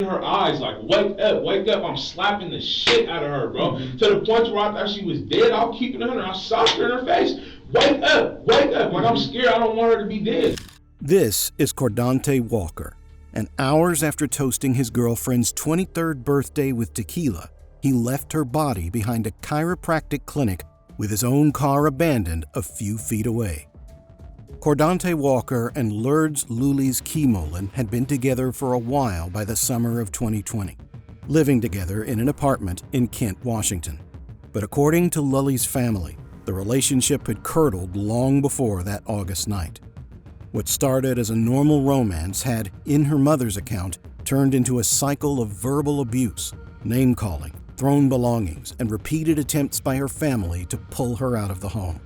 her eyes like, wake up, wake up. I'm slapping the shit out of her, bro. To the point where I thought she was dead. I was keeping her, I socked her in her face. Wake up, wake up. Like, I'm scared. I don't want her to be dead. This is Cordonte Walker, and hours after toasting his girlfriend's 23rd birthday with tequila, he left her body behind a chiropractic clinic with his own car abandoned a few feet away. Cordonte Walker and Lurdes Lullies Keymolen had been together for a while by the summer of 2020, living together in an apartment in Kent, Washington. But according to Lullies' family, the relationship had curdled long before that August night. What started as a normal romance had, in her mother's account, turned into a cycle of verbal abuse, name-calling, thrown belongings, and repeated attempts by her family to pull her out of the home.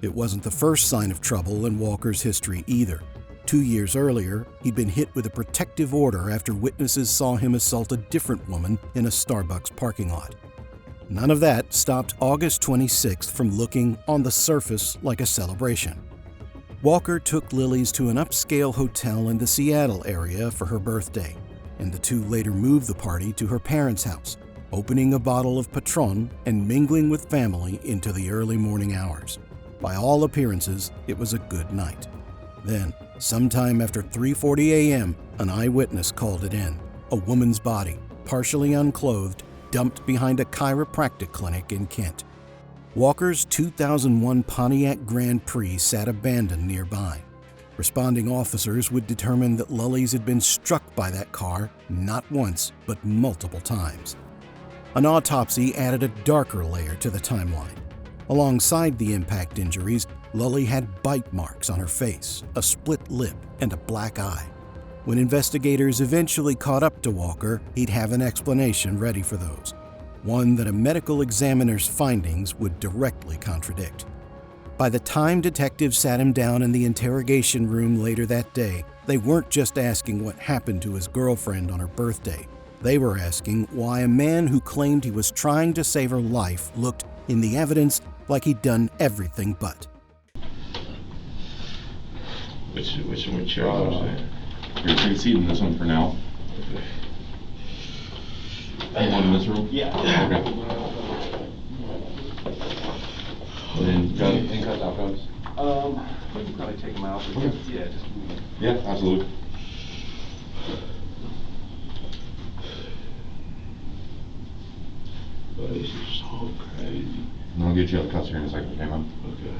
It wasn't the first sign of trouble in Walker's history either. 2 years earlier, he'd been hit with a protective order after witnesses saw him assault a different woman in a Starbucks parking lot. None of that stopped August 26th from looking, on the surface, like a celebration. Walker took Lullies to an upscale hotel in the Seattle area for her birthday, and the two later moved the party to her parents' house, opening a bottle of Patron and mingling with family into the early morning hours. By all appearances, it was a good night. Then, sometime after 3:40 a.m., an eyewitness called it in. A woman's body, partially unclothed, dumped behind a chiropractic clinic in Kent. Walker's 2001 Pontiac Grand Prix sat abandoned nearby. Responding officers would determine that Lullies had been struck by that car not once, but multiple times. An autopsy added a darker layer to the timeline. Alongside the impact injuries, Lully had bite marks on her face, a split lip, and a black eye. When investigators eventually caught up to Walker, he'd have an explanation ready for those, one that a medical examiner's findings would directly contradict. By the time detectives sat him down in the interrogation room later that day, they weren't just asking what happened to his girlfriend on her birthday. They were asking why a man who claimed he was trying to save her life looked, in the evidence, like he'd done everything but. Which chair? You're free seat in this one for now. Okay. One in this room? Yeah. Okay. And then any cut out codes? We can probably take them out. Okay. Yeah, just move. Yeah, absolutely. Oh, this is so crazy. And I'll get you other cuts here in a second, okay, man? Okay.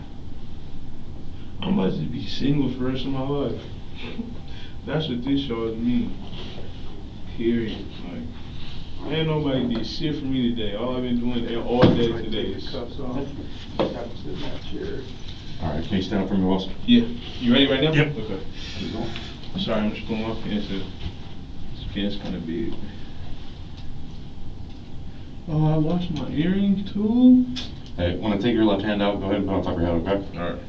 I'm about to be single for the rest of my life. That's what this shows me. Period. Like, ain't nobody did shit for me today. All I've been doing all day today is cuffs off. Have them sit in that chair. All right, can you stand up for me, Wilson? Yeah. You ready right now? Yep. Okay. Sorry, I'm just going off the inside. This pen's kind of big. Oh, I lost my earring too? Hey, when I take your left hand out, go ahead and put it on top of your head, okay? All right.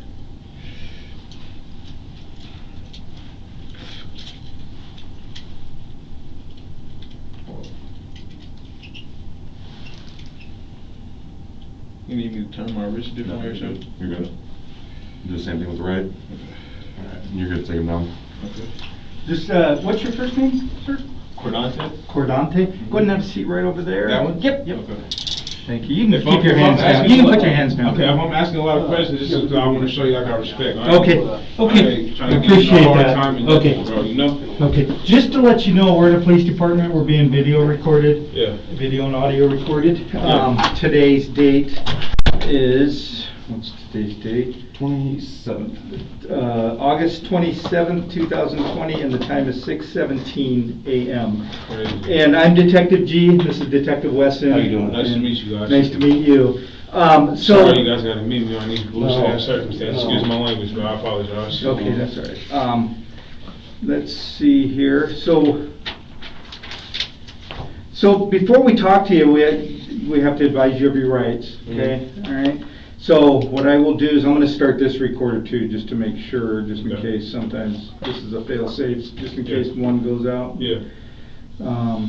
You need me to turn my wrist different way or something? You're good. Do the same thing with the right. Okay. All right, you're good to take them down. Okay. Just, what's your first name, sir? Cordonte? Cordonte. Go ahead and have a seat right over there. That one? Yep. Okay. Thank you. You can keep your hands down. You can put your hands down. Okay, if I'm asking a lot of questions, it's just I want to show you I got respect. Right? Okay. Okay. Trying to give you Appreciate a hard that. time and Okay. nothing, bro, you know? Okay. Just to let you know, we're the police department. We're being video recorded. Yeah. Video and audio recorded. Yeah. Today's date is, what's today's date? 27th. August 27th, 2020, and the time is 6:17 a.m. Crazy. And I'm Detective G. This is Detective Weston. How you doing? Nice to meet you guys. Nice to meet you. Sorry you guys got to meet me on these bullshit No. circumstances. Excuse my language, but I apologize. Okay, that's all right. Let's see here. So before we talk to you, we have to advise you of your rights. Okay, all right. So what I will do is I'm going to start this recorder too, just to make sure, just in case. Sometimes this is a fail-safe, just in case one goes out. Yeah. Well,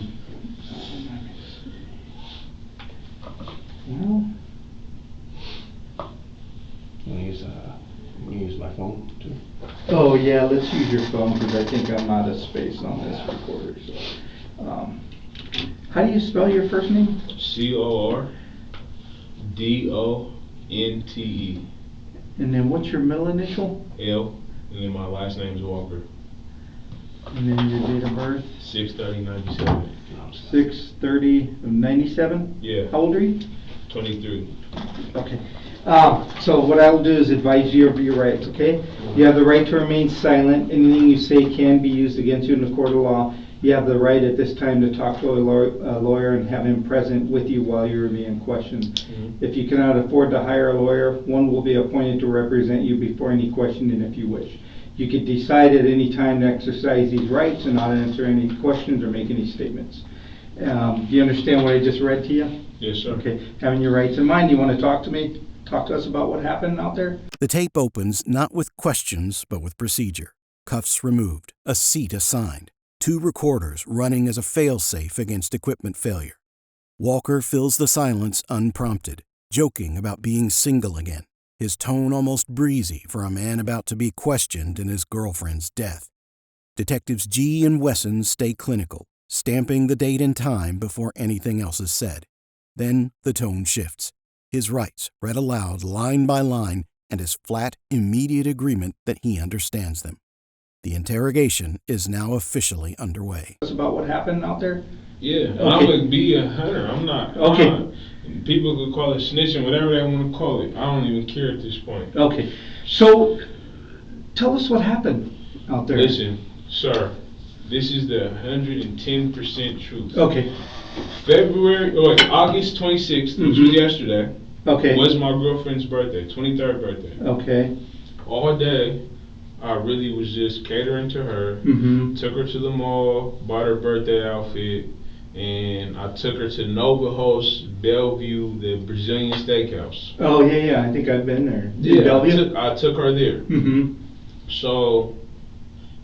You use my phone too? oh yeah, let's use your phone because I think I'm out of space on this recorder. So. How do you spell your first name? Cordonte. And then what's your middle initial? L, and then my last name is Walker. And then your date of birth? 6/30/97. 6/30/97? Yeah. How old are you? 23. Okay. So what I'll do is advise you of your rights, okay? You have the right to remain silent. Anything you say can be used against you in the court of law. You have the right at this time to talk to a lawyer and have him present with you while you're being questioned. Mm-hmm. If you cannot afford to hire a lawyer, one will be appointed to represent you before any questioning if you wish. You could decide at any time to exercise these rights and not answer any questions or make any statements. Do you understand what I just read to you? Yes, sir. Okay. Having your rights in mind, you want to talk to me? Talk to us about what happened out there? The tape opens not with questions, but with procedure. Cuffs removed, a seat assigned, 2 recorders running as a fail-safe against equipment failure. Walker fills the silence unprompted, joking about being single again, his tone almost breezy for a man about to be questioned in his girlfriend's death. Detectives G and Wesson stay clinical, stamping the date and time before anything else is said. Then the tone shifts. His rights read aloud line by line and his flat, immediate agreement that he understands them. The interrogation is now officially underway. Tell us about what happened out there? Yeah, Okay. I'm gonna be a hunter. I'm not. Okay. People could call it snitching, whatever they want to call it. I don't even care at this point. Okay. So, tell us what happened out there. Listen, sir, this is the 110% truth. Okay. August 26th, which was yesterday, Okay. was my girlfriend's birthday, 23rd birthday. Okay. All day, I really was just catering to her. Mm-hmm. Took her to the mall, bought her birthday outfit, and I took her to Nova Host Bellevue, the Brazilian steakhouse. Oh, yeah, I think I've been there. Yeah, Bellevue? I took her there. Mm-hmm. So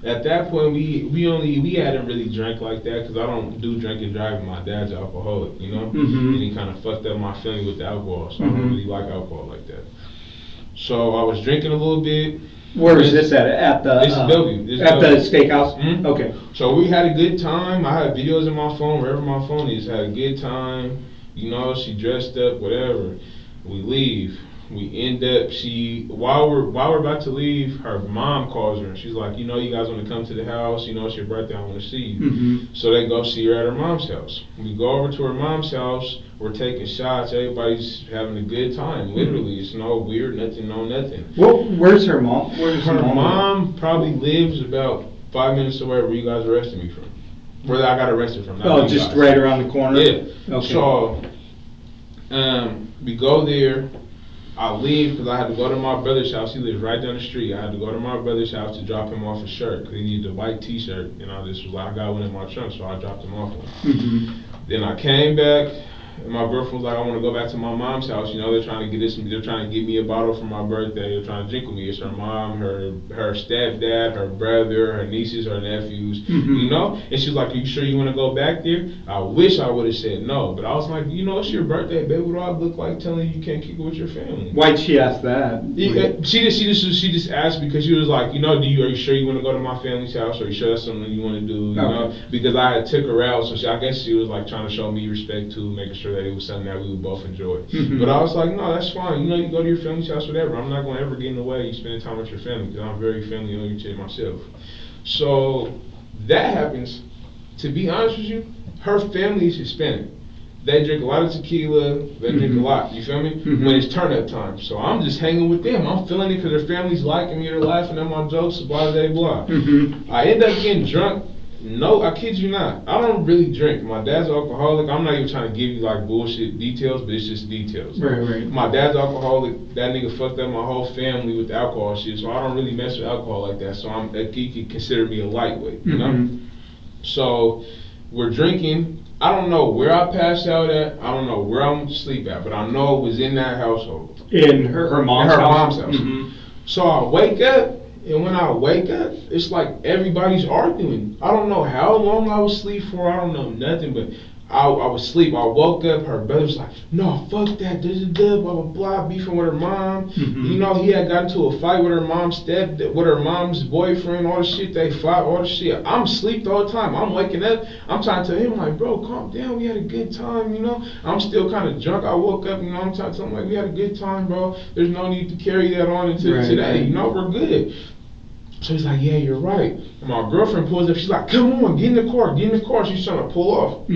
at that point, we hadn't really drank like that because I don't do drink and driving. My dad's an alcoholic, you know, Mm-hmm. and he kind of fucked up my feeling with the alcohol. So I Mm-hmm. don't really like alcohol like that. So I was drinking a little bit. Where is this at? At the This is Bellevue. This is at Bellevue. the steakhouse? Mhm. Okay. So we had a good time. I had videos in my phone, wherever my phone is. Had a good time. You know, she dressed up, whatever. We leave. We end up. While we're about to leave, her mom calls her and she's like, you know, you guys want to come to the house? You know, it's your birthday. I want to see you. Mm-hmm. So they go see her at her mom's house. We go over to her mom's house. We're taking shots. Everybody's having a good time. Literally, it's no weird, nothing, no nothing. Well, where's her mom? Where's Her mom probably lives about 5 minutes away where you guys arrested me from. Where I got arrested from. Oh, just right around the corner? Yeah. Okay. So, we go there. I leave because I had to go to my brother's house. He lives right down the street. I had to go to my brother's house to drop him off a shirt because he needed a white t-shirt. And I just was like, I got one in my trunk, so I dropped him off one. Mm-hmm. Then I came back. And my girlfriend was like, I want to go back to my mom's house. You know, they're trying to give me a bottle for my birthday. They're trying to drink with me. It's her mom, her stepdad, her brother, her nieces, her nephews, Mm-hmm. you know? And she was like, are you sure you want to go back there? I wish I would have said no. But I was like, you know, it's your birthday, baby. What do I look like telling you can't kick it with your family? Why'd she ask that? Yeah, she just asked because she was like, you know, are you sure you want to go to my family's house? Are you sure that's something you want to do? You know, because I had took her out, so I guess she was like trying to show me respect too, making sure that it was something that we would both enjoy. Mm-hmm. But I was like, no, that's fine. You know, you go to your family's house, whatever. I'm not going to ever get in the way of you spending time with your family because I'm very family oriented myself. So that happens. To be honest with you, her family is Hispanic. They drink a lot of tequila. They drink a lot. You feel me? Mm-hmm. When it's turn up time. So I'm just hanging with them. I'm feeling it because their family's liking me. They're laughing at my jokes. Blah, blah, blah. Mm-hmm. I end up getting drunk. No, I kid you not. I don't really drink. My dad's alcoholic. I'm not even trying to give you like bullshit details, but it's just details. Right. My dad's alcoholic. That nigga fucked up my whole family with alcohol shit. So I don't really mess with alcohol like that. So he could consider me a lightweight, you know? Mm-hmm. So we're drinking. I don't know where I passed out at. I don't know where I'm asleep at, but I know it was in that household. In her mom's house? Mm-hmm. So I wake up. And when I wake up, it's like everybody's arguing. I don't know how long I was asleep for. I don't know nothing, but I was asleep. I woke up. Her brother was like, "No, fuck that. Blah blah blah." Beefing with her mom. You know, he had got into a fight with her mom's boyfriend. All the shit they fought. All the shit. I'm asleep the whole time. I'm waking up. I'm trying to tell him like, "Bro, calm down. We had a good time." You know, I'm still kind of drunk. I woke up. You know, I'm trying to tell him like, "We had a good time, bro. There's no need to carry that on into today. You know, we're good." So he's like, "Yeah, you're right." And my girlfriend pulls up. She's like, "Come on, get in the car. Get in the car." She's trying to pull off.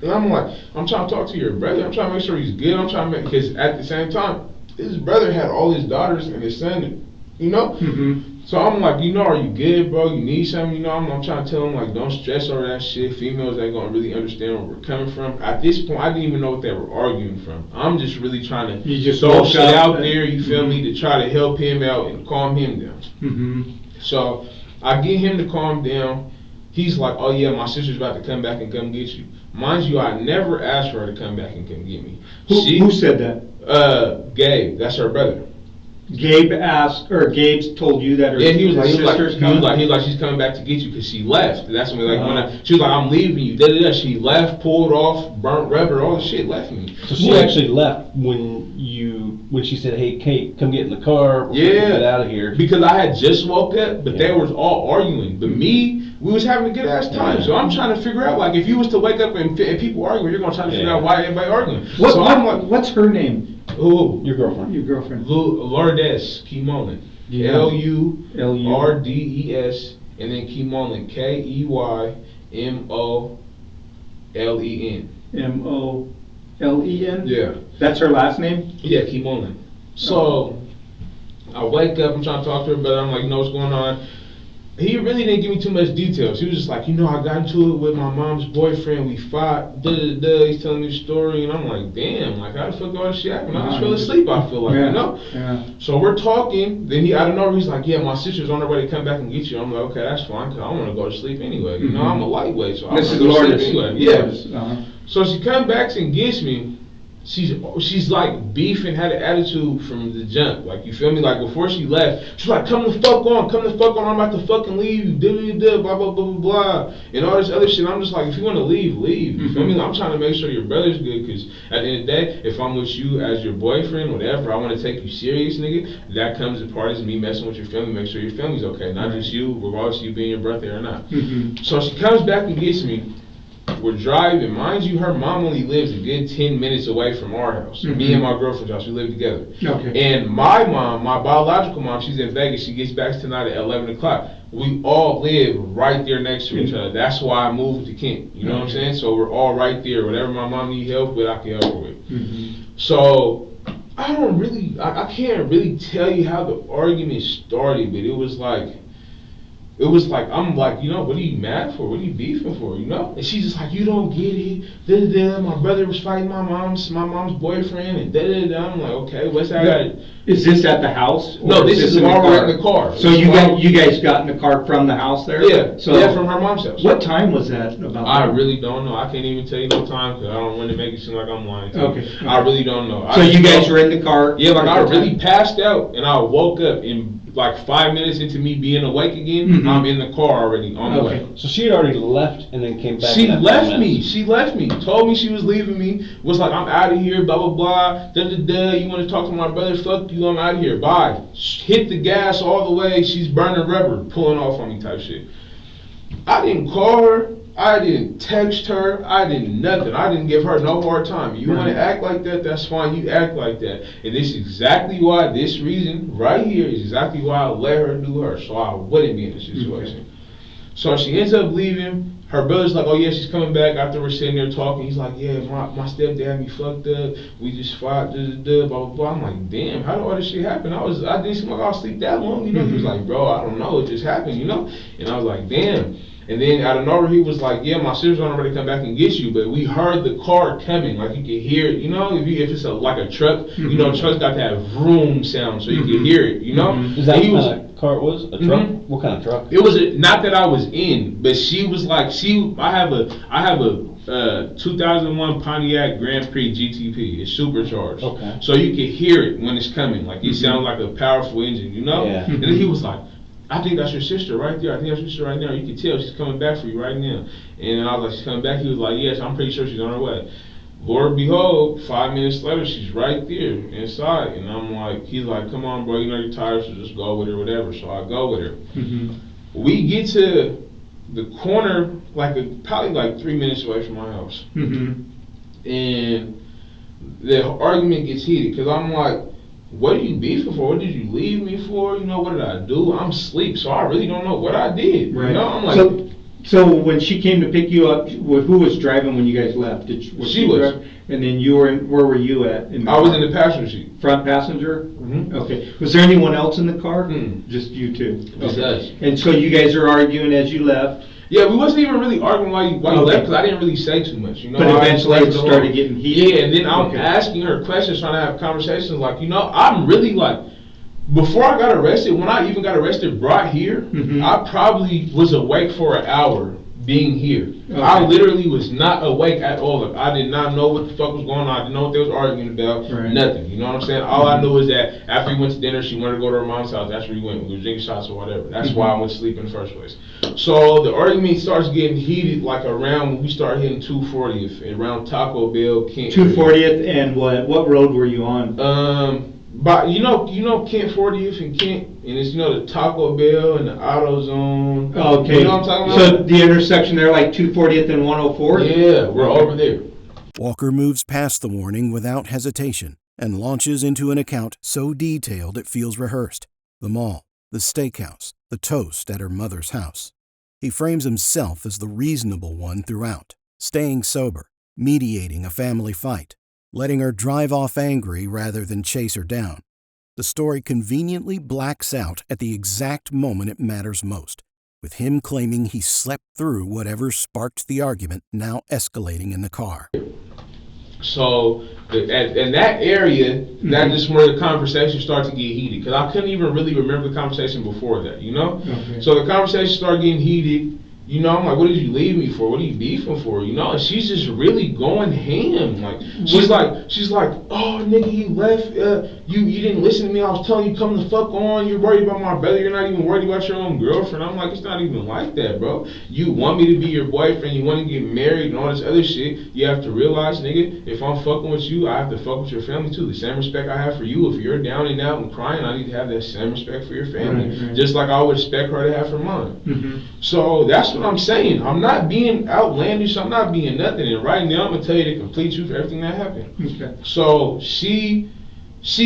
And I'm like, I'm trying to talk to your brother. I'm trying to make sure he's good. I'm trying to make, because at the same time, his brother had all his daughters and his son, you know? So I'm like, you know, are you good, bro? You need something, you know? I'm trying to tell him, like, don't stress over that shit. Females ain't gonna really understand where we're coming from. At this point, I didn't even know what they were arguing from. I'm just really trying to throw shit out there, you feel me, to try to help him out and calm him down. So I get him to calm down. He's like, "Oh yeah, my sister's about to come back and come get you." Mind you, I never asked for her to come back and come get me. Who said that? Gabe. That's her brother. Gabe asked, or Gabe's told you that her sister's coming? He was like, she's coming back to get you because she left. That's when she was like, "I'm leaving you." She left, pulled off, burnt rubber, all the shit, left me. So she actually left when she said, "Hey, Kate, come get in the car. We're gonna get out of here." Because I had just woke up, but they was all arguing. But me, we was having a good ass time. So I'm trying to figure out, like, if you was to wake up and people arguing, you're gonna try to figure out why everybody arguing. What's her name? Who? Your girlfriend. Your girlfriend. Lurdes, Keymolen. Lurdes, and then Keymolen, Keymolen. Molen? Yeah. That's her last name? Yeah, Keymolen. So I wake up, I'm trying to talk to her, but I'm like, you know what's going on? He really didn't give me too much details. He was just like, you know, I got into it with my mom's boyfriend. We fought. He's telling me the story, and I'm like, damn, like, how the fuck all this shit happened? I just fell asleep. I feel like, you know. Yeah. So we're talking. Then he, out of nowhere, he's like, yeah, my sister's on her way to come back and get you. I'm like, okay, that's fine, cause I want to go to sleep anyway. You know, I'm a lightweight, so I want to go to sleep anyway. Yeah. So she comes back and gets me. She's like beefing, had an attitude from the jump. Like, you feel me? Like, before she left, she's like, come the fuck on, I'm about to fucking leave you, blah, blah, blah, blah, blah, and all this other shit. I'm just like, if you want to leave, leave. You feel me? I'm trying to make sure your brother's good, because at the end of the day, if I'm with you as your boyfriend, whatever, I want to take you serious, nigga. That comes as part of me messing with your family, make sure your family's okay, not just you, regardless of you being your brother or not. So she comes back and gets me. We're driving. Mind you, her mom only lives a good 10 minutes away from our house. Me and my girlfriend's house, we live together. And my mom, my biological mom, she's in Vegas. She gets back tonight at 11 o'clock. We all live right there next to each other. That's why I moved to Kent. You know what I'm saying? So we're all right there. Whatever my mom needs help with, I can help her with. So I can't really tell you how the argument started, but it was like, I'm like, you know, what are you mad for? What are you beefing for, you know? And she's just like, you don't get it. My brother was fighting my mom's boyfriend, and I'm like, okay, what's that? Is this at the house? No, this is while we're in the car. So you guys got in the car from the house there? Yeah, from her mom's house. What time was that about? I really don't know. I can't even tell you no time, because I don't want to make it seem like I'm lying to you. Okay. I really don't know. So you guys were in the car? Yeah, like I really passed out, and I woke up in like 5 minutes into me being awake again. I'm in the car already on the way. So she had already left and then came back. She left me. Told me she was leaving me. Was like, I'm out of here. Blah blah blah. You want to talk to my brother? Fuck you. I'm out of here. Bye. Hit the gas all the way. She's burning rubber, pulling off on me type shit. I didn't call her. I didn't text her. I didn't nothing. I didn't give her no hard time. You want to act like that? That's fine. You act like that. And this is exactly why, this reason right here is exactly why I let her do her, so I wouldn't be in this situation. So she ends up leaving. Her brother's like, oh yeah, she's coming back. After we're sitting there talking, he's like, yeah, my stepdad had me fucked up. We just fought, blah, blah, blah. I'm like, damn, how did all this shit happen? I didn't seem like I was asleep that long, you know? He was like, bro, I don't know, it just happened, you know? And I was like, damn. And then out of nowhere, he was like, yeah, my sister's on her way to come back and get you, but we heard the car coming, like you could hear it, you know, if it's like a truck, you know, trucks got that vroom sound, so you could hear it, you know? Is that what kind of car it was? A truck? What kind of truck? It was not that I was in, but she was like, I have a 2001 Pontiac Grand Prix GTP. It's supercharged. Okay. So you can hear it when it's coming, like it sounds like a powerful engine, you know? Yeah. And then he was like, I think that's your sister right there. I think that's your sister right now. You can tell she's coming back for you right now. And I was like, she's coming back. He was like, yes, I'm pretty sure she's on her way. Lord behold, 5 minutes later, she's right there inside. And I'm like, he's like, come on, bro, you know you're tired, so just go with her, whatever. So I go with her. Mm-hmm. We get to the corner, probably like 3 minutes away from my house. Mm-hmm. And the argument gets heated because I'm like, what are you beefing for? What did you leave me for? You know, what did I do? I'm asleep, so I really don't know what I did. Right. You know, I'm like... So when she came to pick you up, who was driving when you guys left? She was. And then you were where were you at? I was in the passenger seat. Front passenger? Mm-hmm. Okay. Was there anyone else in the car? Mm. Just you two? Just us. And so you guys are arguing as you left? Yeah, we wasn't even really arguing while you left because I didn't really say too much, you know. But eventually it started getting heated? Yeah, and then I'm asking her questions, trying to have conversations like, you know, I'm really like, before I got arrested, when I even got arrested, brought here, mm-hmm. I probably was awake for an hour being here. Okay. I literally was not awake at all. Like, I did not know what the fuck was going on. I didn't know what they was arguing about. Right. Nothing. You know what I'm saying? All I knew is that after we went to dinner, she wanted to go to her mom's house. That's where we went. We were drinking shots or whatever. That's why I went to sleep in the first place. So the argument starts getting heated like around when we start hitting 240th, around Taco Bell, Kent. 240th and what road were you on? But you know Kent 40th and Kent, and it's the Taco Bell and the AutoZone. Okay. You know what I'm talking about? So the intersection there, like 240th and 104th? Yeah, we're over there. Walker moves past the warning without hesitation and launches into an account so detailed it feels rehearsed. The mall, the steakhouse, the toast at her mother's house. He frames himself as the reasonable one throughout, staying sober, mediating a family fight, letting her drive off angry rather than chase her down. The story conveniently blacks out at the exact moment it matters most, with him claiming he slept through whatever sparked the argument now escalating in the car. So, in that area, that's just where the conversation started to get heated, because I couldn't even really remember the conversation before that, you know? Okay. So the conversation started getting heated. You know, I'm like, what did you leave me for? What are you beefing for? You know, and she's just really going ham. Like, she's like, oh, nigga, you left. You didn't listen to me. I was telling you, come the fuck on. You're worried about my brother. You're not even worried about your own girlfriend. I'm like, it's not even like that, bro. You want me to be your boyfriend. You want to get married and all this other shit. You have to realize, nigga, if I'm fucking with you, I have to fuck with your family too. The same respect I have for you. If you're down and out and crying, I need to have that same respect for your family. Right. Just like I would expect her to have for mine. Mm-hmm. So that's what I'm saying. I'm not being outlandish. I'm not being nothing. And right now, I'm gonna tell you the complete truth of everything that happened. Okay. So she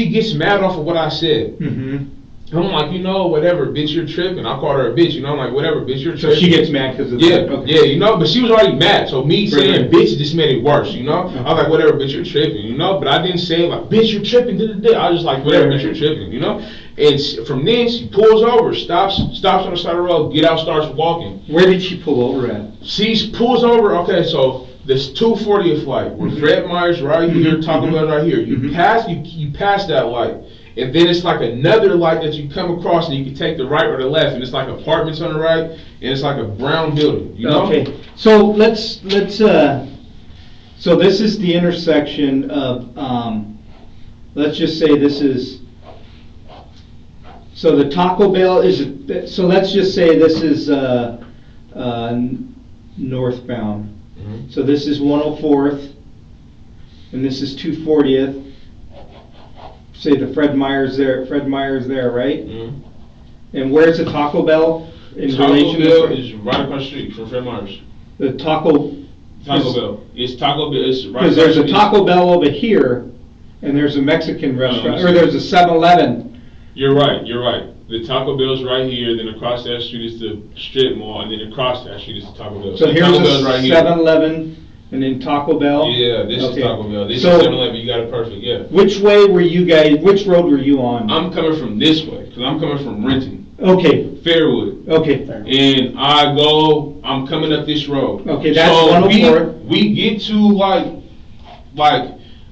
gets mad off of what I said. Mm-hmm. I'm like, whatever, bitch, you're tripping. I called her a bitch. I'm like, whatever, bitch, you're tripping. So she gets mad because of that. Okay. Yeah, but she was already mad. So me saying bitch just made it worse. Okay. I was like, whatever, bitch, you're tripping. But I didn't say like, bitch, you're tripping. I was just like, whatever, bitch, you're tripping. And from then, she pulls over, stops on the side of the road, get out, starts walking. Where did she pull over at? She pulls over, okay, so this 240th light, where Fred Meyer's right here, Taco Bell's right here. You pass that light, and then it's like another light that you come across, and you can take the right or the left, and it's like apartments on the right, and it's like a brown building, Okay, so let's so this is the intersection of, let's just say this is, so the Taco Bell is, so let's just say this is northbound. Mm-hmm. So this is 104th, and this is 240th. Say the Fred Meyer's there, right? Mm-hmm. And where's the Taco Bell in relation to? Taco Bell is right across the street from Fred Meyer's. The Taco Bell. It's Taco Bell. It's right. Because there's a Taco Bell over here, and there's a Mexican restaurant, or there's a 7-Eleven. You're right. The Taco Bell's right here, then across that street is the strip mall, and then across that street is the Taco Bell. So here's a 7-Eleven, and then Taco Bell? Yeah, this is Taco Bell. This is 7-Eleven, you got it perfect, yeah. Which way were you guys, which road were you on? I'm coming from this way, because I'm coming from Renton. Okay. Fairwood. Okay. And I'm coming up this road. Okay, that's 104. We get to like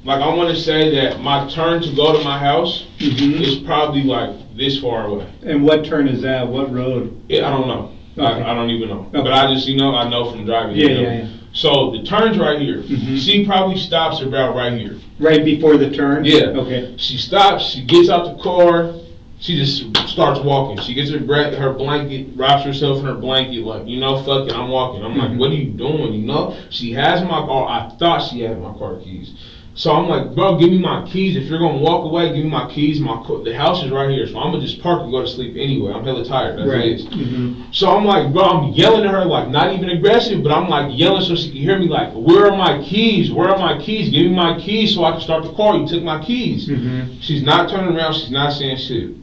I want to say that my turn to go to my house is probably like this far away. And what turn is that? What road? I don't know. Okay. I don't even know. Okay. But I just, I know from driving. Yeah. So the turn's right here. Mm-hmm. She probably stops about right here. Right before the turn? Yeah. Okay. She stops. She gets out the car. She just starts walking. She gets her blanket, wraps herself in her blanket, like, you know, fuck it, I'm walking. I'm like, what are you doing, you know? She has my car. I thought she had my car keys. So I'm like, bro, give me my keys. If you're going to walk away, give me my keys. The house is right here. So I'm going to just park and go to sleep anyway. I'm hella tired. That's right. it is. So I'm like, bro, I'm yelling at her, like, not even aggressive, but I'm like yelling so she can hear me, like, where are my keys? Where are my keys? Give me my keys so I can start the car. You took my keys. She's not turning around. She's not saying shit.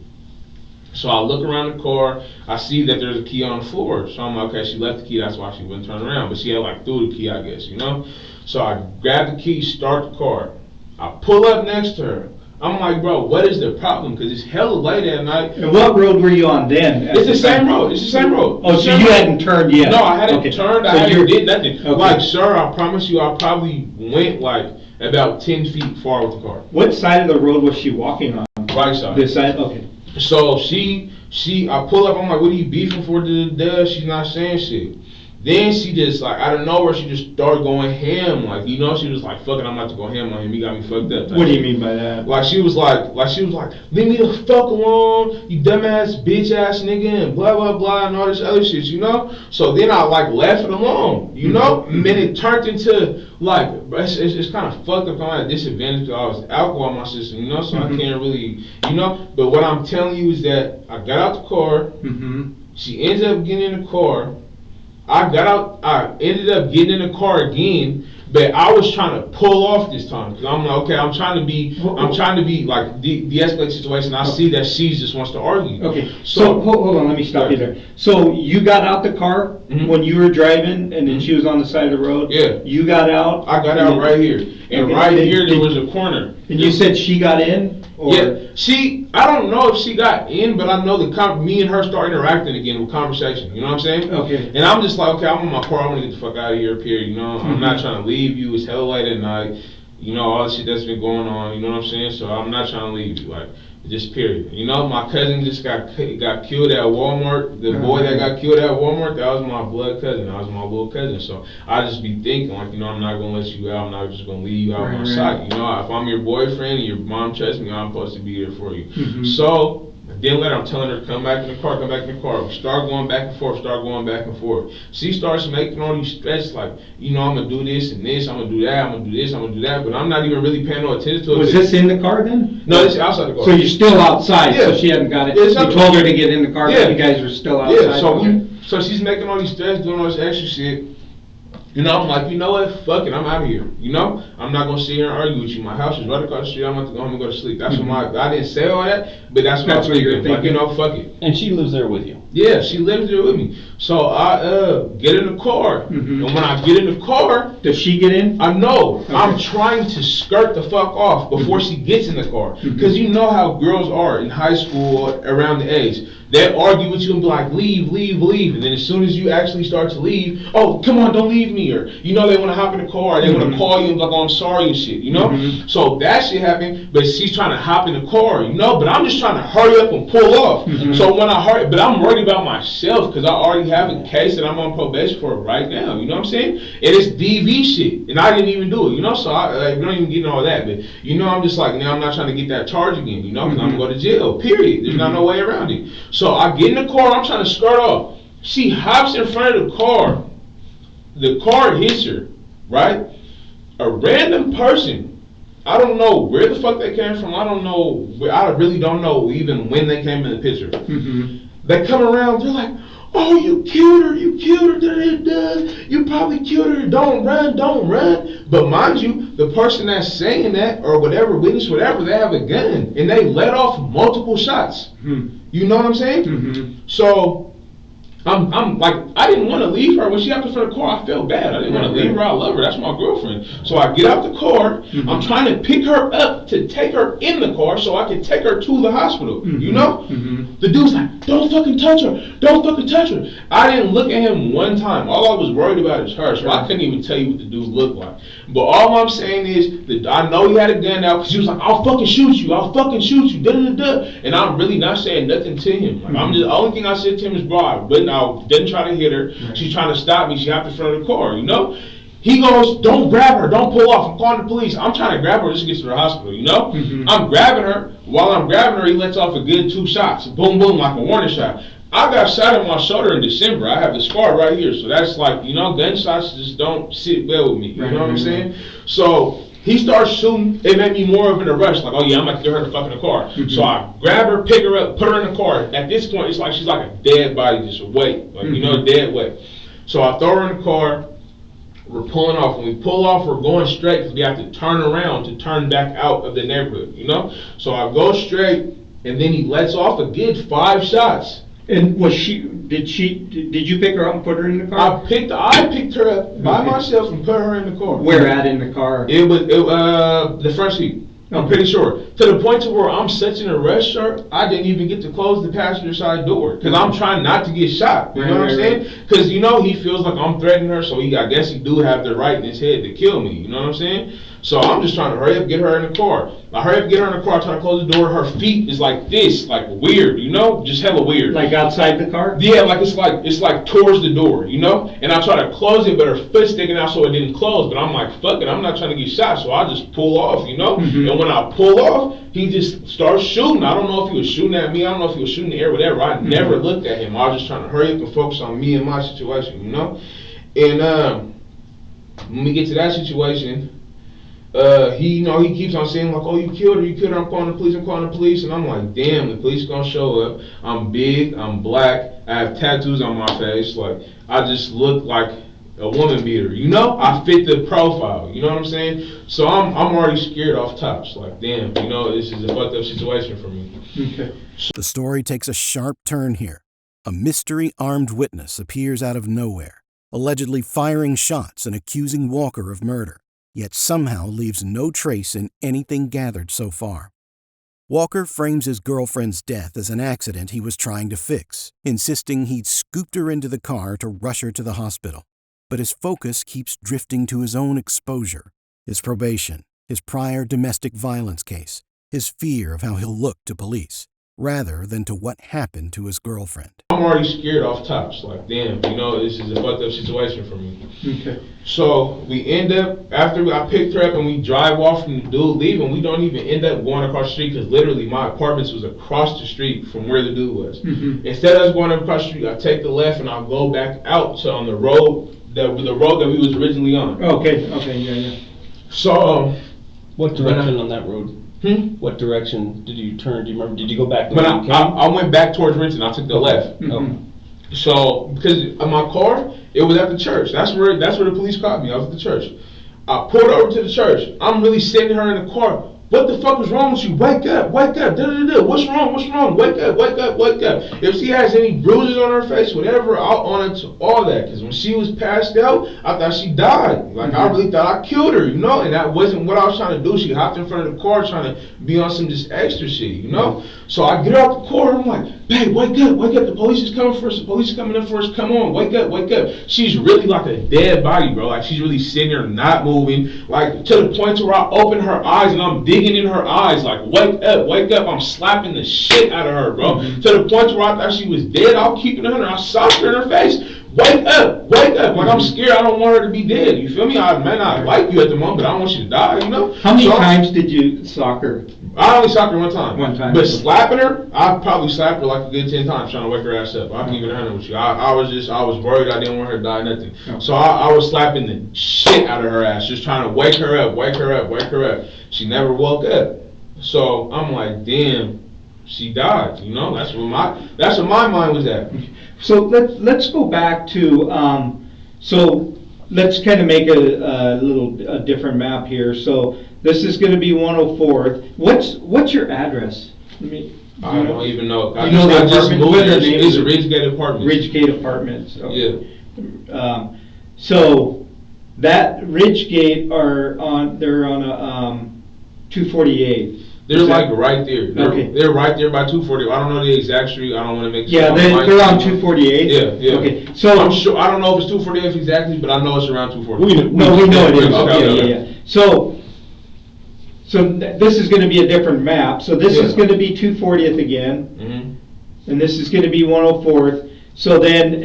So I look around the car, I see that there's a key on the floor. So I'm like, okay, she left the key, that's why she wouldn't turn around. But she had like threw the key, I guess, you know? So I grab the key, start the car. I pull up next to her. I'm like, bro, what is the problem? Because it's hella late at night. And what road were you on then? It's the same road. It's the same road. Oh, so you hadn't turned yet? No, I hadn't turned. I hadn't did nothing. Okay. Like, sir, I promise you, I probably went like about 10 feet far with the car. What side of the road was she walking on? Right side. This side? Okay. So I pull up, I'm like, what are you beefing for? She's not saying shit. Then she just, like, out of nowhere, she just started going ham. Like, you know, she was like, fuck it, I'm about to go ham on him. He got me fucked up. What do you mean by that? Like, she was like, leave me the fuck alone, you dumbass, bitch ass nigga, and blah, blah, blah, and all this other shit, you know? So then I, like, left it alone, you know? And then it turned into, like, it's kind of fucked up. I'm at a disadvantage because I was alcohol in my system, you know? So I can't really, you know? But what I'm telling you is that I got out the car. She ends up getting in the car. I ended up getting in the car again, but I was trying to pull off this time because I'm like, okay, I'm trying to be like de-escalate the situation. I see that she just wants to argue. Okay, so hold on, let me stop you there. So you got out the car when you were driving, and then she was on the side of the road. Yeah. You got out. I got out right here, and right here there was a corner. And you said she got in? Or? Yeah, I don't know if she got in, but I know me and her start interacting again with conversation, you know what I'm saying? Okay. And I'm just like, okay, I'm in my car, I'm gonna get the fuck out of here, period, you know? I'm not trying to leave you, it's hella late at night, you know, all the shit that's been going on, you know what I'm saying? So I'm not trying to leave you, like, just period. You know, my cousin just got killed at Walmart. The boy that got killed at Walmart, that was my blood cousin. That was my little cousin. So I just be thinking, like, you know, I'm not gonna let you out. I'm not just gonna leave you out of my sight. You know, if I'm your boyfriend and your mom trusts me, I'm supposed to be there for you. So then later, I'm telling her to come back in the car, We start going back and forth, She starts making all these threats like, you know, I'm going to do this and this, I'm going to do that, I'm going to do this, I'm going to do that, but I'm not even really paying no attention to it. Was this in the car then? No, this is outside the car. So you're still outside, so she hadn't got it. You told her to get in the car, but you guys are still outside? Yeah, so she's making all these threats, doing all this extra shit. You know, I'm like, you know what, fuck it, I'm out of here, you know? I'm not going to sit here and argue with you. My house is right across the street, I'm going to go home and go to sleep. That's what I didn't say all that, but that's what I was thinking. Like, you know, fuck it. And she lives there with you? Yeah, she lives there with me. So I get in the car, and when I get in the car... Does she get in? I know. Okay. I'm trying to skirt the fuck off before she gets in the car. Because you know how girls are in high school around the age. They argue with you and be like, leave, leave, leave. And then as soon as you actually start to leave, oh, come on, don't leave me. Or, you know, they want to hop in the car. They want to call you and be like, oh, I'm sorry and shit, you know? So that shit happened, but she's trying to hop in the car, you know? But I'm just trying to hurry up and pull off. So when I hurry, but I'm worried about myself because I already have a case that I'm on probation for right now, you know what I'm saying? And it's DV shit, and I didn't even do it, you know? So we don't even get into all that, but, you know, I'm just like, now I'm not trying to get that charge again, you know? Because I'm going to go to jail, period. There's not no way around it. So I get in the car, I'm trying to skirt off. She hops in front of the car. The car hits her, right? A random person, I don't know where the fuck they came from. I don't know, I really don't know even when they came in the picture. They come around, they're like, oh, you killed her, you probably killed her, don't run. But mind you, the person that's saying that, or whatever, witness, whatever, they have a gun, and they let off multiple shots. You know what I'm saying? So, I'm like, I didn't want to leave her. When she got in front of the car, I felt bad. I didn't want to leave her. I love her. That's my girlfriend. So I get out the car. I'm trying to pick her up to take her in the car so I can take her to the hospital. You know? The dude's like, don't fucking touch her. Don't fucking touch her. I didn't look at him one time. All I was worried about is her. So I couldn't even tell you what the dude looked like. But all I'm saying is that I know he had a gun out because he was like, I'll fucking shoot you. And I'm really not saying nothing to him. Like, I'm just, the only thing I said to him is, bro, I didn't try to hit her. She's trying to stop me. She hopped in front of the car, you know? He goes, don't grab her, don't pull off, I'm calling the police. I'm trying to grab her just to get to the hospital, you know? I'm grabbing her. While I'm grabbing her, he lets off a good 2 shots. Boom, boom, like a warning shot. I got shot in my shoulder in December. I have the scar right here. So that's like, you know, gunshots just don't sit well with me. You know what I'm saying? So he starts shooting. It made me more of in a rush. Like, oh yeah, I'm about to get her in the fucking car. So I grab her, pick her up, put her in the car. At this point, it's like she's like a dead body, just a weight. Like, you know, a dead weight. So I throw her in the car. We're pulling off. When we pull off, we're going straight because we have to turn around to turn back out of the neighborhood, you know? So I go straight, and then he lets off a good 5 shots. And did you pick her up and put her in the car? I picked her up by myself and put her in the car. Where at in the car? It was the front seat. I'm pretty sure. To the point to where I'm such in a rush, sir, I didn't even get to close the passenger side door because I'm trying not to get shot. You know what I'm saying? Because, you know, he feels like I'm threatening her, so I guess he do have the right in his head to kill me. You know what I'm saying? So I'm just trying to hurry up, get her in the car. I hurry up, get her in the car, try to close the door. Her feet is like this, like weird, you know? Just hella weird. Like outside the car? Yeah, like it's like towards the door, you know? And I try to close it, but her foot's sticking out so it didn't close. But I'm like, fuck it, I'm not trying to get shot, so I just pull off, you know? And when I pull off, he just starts shooting. I don't know if he was shooting at me, I don't know if he was shooting in the air, whatever. I never looked at him. I was just trying to hurry up and focus on me and my situation, you know? And when we get to that situation, he keeps on saying like, oh, you killed her, I'm calling the police, and I'm like, damn, the police gonna show up. I'm big, I'm black, I have tattoos on my face, like, I just look like a woman beater, you know? I fit the profile, you know what I'm saying? So I'm already scared off tops, like, damn, you know, this is a fucked up situation for me. Okay. The story takes a sharp turn here. A mystery armed witness appears out of nowhere, allegedly firing shots and accusing Walker of murder, yet somehow leaves no trace in anything gathered so far. Walker frames his girlfriend's death as an accident he was trying to fix, insisting he'd scooped her into the car to rush her to the hospital. But his focus keeps drifting to his own exposure, his probation, his prior domestic violence case, his fear of how he'll look to police, rather than to what happened to his girlfriend. I'm already scared off tops, like, damn, you know, this is a fucked up situation for me. Okay. So we end up, after I picked her up and we drive off from the dude leaving, we don't even end up going across the street because literally my apartment was across the street from where the dude was. Instead of us going across the street, I take the left and I'll go back out to on the road that we was originally on. Okay, yeah. So, what direction on that road? What direction did you turn? Do you remember? Did you go back? When I went back towards Renton, I took the left. So, because in my car, it was at the church. That's where the police caught me. I was at the church. I pulled over to the church. I'm really sitting her in the car. What the fuck was wrong with you? Wake up, da-da-da-da. What's wrong? Wake up. If she has any bruises on her face, whatever, I'll own it to all that. Because when she was passed out, I thought she died. Like, I really thought I killed her, you know? And that wasn't what I was trying to do. She hopped in front of the car trying to be on some just extra shit, you know? So I get out the car, I'm like, babe, wake up, the police is coming for us, come on, wake up. She's really like a dead body, bro. Like, she's really sitting there not moving, like, to the point to where I open her eyes and I'm digging in her eyes, like, wake up, I'm slapping the shit out of her, bro. To the point where I thought she was dead, I'll keep it on her, I socked her in her face. Wake up, like, I'm scared, I don't want her to be dead, you feel me? I may not like you at the moment, but I don't want you to die, you know? How many times did you sock her? I only socked her one time. But Okay. slapping her, I probably slapped her like a good 10 times trying to wake her ass up. I'm keeping it 100 with you. I was worried, I didn't want her to die, nothing. Okay. So I was slapping the shit out of her ass, just trying to wake her up. She never woke up. So I'm like, damn, she died, you know? That's where my mind was at. So let's go back to, so let's kind of make a different map here. So this is going to be 104th. What's your address? I don't even know. You know the apartment? Moved here. It's a Ridgegate Apartments. Ridgegate Apartments. Okay. Yeah. So that Ridgegate they're on a 248. They're like right there. They're right there by 240. I don't know the exact street. I don't want to make. Yeah, they're on 248. Yeah. Okay, so I'm sure. I don't know if it's 248 exactly, but I know it's around 240. We know it is. Okay. Yeah. So this is going to be a different map. So this is going to be 240th again, and this is going to be 104th. So then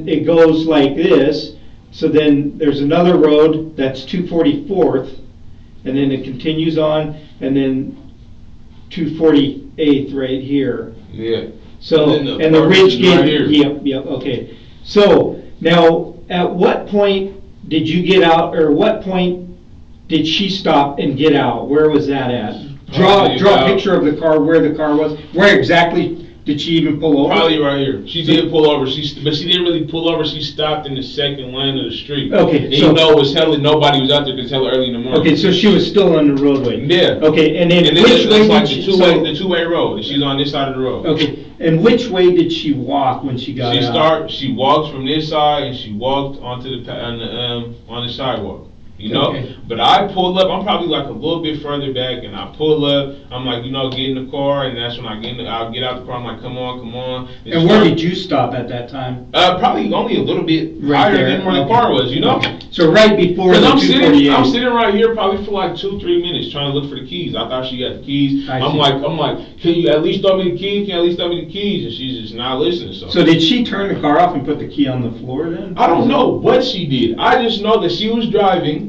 it goes like this. So then there's another road that's 244th, and then it continues on, and then 248th right here. Yeah. So, And then the and the apartments ridge is right gate, here. yep, okay. So, now, at what point did you get out, or what point did she stop and get out? Where was that at? Draw a picture of the car, where the car was. Where exactly did she even pull over? Probably right here. She did pull over. But she didn't really pull over. She stopped in the second lane of the street. Okay, And so you know it was hella, nobody was out there because hella early in the morning. okay, so she was still on the roadway. Yeah. Okay, and then And then which way it's like did the she? two-way road. And she's on this side of the road. Okay, and which way did she walk when she got out? She walked from this side and she walked onto the on the sidewalk. You know, Okay. but I pull up. I'm probably like a little bit further back, and I pull up. I'm like, you know, get in the car, and that's when I'll get out the car. I'm like, come on, come on. And where did you stop at that time? Probably only a little bit Right higher there, than where the okay. car was. You know. Okay. So right before the Because 248. I'm sitting right here probably for like 2-3 minutes trying to look for the keys. I thought she got the keys. I I'm see. like, can you at least throw me the keys? Can you at least throw me the keys? And she's just not listening. So did she turn the car off and put the key on the floor then? I don't know what she did. I just know that she was driving.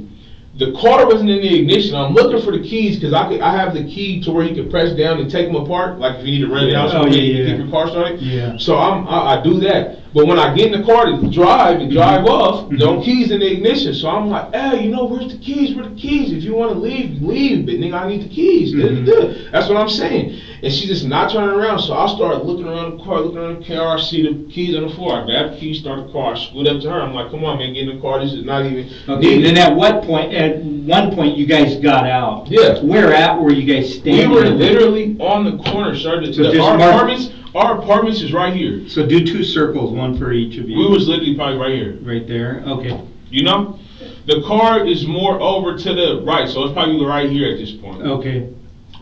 The car wasn't in the ignition. I'm looking for the keys because I have the key to where you can press down and take them apart. Like if you need to run it out, Oh, yeah. keep your car started. Yeah. So I do that. But when I get in the car to drive off, no keys in the ignition. So I'm like, hey, you know, where's the keys? Where the keys? If you want to leave, leave. But nigga, I need the keys. That's what I'm saying. And she's just not turning around. So I start looking around the car, I see the keys on the floor. I grab the keys, start the car, I scoot up to her. I'm like, come on, man, get in the car. This is not even Okay, and then at one point you guys got out. Yeah. Where at were you guys We standing? were literally on the corner, sir. Our apartments is right here. So do 2 circles, one for each of you. We was literally probably right here. Right there, okay. You know? The car is more over to the right, so it's probably right here at this point. Okay.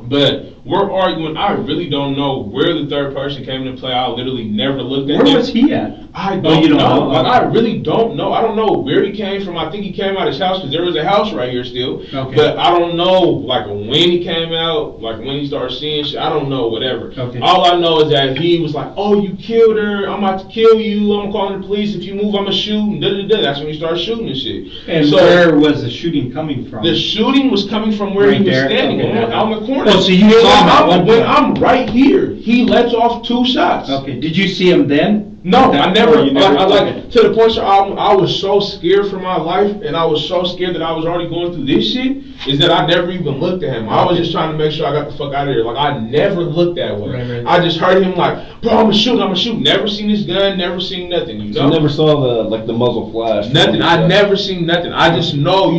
But we're arguing. I really don't know where the third person came into play. I literally never looked at him. Where was he at? I Oh, don't you don't know. know? Like, I really don't know. I don't know where he came from. I think he came out of his house because there was a house right here still. Okay. But I don't know, like, when he came out, like, when he started seeing shit. I don't know, whatever. Okay. All I know is that he was like, oh, you killed her. I'm about to kill you. I'm calling the police. If you move, I'm going to shoot. And da-da-da. That's when he started shooting and shit. And so, where was the shooting coming from? the shooting was coming from where Right he was there? standing, Okay, on the corner. Oh, so you saw him at one When point. I'm right here, he lets off 2 shots. Okay, did you see him then? No, That I never, point, you never- like, to the point where I was so scared for my life, and I was so scared that I was already going through this shit, is that I never even looked at him. I was just trying to make sure I got the fuck out of here. Like, I never looked that way. Right. I just heard him like, bro, I'm gonna shoot. Never seen his gun, never seen nothing, you know? So you never saw the muzzle flash? Nothing. I never seen nothing. I just know,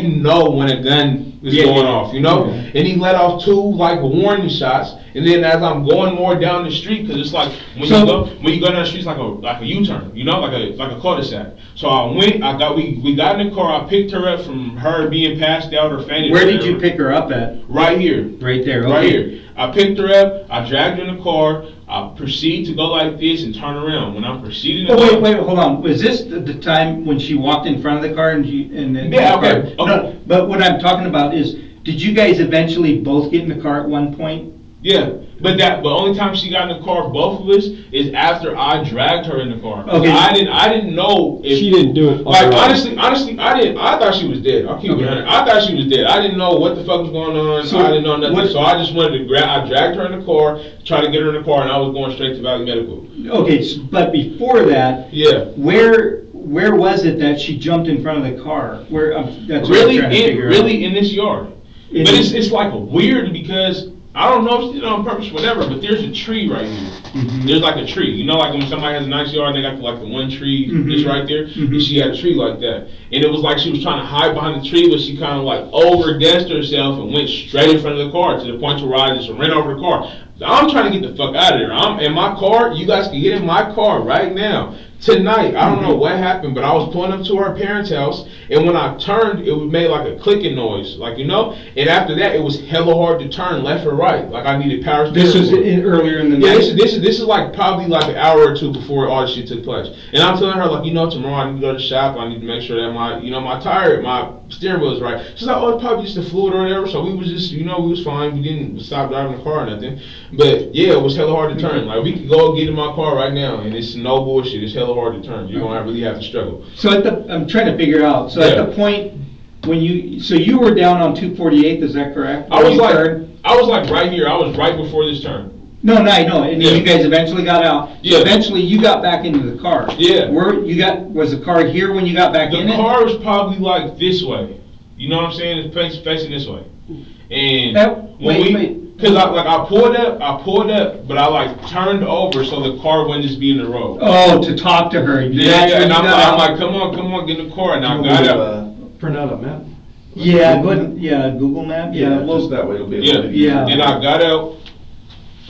when a gun is going off, you know? Okay. And he let off 2 like warning shots. And then as I'm going more down the street, because it's like when you go down the street, it's like a U-turn, you know, like a cul-de-sac. So we got in the car. I picked her up from her being passed out or fainted. Where did you pick her up at? Right here. Right there, okay. Right here. I picked her up. I dragged her in the car. I proceed to go like this and turn around. When I'm proceeding to Oh, wait, hold on. Was this the time when she walked in front of the car and then? Yeah, okay. No, but what I'm talking about is, did you guys eventually both get in the car at one point? Yeah, but the only time she got in the car, both of us, is after I dragged her in the car. Okay. I didn't know if She didn't do it. Like on her own. honestly, I thought she was dead. I'll keep it 100. I thought she was dead. I didn't know what the fuck was going on. So I didn't know nothing. what- So I just wanted to I dragged her in the car, tried to get her in the car, and I was going straight to Valley Medical. Okay, but before that, Yeah. where was it that she jumped in front of the car? Where that's what I'm Really, trying to figure out. really in this yard. In But this- it's like weird because I don't know if she did it on purpose, whatever. But there's a tree right here. Mhm. There's like a tree. You know, like when somebody has a nice yard, they got the one tree Mhm. just right there. Mhm. And she had a tree like that, and it was like she was trying to hide behind the tree, but she kind of like overguessed herself and went straight in front of the car to the point where I just ran over the car. I'm trying to get the fuck out of there. I'm in my car. You guys can get in my car right now. Tonight, I don't know what happened, but I was pulling up to her parents' house, and when I turned, it made like a clicking noise, like, you know? And after that, it was hella hard to turn left or right, like I needed power steering. This was earlier in the Yeah, night? this is like probably like an hour or 2 before all this shit took place. And I'm telling her, like, tomorrow I need to go to the shop, I need to make sure that my steering wheel is right. She's like, oh, it's probably just the fluid or whatever. So we was just, we was fine. We didn't stop driving the car or nothing. But yeah, it was hella hard to turn. Like, we could go get in my car right now, and it's no bullshit. It's hella hella hard to turn. You're gonna really have to struggle. So I'm trying to figure out, so at the point when you were down on 248th, is that correct? I was like right here. I was right before this turn. No, I know, and then you guys eventually got out. Yeah. So eventually you got back into the car. Yeah. Was the car here when you got back in it? The car was probably like this way. You know what I'm saying? It's facing this way. And because I pulled up, but I like turned over so the car wouldn't just be in the road. Oh, to talk to her. Yeah, and I'm like, come on, get in the car, and I got out. Print out a map. Yeah, Google Map. Yeah, just that way it'll be. Yeah. Then I got out.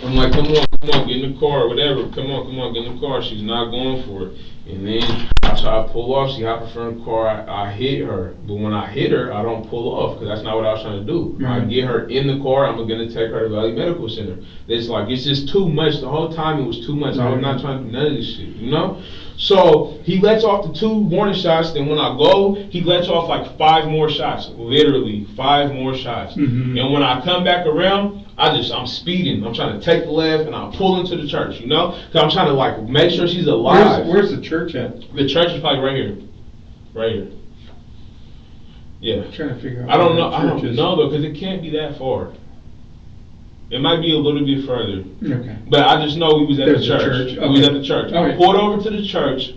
I'm like, come on, get in the car, whatever. Come on, get in the car. She's not going for it. And then I try to pull off. She hopped in front of the car. I hit her. But when I hit her, I don't pull off because that's not what I was trying to do. Right. I get her in the car. I'm going to take her to Valley Medical Center. It's like, it's just too much. The whole time it was too much. I was not trying to do none of this shit, you know? So he lets off the 2 warning shots. Then when I go, he lets off like 5 more shots. Literally 5 more shots. Mm-hmm. And when I come back around, I'm speeding. I'm trying to take the left and I pull into the church, you know? Because I'm trying to like make sure she's alive. Where's the church at? The church is probably right here. Right here. Yeah. I'm trying to figure out. I don't know though, because it can't be that far. It might be a little bit further. Okay. But I just know we was at There's the a church. church. We was at the church. Okay. I pulled over to the church.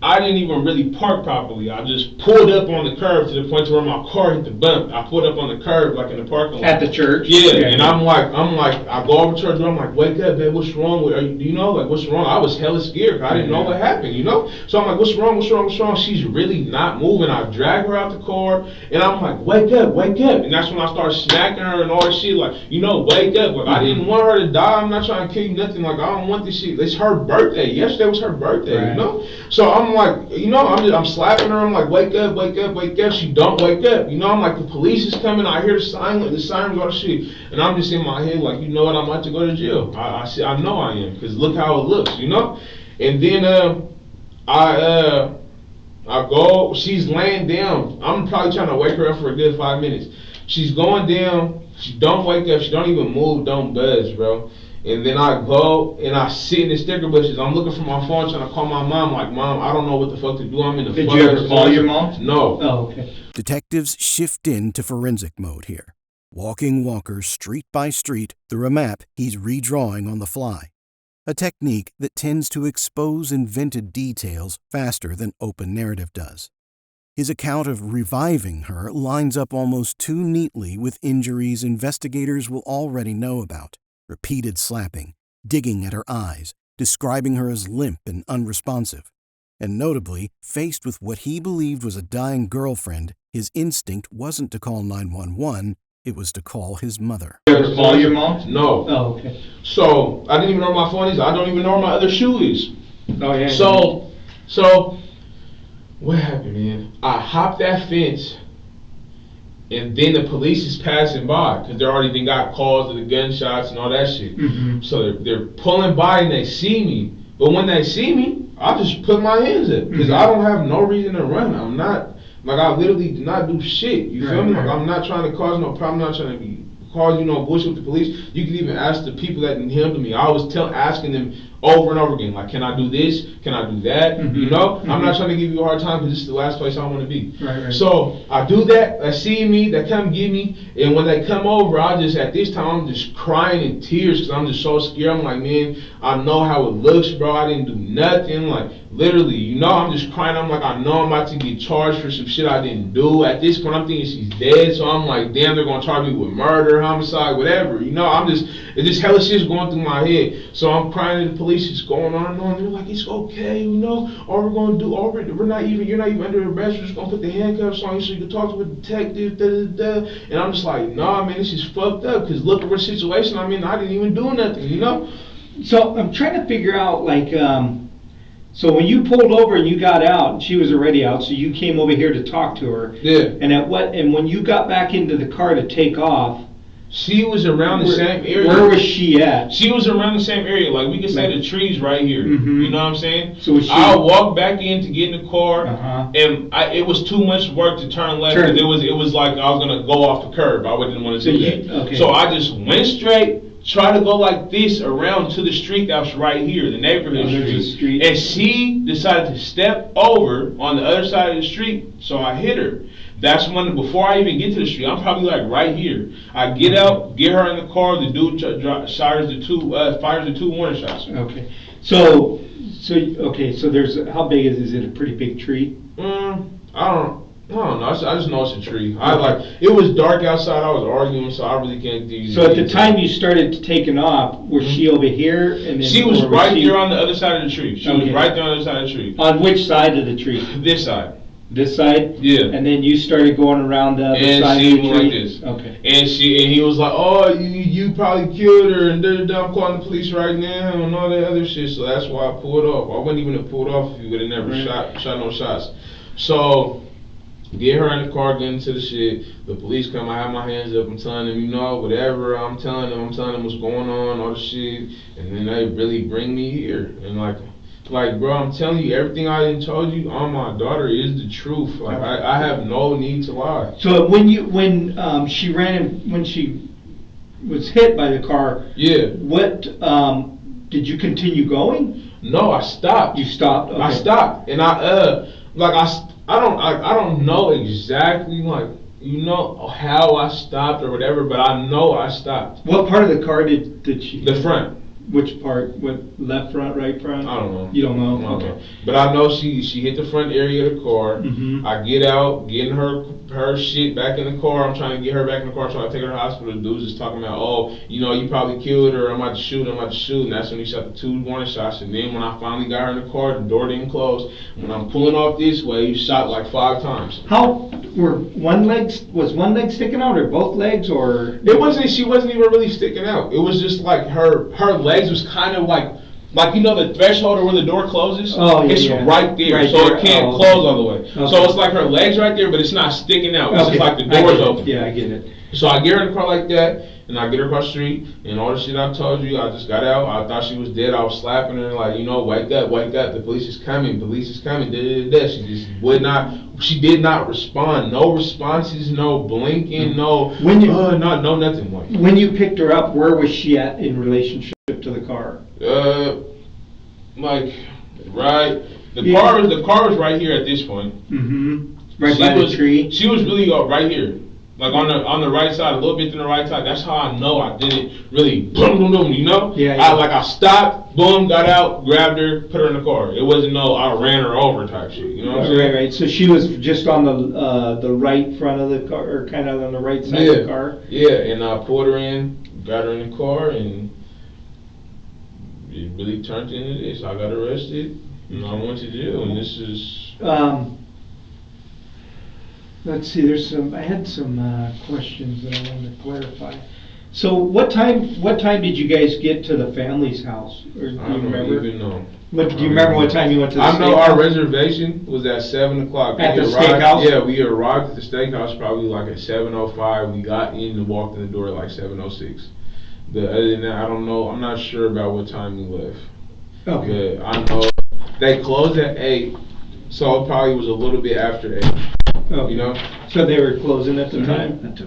I didn't even really park properly. I just pulled up on the curb to the point where my car hit the bump. I pulled up on the curb like in the parking lot. At the church? Yeah, Okay. and I'm like, I go over to her door, I'm like, wake up, babe, what's wrong with you? You know, like, what's wrong? I was hella scared, I didn't know what happened, you know? So I'm like, what's wrong? She's really not moving. I drag her out the car, and I'm like, wake up. And that's when I start smacking her and all that shit, like, you know, wake up. Like, I didn't want her to die. I'm not trying to kill you, nothing. Like, I don't want this shit. It's her birthday. Yesterday was her birthday, you know? So I'm like, you know, I'm slapping her. I'm like, wake up. She don't wake up. You know, I'm like, the police is coming. I hear the sirens, all the shit. And I'm just in my head like, you know what, I'm about to go to jail. I know I am, because look how it looks, you know? And then I go, she's laying down. I'm probably trying to wake her up for a good 5 minutes. She's going down. She don't wake up. She don't even move, don't budge, bro. And then I go and I sit in the sticker bushes. I'm looking for my phone, trying to call my mom. Like, Mom, I don't know what the fuck to do. I'm in the. Did you ever call your mom? No. Oh, okay. Detectives shift into forensic mode here, walking Walker street by street through a map he's redrawing on the fly, a technique that tends to expose invented details faster than open narrative does. His account of reviving her lines up almost too neatly with injuries investigators will already know about. Repeated slapping, digging at her eyes, describing her as limp and unresponsive. And notably, faced with what he believed was a dying girlfriend, his instinct wasn't to call 911, it was to call his mother. You ever call your mom? No. Oh, okay. So, I didn't even know where my phone is. I don't even know where my other shoe is. Oh, yeah. So, what happened, man? I hopped that fence. And then the police is passing by because they already got calls of the gunshots and all that shit. Mm-hmm. So they're pulling by and they see me. But when they see me, I just put my hands up because I don't have no reason to run. I'm not, like, I literally do not do shit. You feel me? Like, I'm not trying to cause no problem. I'm not trying to cause, you know, bullshit with the police. You can even ask the people that handle me. I was asking them over and over again, like, can I do this? Can I do that? Mm-hmm. You know? Mm-hmm. I'm not trying to give you a hard time because this is the last place I want to be. Right. So I do that. They see me. They come get me. And when they come over, at this time, I'm just crying in tears because I'm just so scared. I'm like, man, I know how it looks, bro. I didn't do nothing. Like, literally, you know, I'm just crying. I'm like, I know I'm about to get charged for some shit I didn't do. At this point, I'm thinking she's dead. So I'm like, damn, they're going to charge me with murder, homicide, whatever. You know, it's just hella shit's going through my head. So I'm crying to the police. It's going on and on. They're like, it's okay, you know. All we're going to do, you're not even under arrest. We're just going to put the handcuffs on you so you can talk to a detective, And I'm just like, nah, man, this is fucked up. Because look at what situation I'm in. I didn't even do nothing, you know. So I'm trying to figure out, like, so when you pulled over and you got out, and she was already out, so you came over here to talk to her. Yeah. And when you got back into the car to take off, she was around the same area. Where was she at? She was around the same area. Like, we can say the trees right here. Mm-hmm. You know what I'm saying? So was she... I walked back in to get in the car, and it was too much work to turn left. It was like I was going to go off the curb. I didn't want to do that. Okay. So I just went straight, try to go like this around to the street that was right here, the neighborhood street. And she decided to step over on the other side of the street, so I hit her. That's when, before I even get to the street, I'm probably like right here. I get out, get her in the car, the dude fires the two warning shots. Okay. So there's, how big is it a pretty big tree? I don't know. I just know it's a tree. It was dark outside. I was arguing, so I really can't do. So at the time you started taking off, was she over here? And then she was right there on the other side of the tree. She was right there on the other side of the tree. On which side of the tree? This side. This side? Yeah. And then you started going around the other side of the tree? Like this. Okay. And he was like, oh, you probably killed her, and I'm calling the police right now, and all that other shit. So that's why I pulled off. I wouldn't even have pulled off if you would have never shot no shots. So get her in the car, get into the shit. The police come, I have my hands up, I'm telling them, whatever, I'm telling them what's going on, all the shit. And then they really bring me here. And like, bro, I'm telling you, everything I done told you on my daughter is the truth. Like, I have no need to lie. So when she was hit by the car, yeah. What, did you continue going? No, I stopped. You stopped? Okay. I stopped. And I don't know exactly, how I stopped or whatever, but I know I stopped. What part of the car did she? The front. Which part? What, left front, right front? I don't know. You don't know? No. Okay. But I know she hit the front area of the car. Mm-hmm. I get out, getting her shit back in the car. I'm trying to get her back in the car, trying to take her to the hospital. The dude's just talking about, oh, you probably killed her. I'm about to shoot. And that's when he shot the 2 warning shots. And then when I finally got her in the car, the door didn't close. When I'm pulling off this way, he shot like 5 times. Was one leg sticking out, or both legs, or? She wasn't even really sticking out. It was just like her legs was kind of like the threshold of where the door closes. Oh, yeah, it's right there, right so there. it can't close all the way. Okay. So it's like her legs right there, but it's not sticking out. It's just like the door's open. Yeah, I get it. So I get her in the car like that, and I get her across the street, and all the shit I told you, I just got out. I thought she was dead. I was slapping her like, wake up, the police is coming, She just would not. She did not respond. No responses, no blinking, no nothing. When you picked her up, where was she at in relationship to the car? The car was right here at this point. Mm-hmm. Right by the tree. She was really right here, like on the right side, a little bit to the right side. That's how I know I didn't really boom. Yeah. I stopped, boom, got out, grabbed her, put her in the car. It wasn't I ran her over type shit. You know what I'm saying? Right. So she was just on the right front of the car, or kind of on the right side of the car. Yeah, and I pulled her in, got her in the car, and it really turned into this. I got arrested, and I went to jail, and this is. Let's see. I had some questions that I wanted to clarify. So what time did you guys get to the family's house? Or do you remember? Even know. Do you remember what time you went to the steakhouse? I know our reservation was at 7 o'clock. At the steakhouse? Yeah, we arrived at the steakhouse probably like at 7:05. We got in and walked in the door at like 7:06. But other than that, I don't know. I'm not sure about what time we left. Okay. But I know they closed at 8, so it probably was a little bit after 8. Okay. So they were closing at the time? At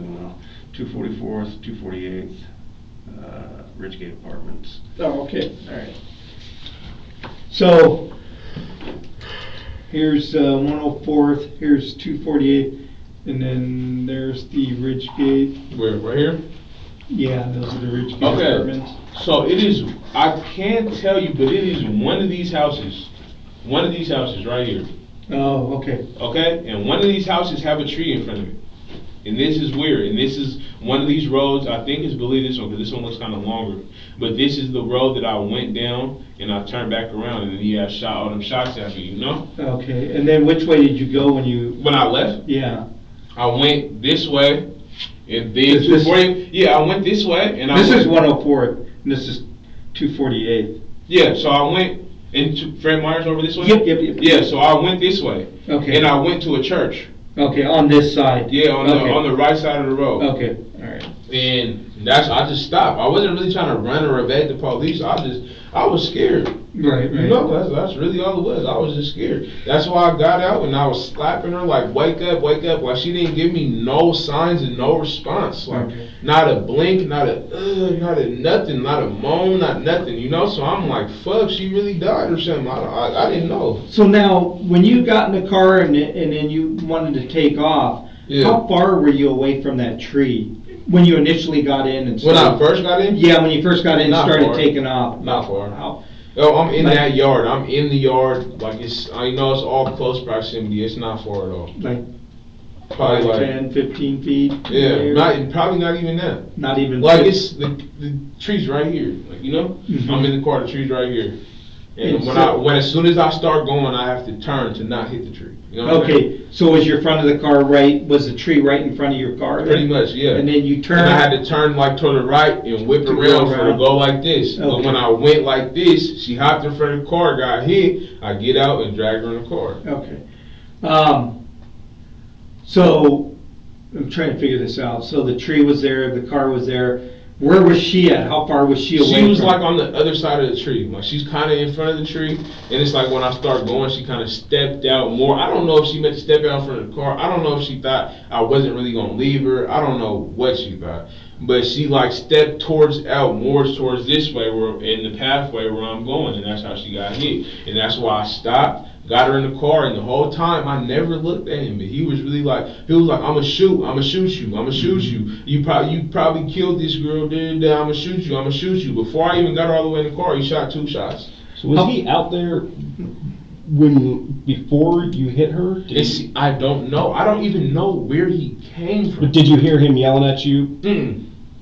244th, 248th, Ridgegate Apartments. Oh, okay. All right. So here's 104th, here's 248th, and then there's the Ridgegate. Where? Right here? Yeah, those are the Ridgegate apartments. So it is, I can't tell you, but it is one of these houses. One of these houses right here. Oh, okay. Okay? And one of these houses have a tree in front of it. And this is weird. And this is one of these roads, I think it's this one, because this one looks kind of longer. But this is the road that I went down, and I turned back around, and then he had shot all them shots at me, Okay. And then which way did you go when I left? Yeah. I went this way, and then I went this way, and this is 104th, and this is 248th. Yeah, so I went into Fred Meyer's over this way? Yep. Yeah, so I went this way. Okay. And I went to a church. Okay, on this side. Yeah, on the right side of the road. Okay, all right. And I just stopped. I wasn't really trying to run or evade the police. I was scared. Right, You know, that's really all it was. I was just scared. That's why I got out and I was slapping her like, wake up, wake up. Like, she didn't give me no signs and no response. Like, not a blink, not a nothing, not a moan, not nothing, you know? So I'm like, fuck, she really died or something. I didn't know. So now, when you got in the car and then you wanted to take off, how far were you away from that tree? When you initially got in and started, when I first got in? Yeah, when you first got in and started far. taking off. Not far. How? Oh, I'm in that yard. I'm in the yard. Like, I know it's all close proximity. It's not far at all. Like probably 10, 15 feet? Yeah, probably not even that. Not even. Like, it's the tree's right here. Like, you know? Mm-hmm. I'm in the car, the tree's right here. And as soon as I start going, I have to turn to not hit the tree. You know what I mean? So was your front of the car was the tree right in front of your car? Pretty much, yeah. And then you turned. And I had to turn like toward the right and whip around for her to go like this. Okay. But when I went like this, she hopped in front of the car, got hit. I get out and drag her in the car. Okay. So I'm trying to figure this out. So the tree was there, the car was there. Where was she at? How far was she away? She was like on the other side of the tree. Like, she's kind of in front of the tree, and it's like when I start going, she kind of stepped out more. I don't know if she meant to step out in front of the car. I don't know if she thought I wasn't really gonna leave her. I don't know what she thought, but she like stepped towards this way, where in the pathway where I'm going, and that's how she got hit. And that's why I stopped. Got her in the car, and the whole time I never looked at him. But he was like, I'ma shoot you. You probably killed this girl, I'ma shoot you. Before I even got her all the way in the car, he shot 2 shots. So was he out there before you hit her? I don't know. I don't even know where he came from. But did you hear him yelling at you?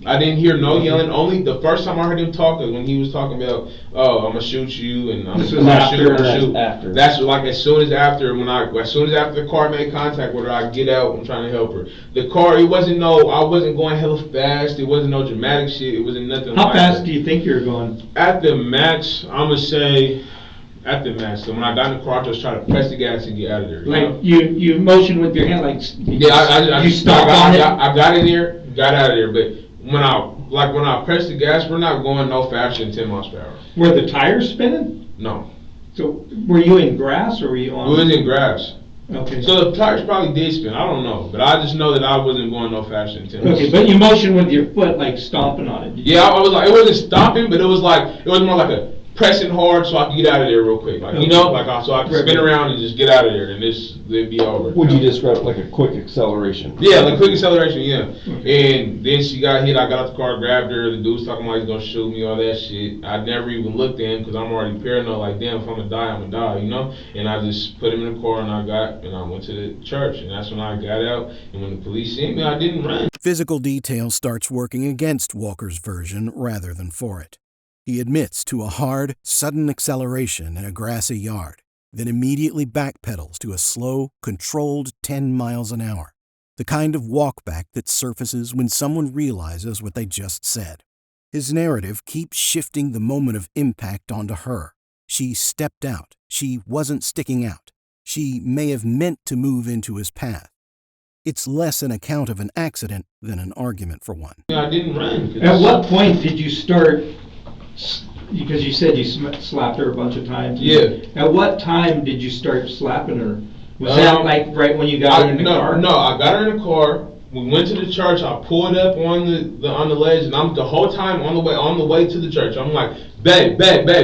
I didn't hear no yelling. Only the first time I heard him talk was when he was talking about, "Oh, I'm gonna shoot you," and I'm gonna shoot. After. That's like as soon as after the car made contact with her, I get out. I'm trying to help her. The car, I wasn't going hella fast. It wasn't no dramatic shit. It wasn't nothing. How fast do you think you were going? At the max, I'm gonna say. At the max. So when I got in the car, I just try to press the gas and get out of there. Like you motion with your hand, like I you stopped on it. I got in there, got out of there, but. When I press the gas, we're not going no faster than 10 miles per hour. Were the tires spinning? No. So were you in grass or were you on? We was in grass. Okay. So the tires probably did spin. I don't know, but I just know that I wasn't going no faster than 10 miles. Okay, but you motioned with your foot, like stomping on it. Yeah, I was like, it wasn't stomping, but it was more like a pressing hard so I could get out of there real quick. Like, you know, so I could spin around and just get out of there and it'd be over. Would you describe it like a quick acceleration? Yeah, like quick acceleration, yeah. And then she got hit, I got out the car, grabbed her, the dude's talking about he's gonna shoot me, all that shit. I never even looked at him because I'm already paranoid, like, damn, if I'm gonna die, you know? And I just put him in the car and I went to the church, and that's when I got out, and when the police seen me, I didn't run. Physical detail starts working against Walker's version rather than for it. He admits to a hard, sudden acceleration in a grassy yard, then immediately backpedals to a slow, controlled 10 miles an hour, the kind of walkback that surfaces when someone realizes what they just said. His narrative keeps shifting the moment of impact onto her. She stepped out. She wasn't sticking out. She may have meant to move into his path. It's less an account of an accident than an argument for one. I didn't run. At what point did you start... Because you said you slapped her a bunch of times. Yeah. At what time did you start slapping her? Was that like right when you got her in the car? No, I got her in the car. We went to the church. I pulled up on the ledge, and I'm the whole time on the way to the church. I'm like, babe,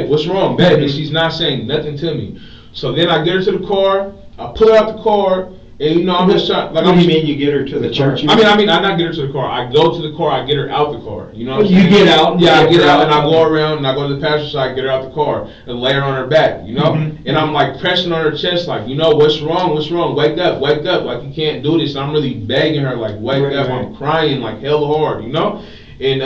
what's wrong, babe? And she's not saying nothing to me. So then I get her to the car. I pull out the car. And you know, I'm just trying. Like, what do you mean you get her to the church? I mean, I not get her to the car. I go to the car. I get her out the car. You know what I'm saying? You get out. Yeah, I get out and I go around and I go to the passenger side, get her out the car and lay her on her back. You know, and I'm like pressing on her chest, like, you know, what's wrong? Wake up! Like, you can't do this. And I'm really begging her, like, wake up. I'm crying like hell hard, you know. And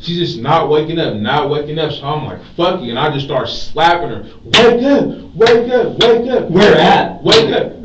she's just not waking up. So I'm like, fuck you. And I just start slapping her. Wake up. Where at? Wake up.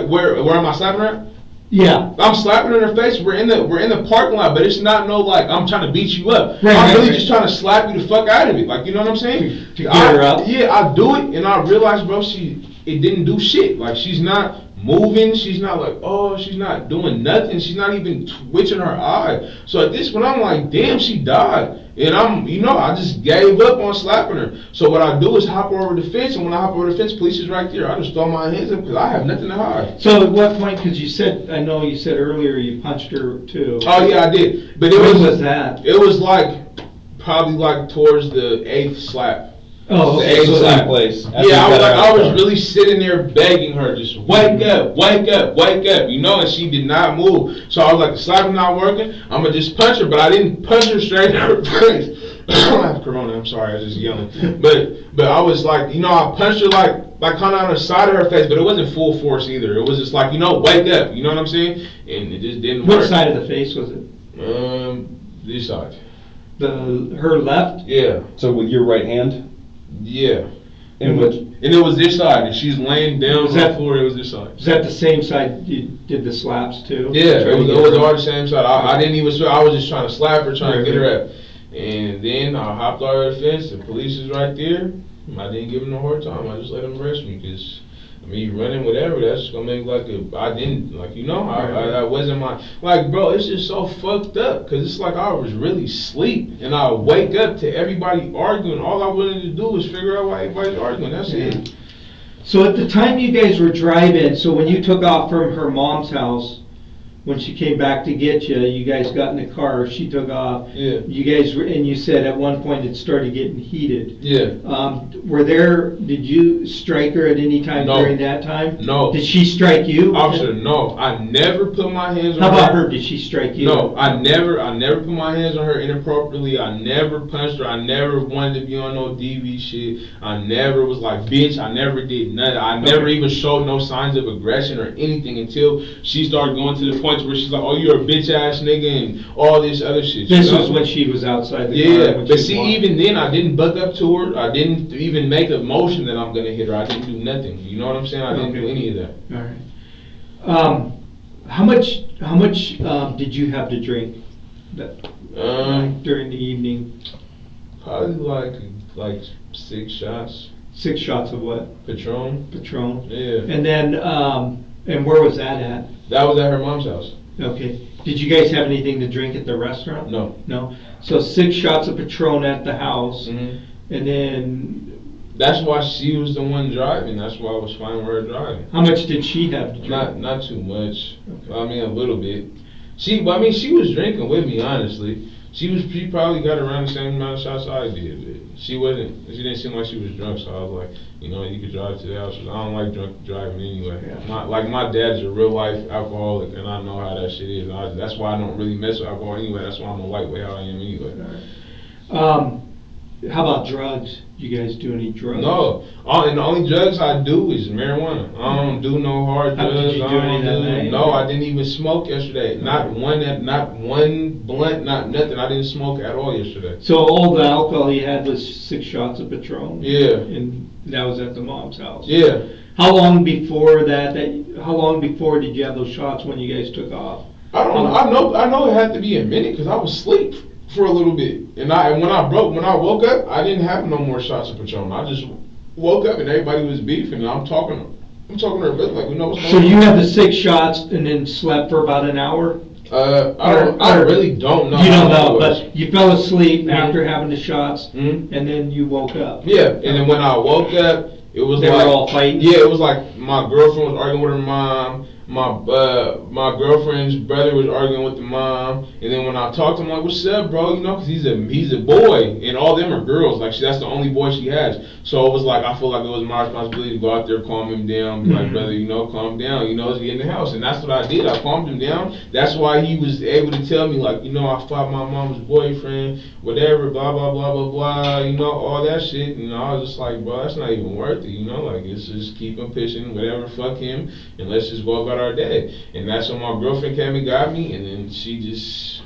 Where am I slapping her? Yeah. I'm slapping her in her face. We're in the parking lot, but it's not no like I'm trying to beat you up. I'm really just trying to slap you the fuck out of it. Like, you know what I'm saying? To get her up? Yeah, I do it and I realize, bro, it didn't do shit. Like, she's not moving. She's not like, oh, she's not doing nothing. She's not even twitching her eye. So at this point, I'm like, damn, she died. And I just gave up on slapping her. So what I do is hop over the fence, and when I hop over the fence, police is right there. I just throw my hands up because I have nothing to hide. So at what point, because I know you said earlier you punched her too. Oh yeah, I did. But when was that? It was probably towards the 8th slap. Oh, okay. The 8th slap. Place. Yeah, I was really sitting there begging her, just wake up, wake up, wake up, and she did not move. So I was like, the slap is not working, I'm going to just punch her, but I didn't punch her straight in her face. I have corona, I'm sorry, I was just yelling. But I was like, I punched her like kind of on the side of her face, but it wasn't full force either. It was just like, wake up, you know what I'm saying? And it just didn't work. What side of the face was it? This side. Her left? Yeah. So with your right hand? Yeah. And it was this side, and she's laying down on the floor. It was this side. Is that the same side you did the slaps too? Yeah, it was all the same side. I didn't even swear. I was just trying to slap her, trying to get her up. And then I hopped over the fence. The police is right there. I didn't give them no hard time. I just let them arrest me because, running whatever, that's gonna make I wasn't bro, it's just so fucked up because it's like I was really asleep and I wake up to everybody arguing. All I wanted to do was figure out why everybody's arguing. That's it. So at the time you guys were driving, so when you took off from her mom's house, when she came back to get you, you guys got in the car, she took off. Yeah. You guys and you said at one point it started getting heated. Yeah. Did you strike her at any time during that time? No. Did she strike you? Officer, no. I never put my hands on her. How about her? Did she strike you? No, I never put my hands on her inappropriately. I never punched her. I never wanted to be on no DV shit. I never was like, bitch, I never did nothing. I never even showed no signs of aggression or anything until she started going to the point where she's like, oh, you're a bitch ass nigga and all this other shit. This was when she was outside the car. Yeah, but see, even then, I didn't buck up to her. I didn't even make a motion that I'm gonna hit her. I didn't do nothing. You know what I'm saying? I didn't do any of that. All right. How much did you have to drink during the evening? Probably like 6 shots. 6 shots of what? Patron. Yeah. And then, and where was that at? That was at her mom's house. Okay. Did you guys have anything to drink at the restaurant? No. No. So 6 shots of Patron at the house, and then. That's why she was the one driving. That's why I was fine with her driving. How much did she have to drink? Not too much. Okay. A little bit. She was drinking with me, honestly. She probably got around the same amount of shots I did. But she didn't seem like she was drunk, so I was like, you could drive to the house. I don't like drunk driving anyway. Yeah. My dad's a real life alcoholic, and I know how that shit is. That's why I don't really mess with alcohol anyway. That's why I'm a lightweight how I am anyway. How about drugs? You guys do any drugs? No. And the only drugs I do is marijuana. I don't do no hard drugs. Did you do any that night? No, I didn't even smoke yesterday. Not one blunt, not nothing. I didn't smoke at all yesterday. So all the alcohol you had was 6 shots of Patron? Yeah. And that was at the mom's house? Yeah. How long before how long before did you have those shots when you guys took off? I know it had to be a minute because I was asleep for a little bit. And when I woke up, I didn't have no more shots of Patron. I just woke up and everybody was beefing and I'm talking to her a bit like, what's going on? So you had the 6 shots and then slept for about an hour? I really don't know. You don't know, but you fell asleep after having the shots and then you woke up. Yeah, and then when I woke up, it was they were all fighting? Yeah, it was like my girlfriend was arguing with her mom. My girlfriend's brother was arguing with the mom, and then when I talked to him, I'm like, "What's up, bro?" Because he's a boy, and all them are girls. Like that's the only boy she has. So it was like I feel like it was my responsibility to go out there, calm him down, be like, "Brother, calm down. Let's get in the house." And that's what I did. I calmed him down. That's why he was able to tell me like, I fought my mom's boyfriend, whatever, blah blah blah blah blah. All that shit. And I was just like, bro, that's not even worth it. Like let's just keep him pushing, whatever, fuck him, and let's just go about our day. And that's when my girlfriend came and got me, and then she just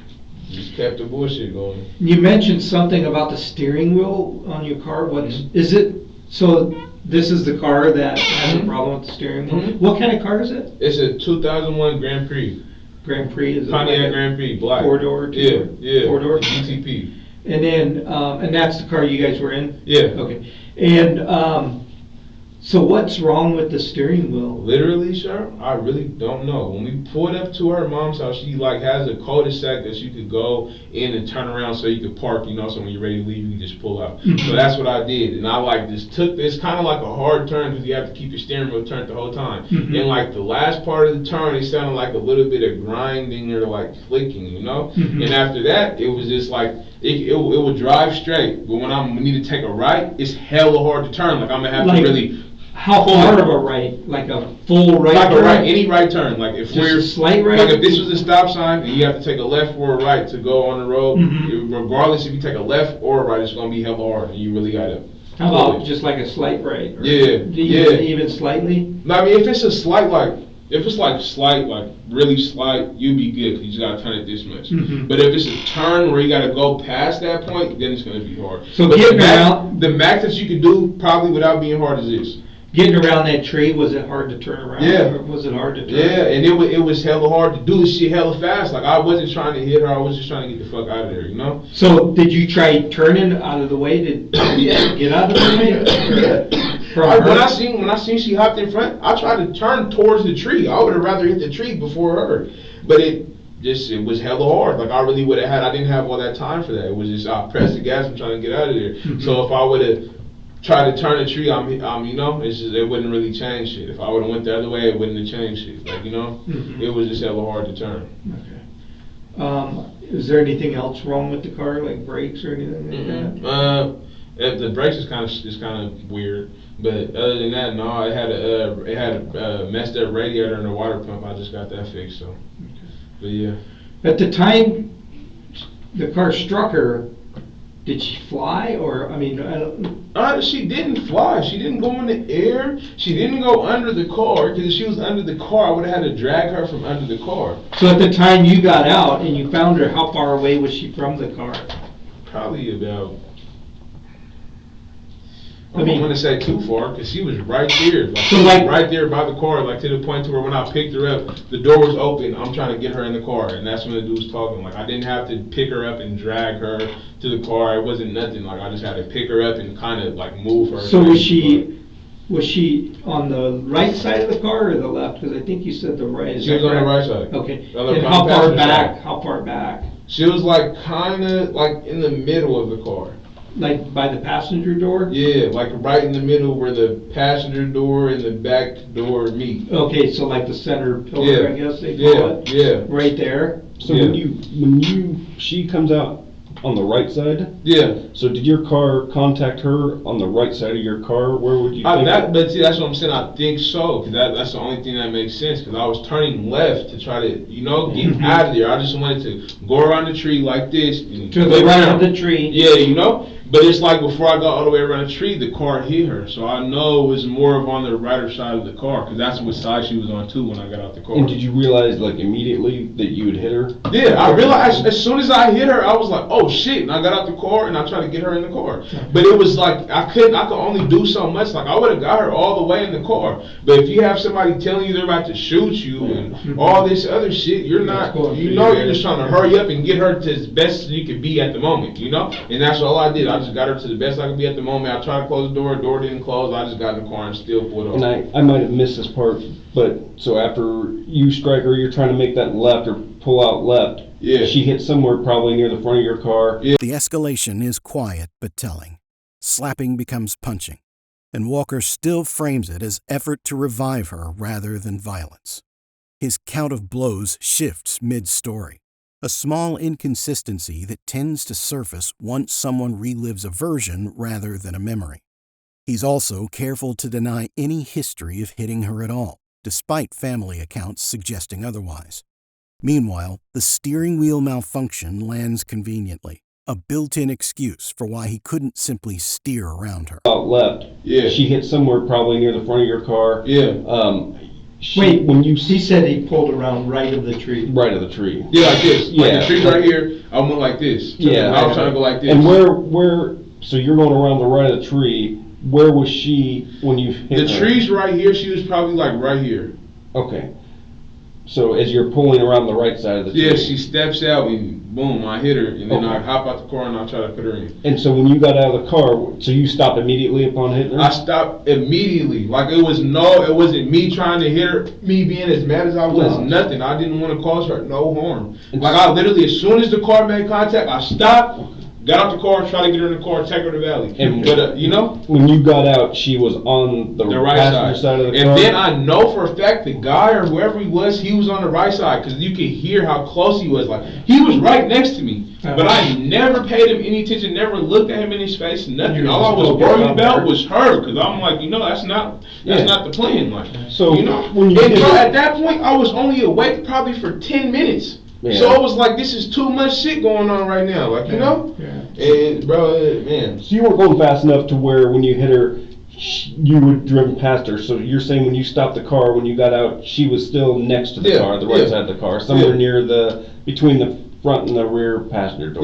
kept the bullshit going. You mentioned something about the steering wheel on your car. Is it? So this is the car that has a problem with the steering wheel. What kind of car is it? It's a 2001 Grand Prix. Grand Prix is it? Pontiac Grand Prix, black. 4-door. Yeah. 4-door. GTP. And then and that's the car you guys were in. Yeah. Okay. And So what's wrong with the steering wheel? Literally, sir, I really don't know. When we pulled up to her mom's house, she like has a cul-de-sac that you could go in and turn around so you could park, you know, so when you're ready to leave, you can just pull out. So that's what I did. And I like just took, it's kind of like a hard turn because you have to keep your steering wheel turned the whole time. And like the last part of the turn, it sounded like a little bit of grinding or like flicking, you know? And after that, it was just like, it would drive straight. But when I need to take a right, it's hella hard to turn. Like I'm going to have to really... How far of a right? Like a full right like turn? a right, any right turn. Like if Just we're a slight right? like if this was a stop sign and you have to take a left or a right to go on the road, regardless if you take a left or a right, it's gonna be hella hard, and you really gotta. How about just like a slight right? Or Yeah. Even slightly? No, I mean if it's a slight if it's like slight, like really slight, you'd be good because you just gotta turn it this much. But if it's a turn where you gotta go past that point, then it's gonna be hard. So but getting around, the max that you could do probably without being hard is this. Getting around that tree, was it hard to turn around? Yeah. Or was it hard to turn? Yeah, and it was hella hard to do this shit hella fast. Like I wasn't trying to hit her, I was just trying to get the fuck out of there, you know? So did you try turning out of the way to get out of the way? When I seen she hopped in front, I tried to turn towards the tree. I would have rather hit the tree before her. But it was hella hard. Like I didn't have all that time for that. It was just I pressed the gas and trying to get out of there. So if I would have try to turn the tree, you know, it's just, it wouldn't really change shit. If I would have went the other way, it wouldn't have changed shit. Like, you know, it was just hella hard to turn. Okay. Is there anything else wrong with the car, like brakes or anything like that? The brakes is kind of weird, but other than that, no. It had a messed up radiator and a water pump. I just got that fixed. So, but yeah. At the time the car struck her, did she fly, or, I mean, I don't... She didn't fly. She didn't go in the air. She didn't go under the car, because if she was under the car, I would have had to drag her from under the car. So at the time you got out and you found her, how far away was she from the car? Probably about... I don't want to say too far, because she was right there. Right there by the car, like to the point to where when I picked her up, the door was open, I'm trying to get her in the car, and that's when the dude was talking. Like, I didn't have to pick her up and drag her to the car. It wasn't nothing. Like, I just had to pick her up and kind of, like, move her. So was she on the right side of the car or the left? Because I think you said the right. She was on the right side. Okay. And how far back? How far back? She was, like, kind of, like, in the middle of the car. Like by the passenger door? Yeah, like right in the middle where the passenger door and the back door meet. Okay, so like the center pillar, I guess they call it? Yeah. Right there? So she comes out on the right side? Yeah. So did your car contact her on the right side of your car? Where would you think? But see, that's what I'm saying. I think so, because that's the only thing that makes sense. Because I was turning left to try to, you know, get out of there. I just wanted to go around the tree like this. And to the right of the tree. Yeah, you know. But it's like before I got all the way around the tree, the car hit her. So I know it was more of on the rider side of the car, because that's what side she was on too when I got out the car. And did you realize like immediately that you had hit her? Yeah, I realized as soon as I hit her, I was like, oh shit, and I got out the car and I tried to get her in the car. But it was like, I could only do so much. Like I would have got her all the way in the car. But if you have somebody telling you they're about to shoot you and all this other shit, you're not, you know, you're just trying to hurry up and get her to as best you could be at the moment, you know? And that's all I did. I just got her to the best I could be at the moment. I tried to close the door didn't close. I just got in the car and still pulled off. And I might have missed this part, but so after you strike her, you're trying to make that left or pull out left. Yeah. She hit somewhere probably near the front of your car. Yeah. The escalation is quiet but telling. Slapping becomes punching, and Walker still frames it as effort to revive her rather than violence. His count of blows shifts mid-story, a small inconsistency that tends to surface once someone relives a version rather than a memory. He's also careful to deny any history of hitting her at all, despite family accounts suggesting otherwise. Meanwhile, the steering wheel malfunction lands conveniently, a built-in excuse for why he couldn't simply steer around her. Out left. Yeah. She hit somewhere probably near the front of your car. Yeah. He said he pulled around right of the tree. Right of the tree. Yeah, like this. Yeah. Like the tree's right here, I went like this. Yeah. I was trying to go like this. And so you're going around the right of the tree. Where was she when you hit her? The tree's right here, she was probably like right here. Okay. So as you're pulling around the right side of the Yeah, tree. she steps out and boom, I hit her, and then I Okay. hop out the car and I try to put her in. And so when you got out of the car, so you stopped immediately upon hitting her? I stopped immediately. Like it wasn't me trying to hit her, me being as mad as I was, No. nothing. I didn't want to cause her no harm. Like I literally, as soon as the car made contact, I stopped, got out the car, tried to get her in the car, take her to the valley. And But you know, when you got out, she was on the right passenger side of the and car? then I know for a fact the guy or whoever he was on the right side, because you could hear how close he was. Like he was right next to me, but I never paid him any attention, never looked at him in his face, nothing. You All I just was focused worried on about her. was her, because I'm like, that's not the plan. Like, So you know, when you and hit bro, her- at that point, I was only awake probably for 10 minutes. Yeah. So it was like, this is too much shit going on right now, like, you know? And, bro, man. So you weren't going fast enough to where when you hit her, you would driven past her. So you're saying when you stopped the car, when you got out, she was still next to the Yeah, car, the right yeah. side of the car, somewhere Yeah. near between the front and the rear passenger door.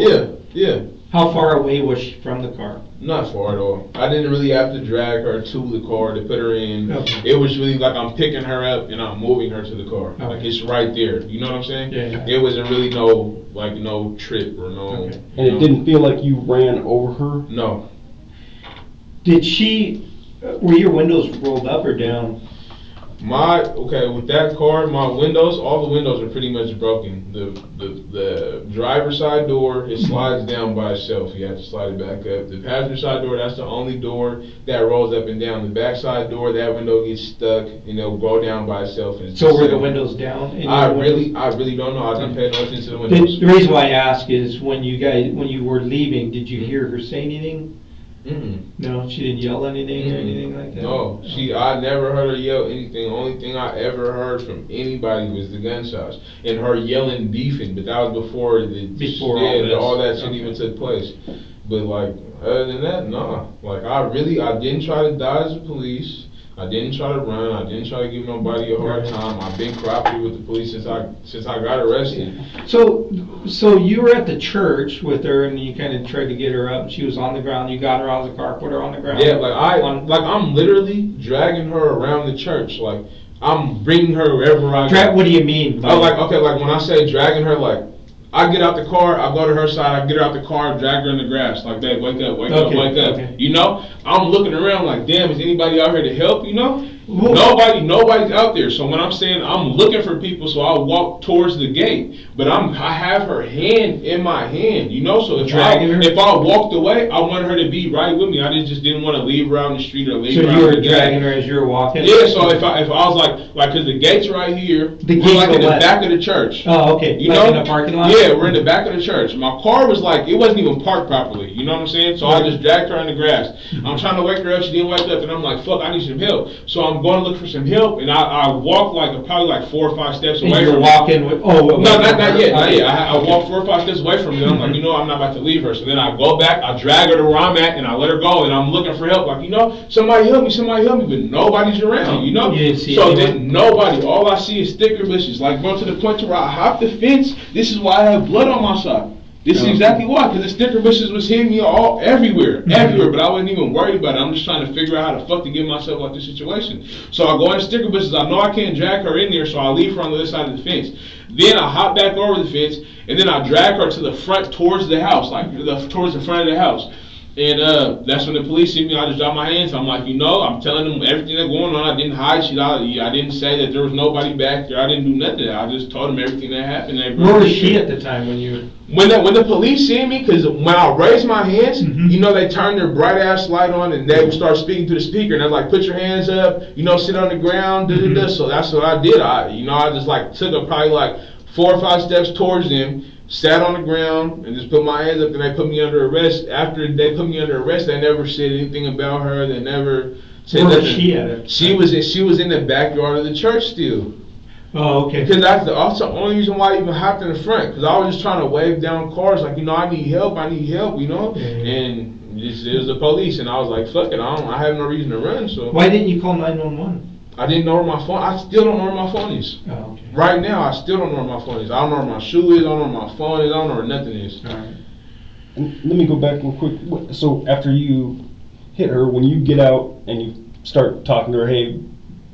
Yeah. How far away was she from the car? Not far at all. I didn't really have to drag her to the car to put her in. Okay. It was really like I'm picking her up and I'm moving her to the car. Like Okay. it's right there. You know what I'm saying? Yeah. It wasn't really no trip or no. Okay. And it didn't feel like you ran over her? No. Did she, were your windows rolled up or down? With that car, my windows, all the windows are pretty much broken. The driver's side door, it slides down by itself. You have to slide it back up. The passenger side door, that's the only door that rolls up and down. The back side door, that window gets stuck and it'll go down by itself. And it's So just were the sitting. windows down? in I your windows? really don't know. I didn't pay no attention to the The windows. reason why I ask is when you were leaving, did you hear her say anything? Mm-mm. No, she didn't yell anything or anything like that? No, I never heard her yell anything. The only thing I ever heard from anybody was the gunshots and her yelling, beefing. But that was before all that shit even took place. But like other than that, nah. Like I didn't try to dodge the police. I didn't try to run. I didn't try to give nobody a hard time. I've been cooperative with the police since I got arrested. So you were at the church with her and you kind of tried to get her up and she was on the ground. You got her out of the car, put her on the ground. Yeah, I'm literally dragging her around the church. Like I'm bringing her wherever I go. What do you mean? Like when I say dragging her, like I get out the car, I go to her side, I get her out the car, drag her in the grass, like that, wake up, wake up. Okay. You know, I'm looking around like, damn, is anybody out here to help? You know, Well, nobody's out there. So when I'm saying I'm looking for people, so I walk towards the gate, but I have her hand in my hand, you know. So if I walked away, I wanted her to be right with me. I just didn't want to leave her out in the street or leave her. So out you were in the dragging gate. her as you were walking? Yeah. So if I was like, cause the gate's right here, The we're gate's like in the what? back of the church. Oh, okay. You Like know, in the parking lot? Yeah, we're in the back of the church. My car was like, it wasn't even parked properly. You know what I'm saying? So I just dragged her in the grass. I'm trying to wake her up. She didn't wake up, and I'm like, fuck, I need some help. So I'm going to look for some help, and I walk probably 4 or 5 steps away And you're from walking with, No, not yet. Okay. I walked 4 or 5 steps away from her. I'm like, I'm not about to leave her. So then I go back, I drag her to where I'm at, and I let her go, and I'm looking for help. Like, somebody help me, but nobody's around, you know? You didn't see so anyone? then nobody, all I see is sticker bushes. Like, bro, to the point to where I hopped the fence. This is why I have blood on my side. This is exactly why, because the sticker bushes was hitting me everywhere, but I wasn't even worried about it. I'm just trying to figure out how the fuck to get myself out of this situation. So I go in the sticker bushes. I know I can't drag her in there, so I leave her on the other side of the fence. Then I hop back over the fence, and then I drag her to the front towards the house, towards the front of the house. And that's when the police see me. I just drop my hands. I'm like, I'm telling them everything that's going on. I didn't hide shit. I didn't say that there was nobody back there. I didn't do nothing. I just told them everything that happened. Where was she at the time when you? When the police see me, because when I raise my hands, they turn their bright ass light on and they start speaking to the speaker, and they're like, put your hands up, sit on the ground, So that's what I did. I just took probably 4 or 5 steps towards them, sat on the ground, and just put my hands up. Then they put me under arrest. After they put me under arrest, they never said anything about her. They never said Where nothing. was she at? She was in the backyard of the church still. Oh, okay. Because that's the only reason why I even hopped in the front. Because I was just trying to wave down cars like, I need help, And it was the police, and I was like, fuck it, I have no reason to run. So Why didn't you call 911? I didn't know where my phone. I still don't know where my phone is. Oh, okay. Right now, I still don't know where my phone is. I don't know where my shoe is. I don't know where my phone is. I don't know where nothing is. All right. And let me go back real quick. So after you hit her, when you get out and you start talking to her, hey,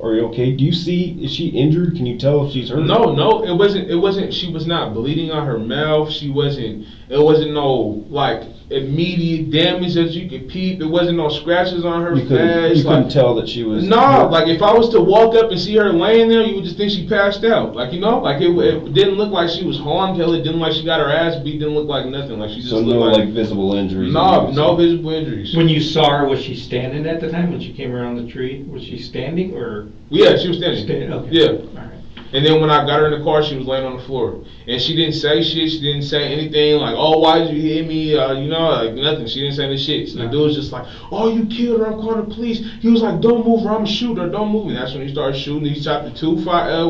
Are you okay? Do you see, is she injured? Can you tell if she's hurt? No, it wasn't, she was not bleeding out her mouth. It wasn't no, like, immediate damage that you could peep. There wasn't no scratches on her face. You couldn't tell that she was No, hurt? like, if I was to walk up and see her laying there, you would just think she passed out. Like, you know, like, it didn't look like she was harmed. Hell, it didn't look like she got her ass beat. Didn't look like nothing. Like, she just So looked no, like, like, visible injuries? no visible injuries. When you saw her, was she standing at the time when she came around the tree? Was she standing or? Yeah, she was standing. Okay. Yeah. All right. And then when I got her in the car, she was laying on the floor. And she didn't say shit. She didn't say anything like, oh, why did you hit me? You know, like nothing. She didn't say any shit. So the dude was just like, oh, you killed her. I'm calling the police. He was like, don't move her. I'm going to shoot her. Don't move me. That's when he started shooting. He shot the 2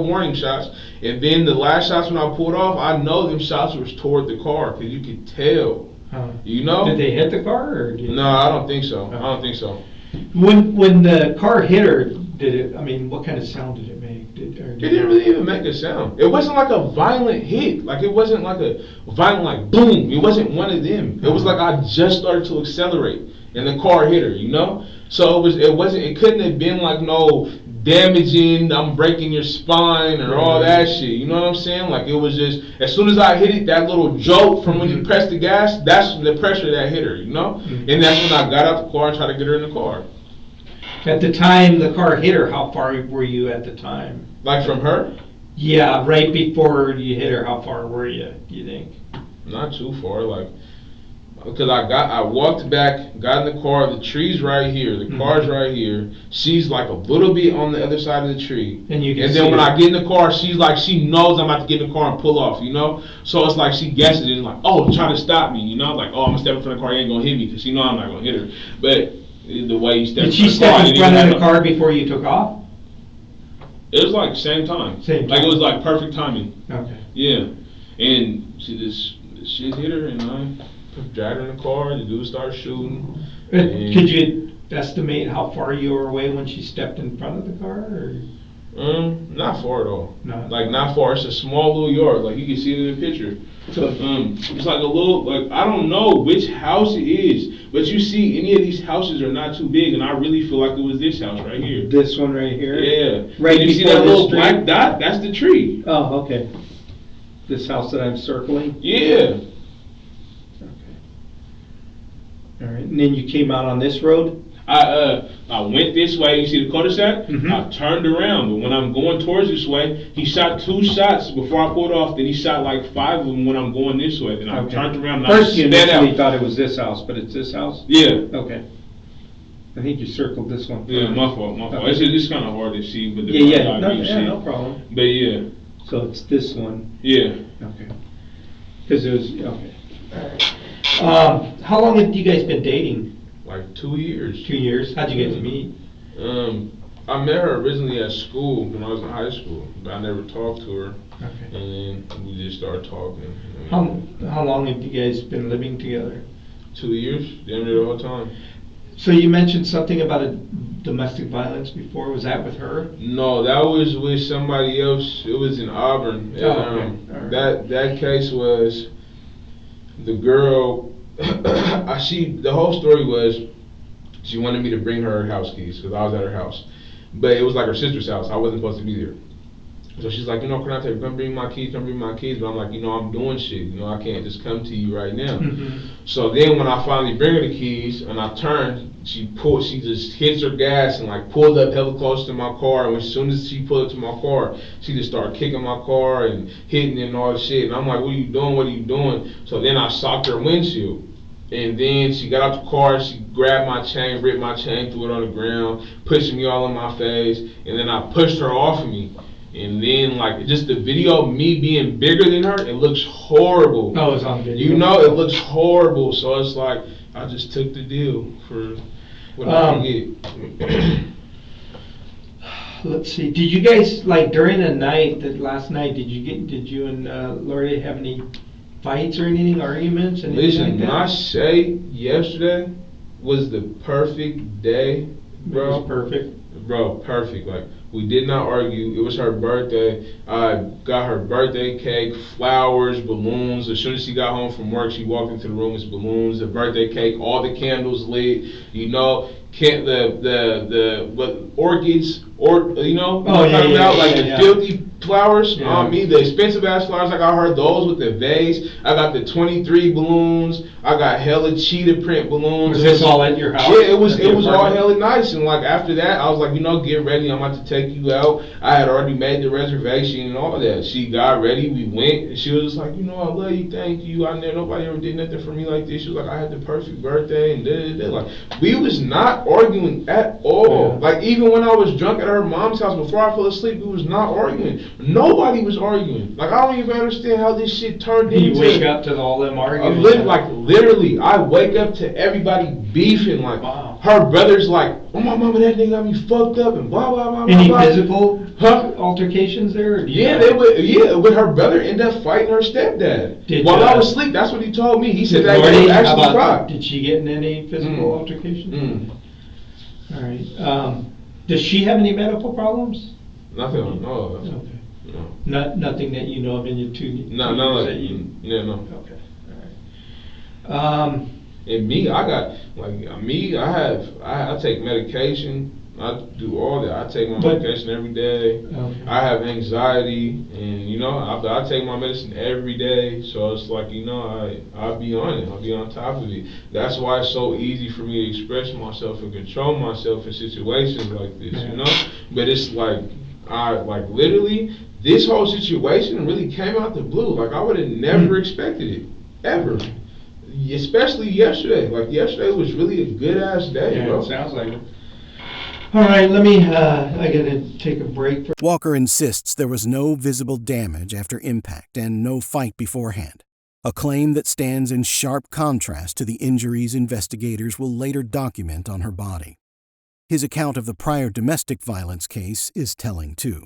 warning shots. And then the last shots when I pulled off, I know them shots was toward the car because you could tell. You know? Did they hit the car or? No, I don't think so. I don't think so. When the car hit her, what kind of sound did it make? It didn't really even make a sound. It wasn't like a violent hit. Like, it wasn't like a violent, like, boom. It wasn't one of them. It was like I just started to accelerate and the car hit her, you know? So it couldn't have been like no damaging, I'm breaking your spine or all that shit. You know what I'm saying? Like, it was just, as soon as I hit it, that little jolt from when you press the gas, that's the pressure that hit her, you know? And that's when I got out the car and tried to get her in the car. At the time the car hit her, how far were you at the time? Like from her? Yeah, right before you hit her, how far were you, do you think? Not too far, like, because I walked back, got in the car, the tree's right here, the car's right here, she's like a little bit on the other side of the tree. And then when I get in the car, she's like, she knows I'm about to get in the car and pull off, you know? So it's like she guesses it and like, oh, trying to stop me, you know? Like, oh, I'm gonna step in front of the car, he ain't gonna hit me, because she know I'm not gonna hit her. But the way you step in front of the car. Did she step in front of the car before you took off? It was like same time. Like, it was like perfect timing. Okay. Yeah. And she just, shit hit her and I dragged her in the car, the dude started shooting. Could you estimate how far you were away when she stepped in front of the car? Or? Not far at all. No. Like, not far. It's a small little yard. Like, you can see it in the picture. So, it's like a little, like, I don't know which house it is, but you see any of these houses are not too big, and I really feel like it was this house right here. This one right here? Yeah. Right and you see that little black dot? That's the tree. Oh, okay. This house that I'm circling? Yeah. Okay. All right, and then you came out on this road? I went this way, you see the cul-de-sac? I turned around, but when I'm going towards this way, he shot 2 shots before I pulled off, then he shot like 5 of them when I'm going this way, then I turned around and First you initially out. thought it was this house, but it's this house? Yeah. Okay. I think you circled this one. Yeah, my fault. Okay. It's kind of hard to see, but no problem. But yeah. So it's this one? Yeah. Okay. Because it was, okay. All right. How long have you guys been dating? Like 2 years. 2 years? How'd you guys meet? I met her originally at school when I was in high school, but I never talked to her. Okay. And then we just started talking. How long have you guys been living together? 2 years, damn near the whole time. So you mentioned something about a domestic violence before. Was that with her? No, that was with somebody else. It was in Auburn. And, Okay. that case was the girl. The whole story was she wanted me to bring her house keys because I was at her house, but it was like her sister's house. I wasn't supposed to be there. So she's like, Cordonte, come bring my keys, But I'm like, I'm doing shit. I can't just come to you right now. So then when I finally bring her the keys and I turn, she just hits her gas and like pulled up hella close to my car. And as soon as she pulled up to my car, she just started kicking my car and hitting it and all this shit. And I'm like, what are you doing? So then I socked her windshield. And then she got out the car, she grabbed my chain, ripped my chain, threw it on the ground, pushing me all in my face. And then I pushed her off of me. And then, like, just the video of me being bigger than her, it looks horrible. Oh, it's on video. It looks horrible. So it's like, I just took the deal for what I can get. Let's see. Did you guys, like, during the night, last night, did you and Lurdes have any fights or anything, arguments, anything Listen, like that? my shade yesterday was the perfect day Bro. It was perfect. Bro, perfect. Like, we did not argue. It was her birthday. I got her birthday cake, flowers, balloons. As soon as she got home from work, she walked into the room with balloons, the birthday cake, all the candles lit. You know, what orchids, or you know, Oh, yeah, talking yeah, about, like yeah, the yeah. filthy flowers Yeah. on me, the expensive ass flowers. I got her those with the vase. I got the 23 balloons. I got hella cheetah print balloons. Was this all at your house? Yeah, it was At the all apartment? hella nice. And like after that, I was like, you know, get ready. I'm about to take you out. I had already made the reservation and all that. She got ready. We went, and she was just like, you know, I love you, thank you. Nobody ever did nothing for me like this. She was like, I had the perfect birthday and da. Like, we was not arguing at all. Yeah. Like, even when I was drunk at her mom's house before I fell asleep, we was not arguing. Nobody was arguing. Like, I don't even understand how this shit turned into. You wake up to all them arguing. Literally, I wake up to everybody beefing. Like, Wow. her brother's like, oh my mama, that nigga got me fucked up and blah blah blah. Any blah, blah. physical Huh? altercations there? Or do you Yeah, know? but her brother ended up fighting her stepdad. Did, While I was asleep, that's what he told me. He said that Marty, he how actually about- cried. Did she get in any physical altercations? All right. Does she have any medical problems? Nothing I know of. Okay. No. Nothing that you know of in your two No, years like, that you. yeah, no. Okay. All right. And me, I take medication. I do all that. I take my But- medication every day. Okay. I have anxiety, and you know, I take my medicine every day. So it's like, you know, I'll be on it. I'll be on top of it. That's why it's so easy for me to express myself and control myself in situations like this. Yeah. You know, but it's like, literally, this whole situation really came out the blue. Like, I would have never expected it, ever. Especially yesterday. Like, yesterday was really a good ass day, Yeah, bro. it sounds like it. All right, let me, I gotta take a break. Walker insists there was no visible damage after impact and no fight beforehand, a claim that stands in sharp contrast to the injuries investigators will later document on her body. His account of the prior domestic violence case is telling too.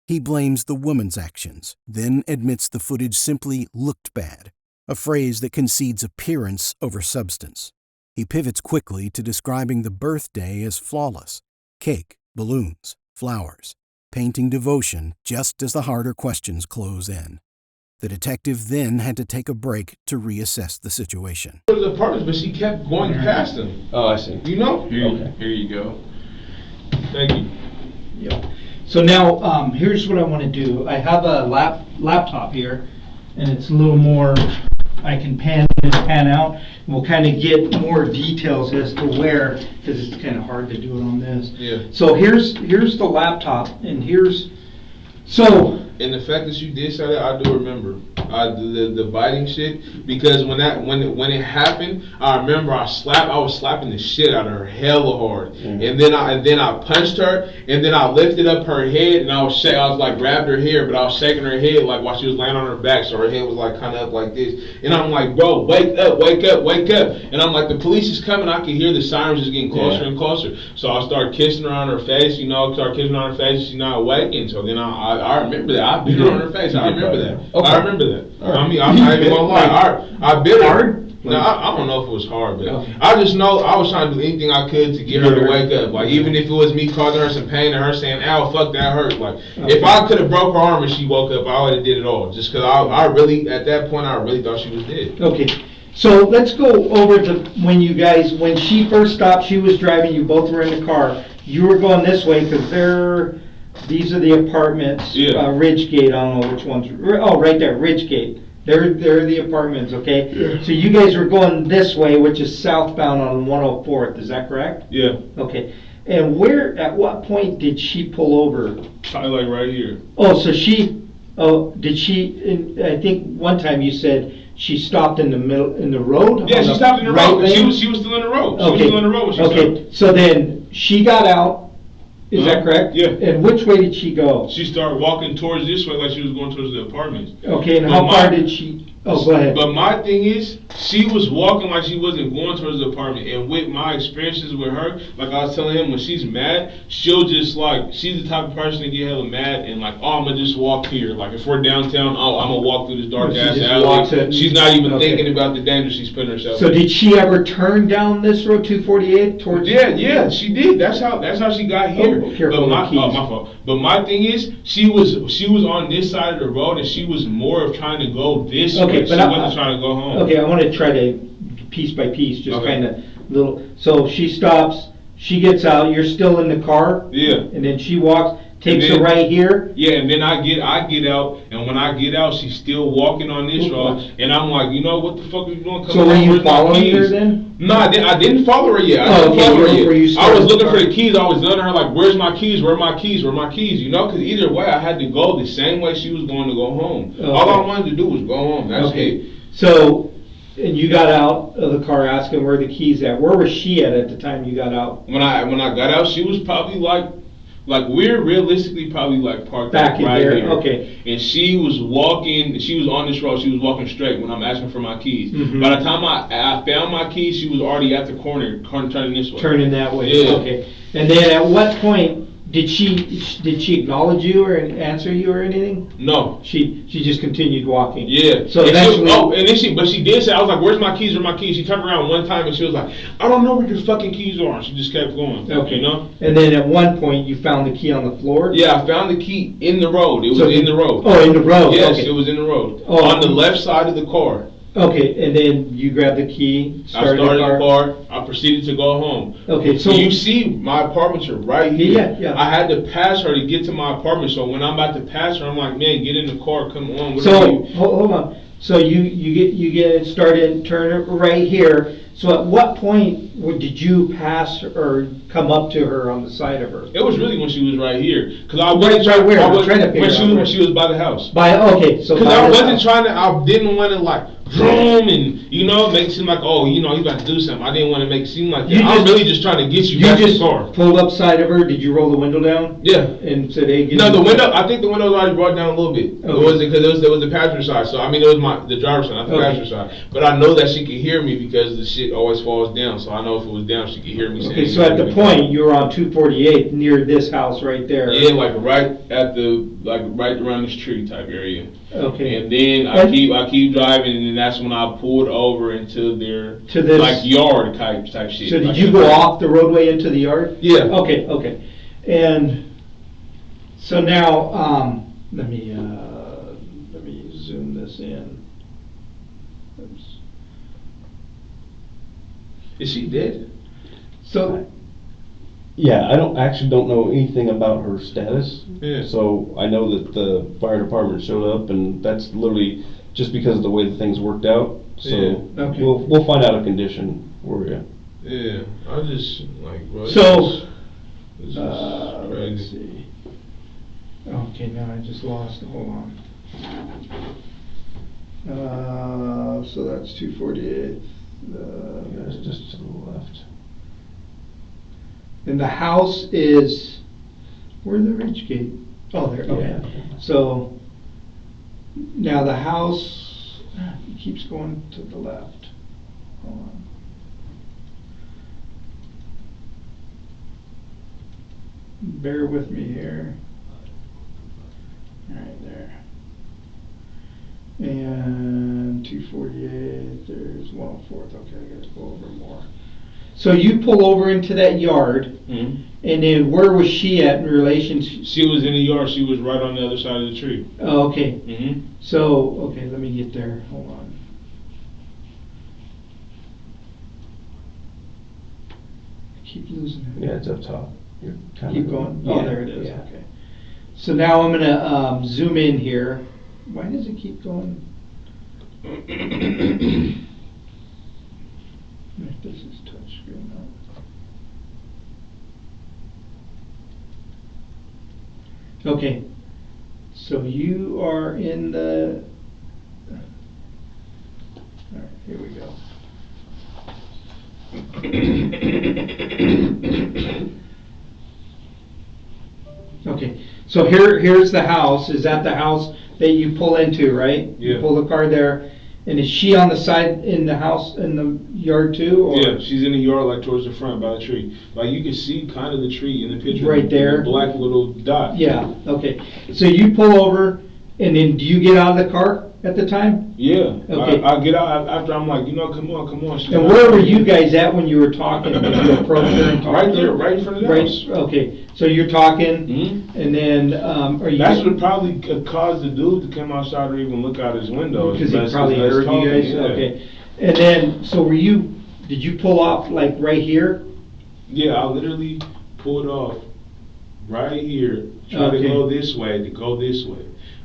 He blames the woman's actions, then admits the footage simply looked bad, a phrase that concedes appearance over substance. He pivots quickly to describing the birthday as flawless. Cake, balloons, flowers, painting devotion just as the harder questions close in. The detective then had to take a break to reassess the situation. To the apartments, but she kept going past them. Oh, I see. You know? Here you go. Thank you. Yep. So now, here's what I want to do. I have a laptop here, and it's a little more, I can pan in and pan out. We'll kind of get more details as to where, because it's kind of hard to do it on this. Yeah. So here's the laptop, and so. And the fact that you did say that, I do remember. The biting shit, because when it happened, I remember I was slapping the shit out of her hella hard, and then I punched her, and then I lifted up her head, and I was like grabbed her hair, but I was shaking her head like while she was laying on her back, so her head was like kind of up like this, and I'm like, bro, wake up, and I'm like, the police is coming. I can hear the sirens just getting closer and closer, so I start kissing her on her face, she's not awaking, so then I remember that. I bit her on her face. I remember that. Okay. I remember that. Right. I mean, I'm not even gonna lie. I bit her. Hard? No, I don't know if it was hard, but Okay. I just know I was trying to do anything I could to get her to wake up. Like, even if it was me causing her some pain and her saying, "Ow, fuck, that hurt." Like, if I could have broke her arm and she woke up, I would have did it all. Just because I really, at that point, I really thought she was dead. Okay, so let's go over to when she first stopped, she was driving, you both were in the car. You were going this way because these are the apartments, Yeah. Ridgegate, I don't know which ones, oh, right there, Ridgegate. They're the apartments, okay? Yeah. So you guys were going this way, which is southbound on 104th, is that correct? Yeah, Okay, and at what point did she pull over? probably like right here. Oh, so I think one time you said she stopped in the middle, in the road? Yeah, On she the stopped in the right road. lane? She was still in the road. She was Okay. still in the road when she stopped. Okay, so then she got out, is that correct? Yeah. And which way did she go? She started walking towards this way like she was going towards the apartments. Okay, and Well, how far my- did she Oh, go ahead. But my thing is, she was walking like she wasn't going towards the apartment. And with my experiences with her, like I was telling him, when she's mad, she'll just like, she's the type of person to get hella mad and like, oh, I'm gonna just walk here. Like if we're downtown, oh, I'm gonna walk through this dark ass alley. She's not even thinking about the danger she's putting herself in. So did she ever turn down this road 248 towards? Yeah, she did. That's how she got here. Oh, careful, my keys. fault. But my thing is, she was on this side of the road, and she was more of trying to go this way. She wasn't trying to go home. Okay, I want to try to piece by piece, just Okay. kind of little. So she stops. She gets out. You're still in the car. Yeah. And then she walks, takes then- a right here. Yeah, and then I get out, and when I get out, she's still walking on this road, and I'm like, you know, what the fuck are you doing? So were you following her then? No, I didn't follow her yet. Oh, okay. Were you I was starting looking the for car? the keys. I was telling her like, "Where's my keys? Where are my keys? Where are my keys?" You know, because either way, I had to go the same way she was going to go home. Okay. All I wanted to do was go home. That's Okay. it. So, and you got out of the car asking where the keys at. Where was she at the time you got out? When I got out, she was probably like we're realistically probably like parked Back in right there, here. okay. And she was walking. She was on this road. She was walking straight when I'm asking for my keys. Mhm. By the time I found my keys, she was already at the corner turning this way. Turning that way. Yeah. Okay. And then at what point did she acknowledge you or answer you or anything? No. She just continued walking. Yeah. So and eventually. but she did say, I was like, "Where's my keys? Where are my keys?" She turned around one time and she was like, "I don't know where your fucking keys are." And she just kept going. Okay. You know. And then at one point you found the key on the floor. Yeah, I found the key in the road. It was in the road. Oh, in the road. Yes, Okay. it was in the road. Oh. On the left side of the car. Okay, and then you grabbed the key, started I started the car. I proceeded to go home. Okay, so you see my apartments are right here. Yeah. I had to pass her to get to my apartment. So when I'm about to pass her, I'm like, "Man, get in the car, come on." So hold on. So you get started, turn it right here. So at what point did you pass or come up to her on the side of her? It was really when she was right here, because I Right wasn't where? I I'm was, trying to figure out when where. she was by the house. So Because by I her wasn't house. trying to. I didn't want to like vroom and make it seem like, oh, you got to do something. I didn't want to make it seem like that. I'm really just trying to get you back to the car. Pulled up side of her. Did you roll the window down? Yeah. And said, "Hey, get No, in the window. I think the window was already brought down a little bit. Okay. It wasn't because it was the passenger side. So I mean, it was the driver's side, not the Okay. passenger side. But I know that she could hear me because the shit always falls down. So I know if it was down, she could hear me. Okay, saying, so at the point you were on 248 near this house right there. Yeah, like right around this tree type area. Okay. And then I keep driving, and then that's when I pulled over into their yard type shit. So did you go off the roadway into the yard? Yeah. Okay. And so now let me zoom this in. Oops. Is she dead? So Yeah, I don't know anything about her status. Yeah. So I know that the fire department showed up, and that's literally just because of the way that things worked out. So Yeah. Okay. we'll find out a condition for you. Yeah. I just like. Bro, So, this is let's crazy. see. Okay, now I just lost. Hold on. So that's 248. It's just to the left. And the house is, where's the ridge gate? Oh, there, okay. Yeah. So, now the house, it keeps going to the left. Hold on. Bear with me here. Right there. And 248, there's 104th. Okay, I gotta go over more. So you pull over into that yard, Mhm. and then where was she at in relation to? She was in the yard. She was right on the other side of the tree. Oh, okay. Mm-hmm. So, okay, let me get there. Hold on. I keep losing it. Yeah, it's up top. You're kinda Keep going. Oh, yeah, there it is. yeah. Okay. So now I'm gonna zoom in here. Why does it keep going? If this is touchscreen now. Okay. So you are in the. All right, here we go. Okay, so here's the house. Is that the house that you pull into, right? You Yeah. pull the car there, And is she on the side in the house, in the yard too? Or? Yeah, she's in the yard, like towards the front by the tree. Like you can see kind of the tree in the picture. Right there. The black little dot. Yeah, okay. So you pull over, and then do you get out of the car at the time? Yeah. Okay. I get out after I'm like, come on. She's And not where were coming. you guys at when you were talking? Did you approach her and talk Right to there, her? right in front of the Right, house. okay. So you're talking, Mhm. and then, are you? That's what probably caused the dude to come outside or even look out his window. Because he That's probably us heard you talking, guys, yeah. okay. And then, so did you pull off like right here? Yeah, I literally pulled off right here, tried to Okay. go this way,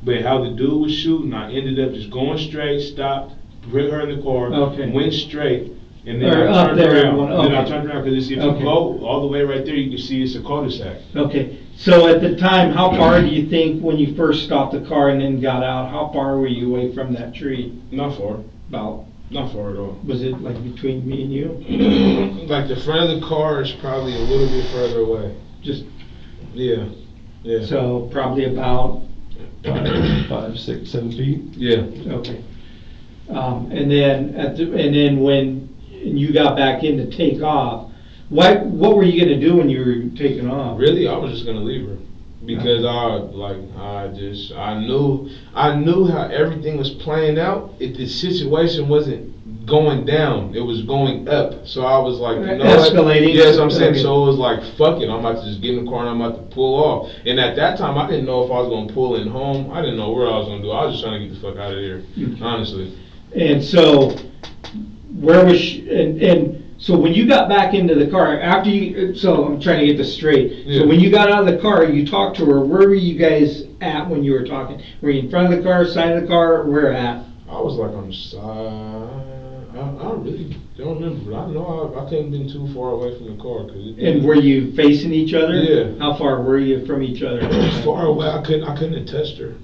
But how the dude was shooting, I ended up just going straight, stopped, put her in the car, Okay. went straight, and then Or I up turned there, around. one- Then I okay. turned around because if you Okay. go all the way right there, you can see it's a cul-de-sac. Okay, so at the time, how far do you think when you first stopped the car and then got out, how far were you away from that tree? Not far, About, not far at all. was it like between me and you? Like the front of the car is probably a little bit further away. Just, Yeah, yeah. so probably about, 5, 6, 7 feet. Yeah. okay. And then when you got back in to take off, what were you gonna do when you were taking off? Really, I was just gonna leave her because I knew how everything was playing out. If the situation wasn't going down, it was going up. So I was like, you know what? Escalating. Yes, I'm saying. Okay. So it was like, fuck it, I'm about to just get in the car and I'm about to pull off. And at that time, I didn't know if I was gonna pull in home. I didn't know what I was gonna do. I was just trying to get the fuck out of there, honestly. And so, where was she, and so when you got back into the car, after you, so I'm trying to get this straight. Yeah. So when you got out of the car, you talked to her, where were you guys at when you were talking? Were you in front of the car, side of the car, where at? I was like on the side. I really don't remember, but I know I couldn't have been too far away from the car. And were you facing each other? Yeah. How far were you from each other? Far away, I couldn't have touched her.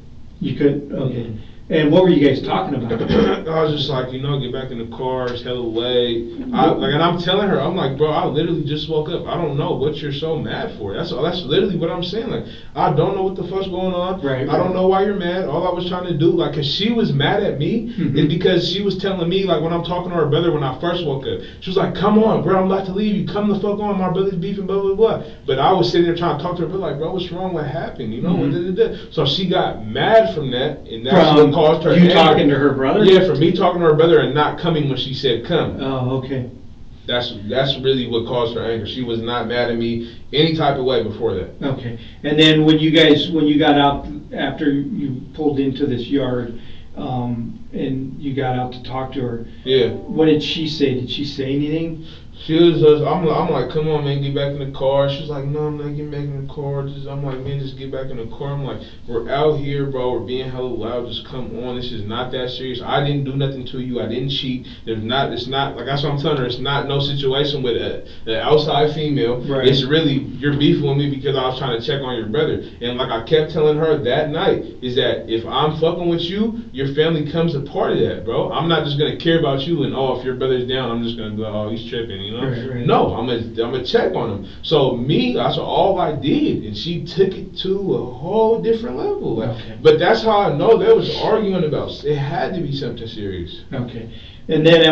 You couldn't, okay. And what were you guys talking about? I was just like, get back in the car, it's hella late. And I'm telling her, I'm like, bro, I literally just woke up. I don't know what you're so mad for. That's literally what I'm saying. Like, I don't know what the fuck's going on. Right. I don't know why you're mad. All I was trying to do, like, cause she was mad at me, is because she was telling me, like, when I'm talking to her brother when I first woke up, she was like, come on, bro, I'm about to leave you. Come the fuck on, my brother's beefing, blah, blah, blah. But I was sitting there trying to talk to her, but like, bro, what's wrong? What happened? So she got mad from that, and that's what caused her you anger. talking to her brother? Yeah, for me talking to her brother and not coming when she said come. Oh, okay. That's really what caused her anger. She was not mad at me any type of way before that. Okay. And then when you got out after you pulled into this yard, and you got out to talk to her. Yeah. What did she say? Did she say anything? She was just, I'm like, come on, man, get back in the car. She's like, no, I'm not getting back in the car. I'm like, man, just get back in the car. I'm like, we're out here, bro. We're being hella loud. Just come on. This is not that serious. I didn't do nothing to you. I didn't cheat. It's not, like, that's what I'm telling her. It's not no situation with an outside female. Right. It's really, you're beefing with me because I was trying to check on your brother. And like I kept telling her that night, is that if I'm fucking with you, your family comes a part of that, bro. I'm not just going to care about you and, if your brother's down, I'm just going to go, oh, he's tripping, Right. No, I'm gonna check on him. So that's all I did, and she took it to a whole different level. Okay. But that's how I know they was arguing about. It had to be something serious. Okay. And then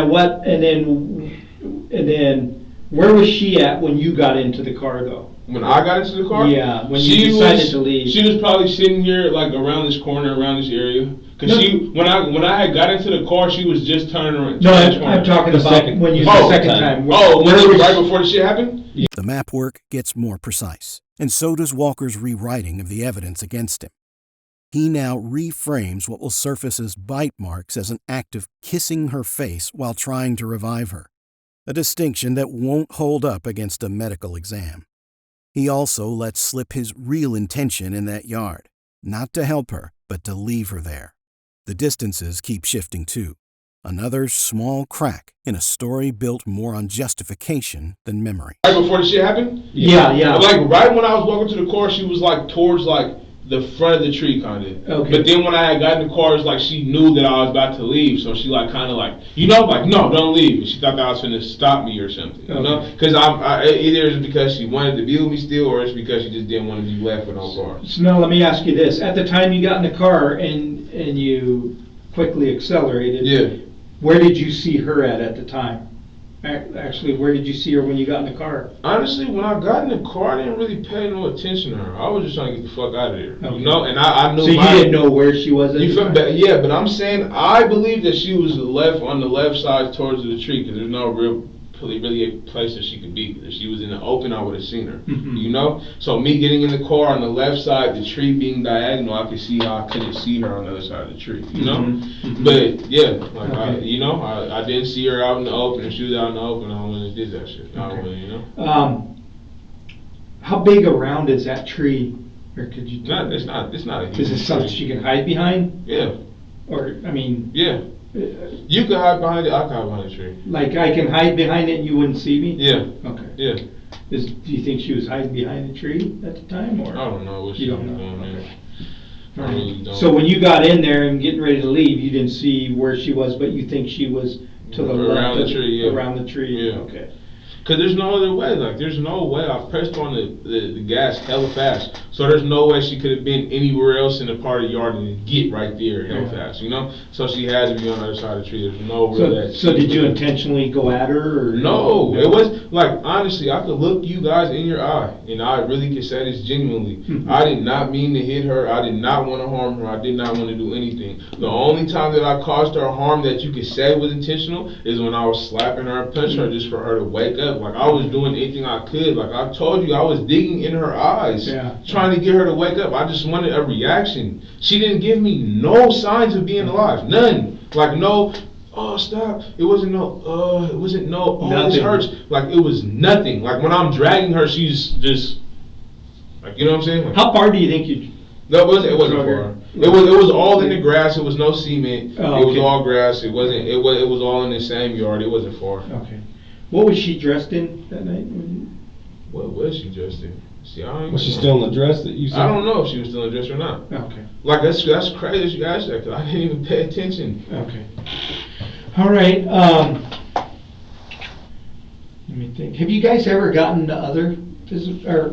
and then where was she at when you got into the car though? When I got into the car, Yeah, when you decided to leave. She was probably sitting here like around this corner, around this area. Cause when I had got into the car, she was just turning around. No, I'm talking about when you the second time. Right before the shit happened. The map work gets more precise, and so does Walker's rewriting of the evidence against him. He now reframes what will surface as bite marks as an act of kissing her face while trying to revive her, a distinction that won't hold up against a medical exam. He also lets slip his real intention in that yard, not to help her, but to leave her there. The distances keep shifting too, another small crack in a story built more on justification than memory. Right before the shit happened? Yeah. Like right when I was walking to the car, she was like towards like the front of the tree kind of. Okay. But then when I had gotten in the car, it's like she knew that I was about to leave, so she like kind of like, like, no, don't leave. And she thought that I was going to stop me or something, you know? Because either it's because she wanted to be with me still, or it's because she just didn't want to be left with no car. So now let me ask you this. At the time you got in the car and you quickly accelerated, Yeah. Where did you see her at the time? Actually, where did you see her when you got in the car? Honestly, when I got in the car, I didn't really pay no attention to her. I was just trying to get the fuck out of there. Okay. You know, and I knew. So you didn't know where she was at You the feel time? bad? Yeah, but I'm saying I believe that she was on the left side towards the tree, because there's no really a place that she could be. If she was in the open, I would have seen her. Mhm. You know? So me getting in the car on the left side, the tree being diagonal, I could see how I couldn't see her on the other side of the tree. You know? Mhm. Mhm. But yeah, like Okay. I didn't see her out in the open. If she was out in the open, I wouldn't have did that shit. I Okay. wouldn't, you know? How big around is that tree? Or could you? It's not a huge Is it something tree. she can hide behind? Yeah, Or, I mean, yeah. You could hide behind it. I could hide behind the tree. like I can hide behind it and you wouldn't see me? Yeah, Okay. yeah. Do you think she was hiding behind the tree at the time, or? I don't know what You she don't was know, doing there. okay. I really don't. So when you got in there and getting ready to leave, you didn't see where she was, but you think she was to the left? Around the tree, yeah. Around the tree, Yeah. okay. Cause there's no other way. Like there's no way. I pressed on the gas hella fast, so there's no way she could have been anywhere else in the part of the yard and get right there hella Yeah. fast. You know. So she had to be on the other side of the tree. There's no way that. So she did you could- intentionally go at her, or? No, it was like honestly, I could look you guys in your eye, and I really can say this genuinely. I did not mean to hit her. I did not want to harm her. I did not want to do anything. The only time that I caused her harm that you could say was intentional is when I was slapping her and punching her just for her to wake up. Like I was doing anything I could. Like I told you, I was digging in her eyes, trying to get her to wake up. I just wanted a reaction. She didn't give me no signs of being alive. None. Like no. Oh, stop. It wasn't no, oh, this Nothing. hurts. Like, it was nothing. Like, when I'm dragging her, she's just, like, you know what I'm saying? Like, How far do you think you? no, it wasn't far. It was all in the grass. It was no cement. Oh, It was okay. all grass. It was all in the same yard. It wasn't far. Okay. What was she dressed in that night? What was she dressed in? See, I don't Was she even still know. in the dress that you said? I don't know if she was still in the dress or not. Okay. Like, that's crazy that you asked that, because I didn't even pay attention. Okay. All right. Let me think. Have you guys ever gotten to other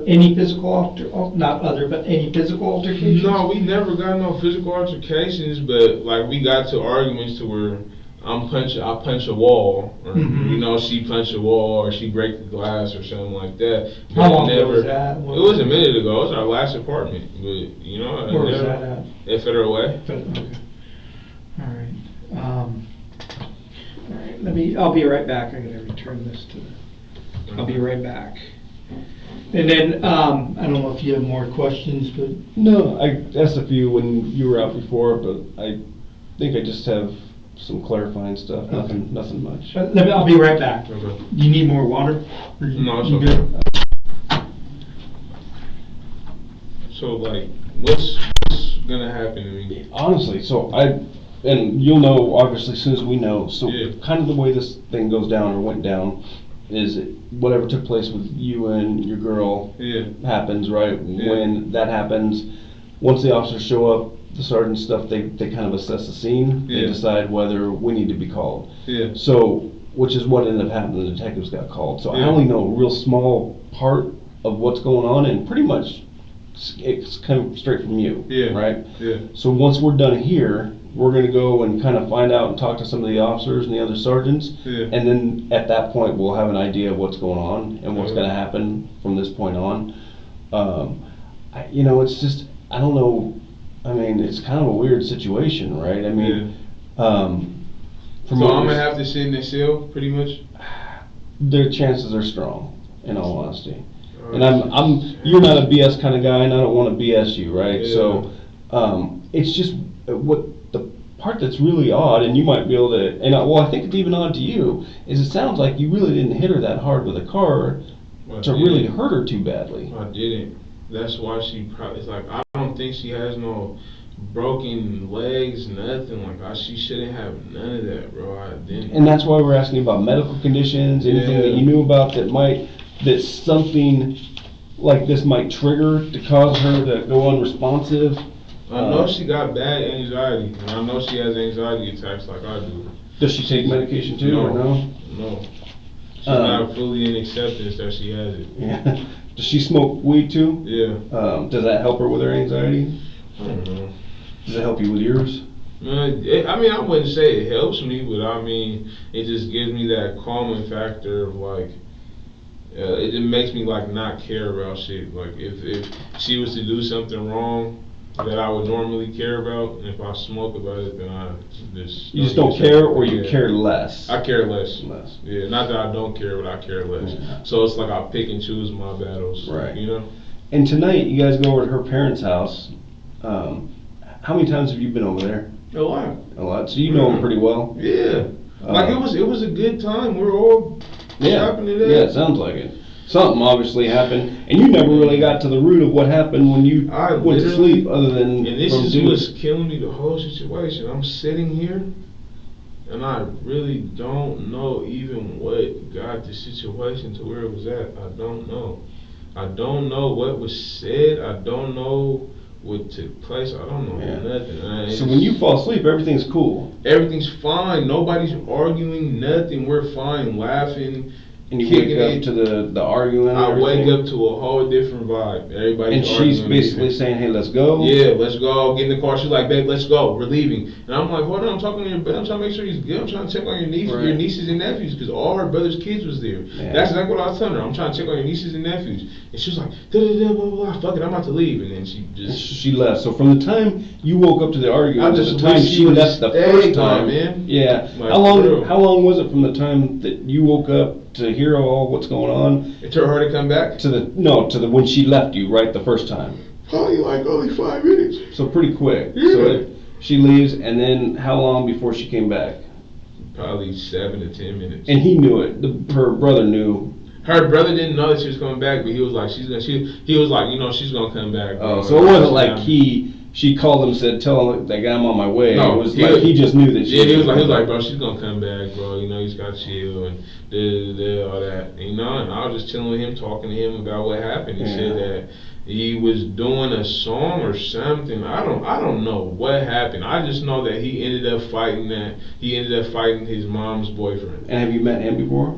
any physical not other, but any physical altercations? No, we never got no physical altercations, but like we got to arguments to where I punch a wall, or you know, she punch a wall, or she break the glass, or something like that. How long ago was that? It was a minute ago. It was our last apartment, but you know, Where was that at? At Federal Way. Okay. All right. All right. I'll be right back. I gotta return this to. I'll be right back. And then I don't know if you have more questions, but No, I asked a few when you were out before, but I think I just have some clarifying stuff. Okay. Nothing much. I'll be right back. Okay. You need more water? No, it's You okay. good? So like, what's gonna happen to me? Honestly, and you'll know obviously as soon as we know. So Yeah. kind of the way this thing goes down or went down is whatever took place with you and your girl Yeah. happens, right? Yeah. When that happens, once the officers show up, the sergeant stuff, they kind of assess the scene. They Yeah. decide whether we need to be called. Yeah. So, which is what ended up happening. The detectives got called. So I Yeah. only know a real small part of what's going on, and pretty much it's kind of straight from you, Yeah. right? Yeah. So once we're done here, we're gonna go and kind of find out and talk to some of the officers and the other sergeants. Yeah. And then at that point, we'll have an idea of what's going on and what's Okay. gonna happen from this point on. It's just, I don't know, I mean, it's kind of a weird situation, right? I mean, from So what I'm you're- gonna have to sit in the cell, pretty much. their chances are strong, in all honesty. And you're not a BS kind of guy, and I don't want to BS you, right? Yeah. So, it's just what the part that's really odd, and you might be able to, I think it's even odd to you, is it sounds like you really didn't hit her that hard with a car to really hurt her too badly. I didn't. That's why she probably, it's like, I don't think she has no broken legs, nothing. Like, she shouldn't have none of that, bro. I didn't. And that's why we're asking about medical conditions, anything that you knew about that something like this might trigger to cause her to go unresponsive. I know she got bad anxiety, and I know she has anxiety attacks like I do. Does she take medication too, or no? No. She's not fully in acceptance that she has it. Yeah. Does she smoke weed too? Yeah. Does that help her with her anxiety? I don't know. Does it help you with yours? I mean, I wouldn't say it helps me, but I mean, it just gives me that calming factor of like, it just makes me like not care about shit. Like if she was to do something wrong that I would normally care about, and if I smoke about it, then I just You just don't care, or you care less? I care less. Less. Yeah, not that I don't care, but I care less. Yeah. So it's like I pick and choose my battles. Right. You know. And tonight, you guys go over to her parents' house. How many times have you been over there? A lot. A lot. So you know them pretty well. Yeah. Like it was a good time. We were all shopping today. Yeah, it sounds like it. Something obviously happened, and you never really got to the root of what happened when you went to sleep, other than. And this is what's killing me, the whole situation. I'm sitting here, and I really don't know even what got the situation to where it was at. I don't know. I don't know what was said. I don't know what took place. I don't know nothing. So when you fall asleep, everything's cool. Everything's fine. Nobody's arguing. Nothing. We're fine. Laughing. And you wake up to the arguing. I wake up to a whole different vibe. Everybody's and she's basically saying, "Hey, let's go." Yeah, let's go. Get in the car. She's like, "Babe, let's go. We're leaving." And I'm like, "Hold on. I'm talking to your bed. I'm trying to make sure he's good. I'm trying to check on your nieces and nephews, because all her brother's kids was there." Yeah. That's exactly what I was telling her. I'm trying to check on your nieces and nephews. And she was like, "Da da da blah blah blah. Fuck it. I'm about to leave." And then she left. So from the time you woke up to the argument to the time she would left the first time, man. Yeah. Like, How long was it from the time that you woke up to hear all what's going on? It took her to come back? To the when she left you, right, the first time? Probably like only 5 minutes. So pretty quick. Yeah. So she leaves, and then how long before she came back? Probably 7 to 10 minutes. And he knew it. Her brother knew. Her brother didn't know that she was coming back, but he was like, he was like, she's gonna come back. Oh, so it wasn't like she called him and said, "Tell him that I'm on my way." No, it was he just knew that she. Yeah, he was like, "Bro, she's gonna come back, bro. He's got chill and all that." And I was just chilling with him, talking to him about what happened. He said that he was doing a song or something. I don't know what happened. I just know that he ended up fighting his mom's boyfriend. And have you met him before?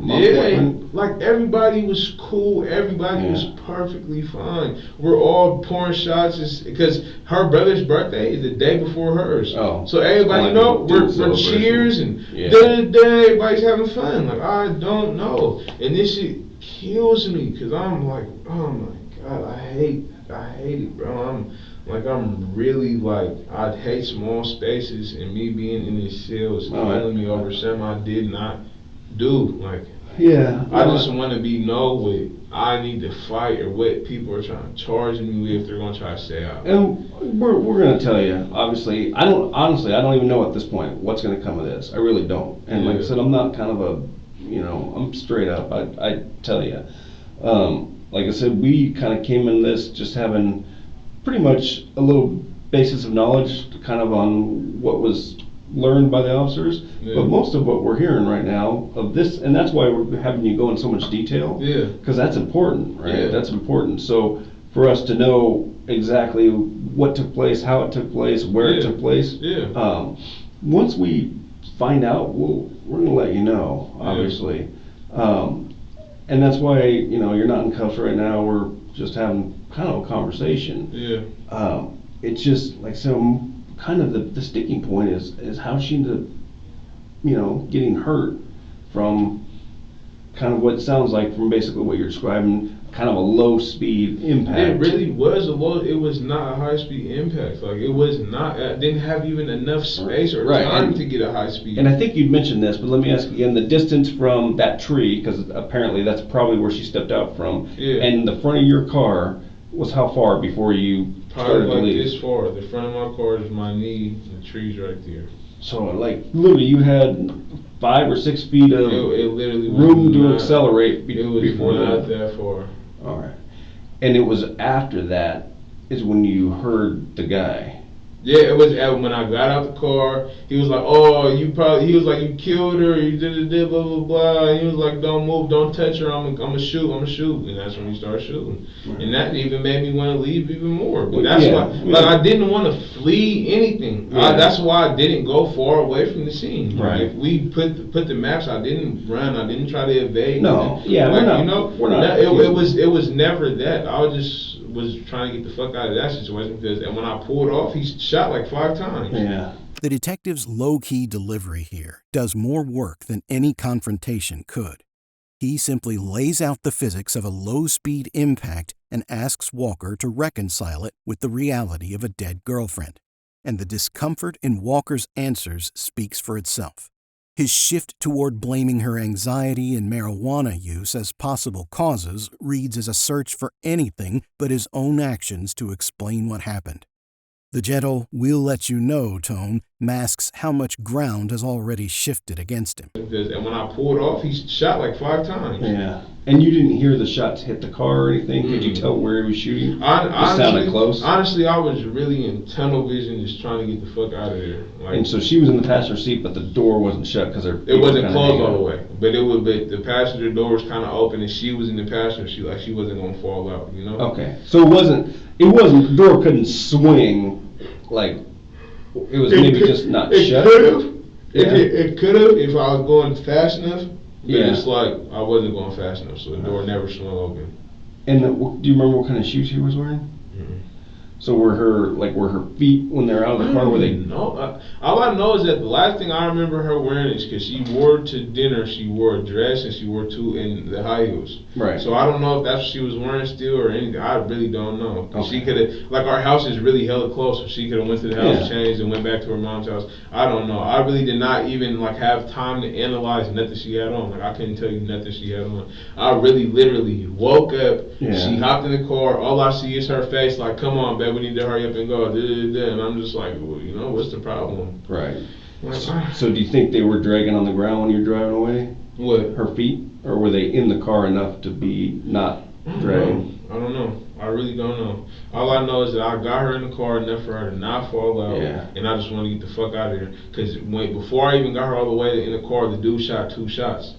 Like everybody was cool. Everybody was perfectly fine. We're all pouring shots because her brother's birthday is the day before hers. Oh. So everybody we're cheers and everybody's having fun. Like, I don't know. And this shit kills me because I'm like, oh my God, I hate it, bro. I'm really like, I hate small spaces, and me being in this cell is killing me over something I did not do. Like, I just want to be what I need to fight or what people are trying to charge me with if they're going to try to say out. And we're going to tell you, obviously, I don't even know at this point what's going to come of this. I really don't. And like I said, I'm not kind of I'm straight up. I tell you. Like I said, we kind of came in this just having pretty much a little basis of knowledge kind of on what was learned by the officers, but most of what we're hearing right now of this, and that's why we're having you go in so much detail, because that's important, right? That's important. So for us to know exactly what took place, how it took place, where it took place, once we find out, we're going to let you know, obviously. And that's why, you're not in cuffs right now. We're just having kind of a conversation. It's just like kind of the sticking point is how she ended up, getting hurt from kind of what sounds like from basically what you're describing, kind of a low speed impact. It really was it was not a high speed impact. Like, it was not, I didn't have even enough space or time to get a high speed. And I think you'd mentioned this, but let me ask again, the distance from that tree, because apparently that's probably where she stepped out from, and the front of your car was how far before you started to leave? This far. The front of my car is my knee, the tree's right there. So, like, literally you had 5 or 6 feet of room to accelerate before that. It was not that far. All right. And it was after that is when you heard the guy. Yeah, it was when I got out the car. He was like, he was like, you killed her, you did blah, blah, blah. And he was like, don't move, don't touch her, I'm gonna shoot. And that's when we started shooting. Right. And that even made me want to leave even more. But that's why, I didn't want to flee anything. That's why I didn't go far away from the scene. Right. If we put the maps, I didn't run, I didn't try to evade. No, we're not. It was never that. I was trying to get the fuck out of that situation, and when I pulled off, he shot like 5 times. Yeah. The detective's low-key delivery here does more work than any confrontation could. He simply lays out the physics of a low-speed impact and asks Walker to reconcile it with the reality of a dead girlfriend. And the discomfort in Walker's answers speaks for itself. His shift toward blaming her anxiety and marijuana use as possible causes reads as a search for anything but his own actions to explain what happened. The gentle, "we'll let you know" tone masks how much ground has already shifted against him. And when I pulled off, he shot like 5 times. Yeah. And you didn't hear the shots hit the car or anything? Could you tell where he was shooting? It sounded close. Honestly, I was really in tunnel vision, just trying to get the fuck out of there. Like, and so she was in the passenger seat, but the door wasn't shut because it wasn't closed all the way. But the passenger door was kind of open, and she was in the passenger seat, like she wasn't gonna fall out, you know? Okay. So it wasn't. The door couldn't swing. Like, it was maybe just not shut. It could have if I was going fast enough. But Yeah. it's like I wasn't going fast enough, so the door never swung open. And do you remember what kind of shoes she was wearing? Mm-hmm. So were her feet when they're out of the car? Were they? No. All I know is that the last thing I remember her wearing is because she wore to dinner. She wore a dress and she wore the high heels. Right. So I don't know if that's what she was wearing still or anything. I really don't know. Okay. She could have, like, our house is really hella close, so she could have went to the house, Yeah. changed, and went back to her mom's house. I don't know. I really did not even have time to analyze nothing she had on. Like, I couldn't tell you nothing she had on. I really literally woke up. Yeah. She hopped in the car. All I see is her face. Like, come on, babe, we need to hurry up and go. And I'm just like, well, what's the problem? Right. Like, So do you think they were dragging on the ground when you're driving away? what? Her feet, or were they in the car enough to be not dragging? I don't know. I really don't know. All I know is that I got her in the car enough for her to not fall out, Yeah. and I just want to get the fuck out of there. Because before I even got her all the way in the car, the dude shot 2 shots.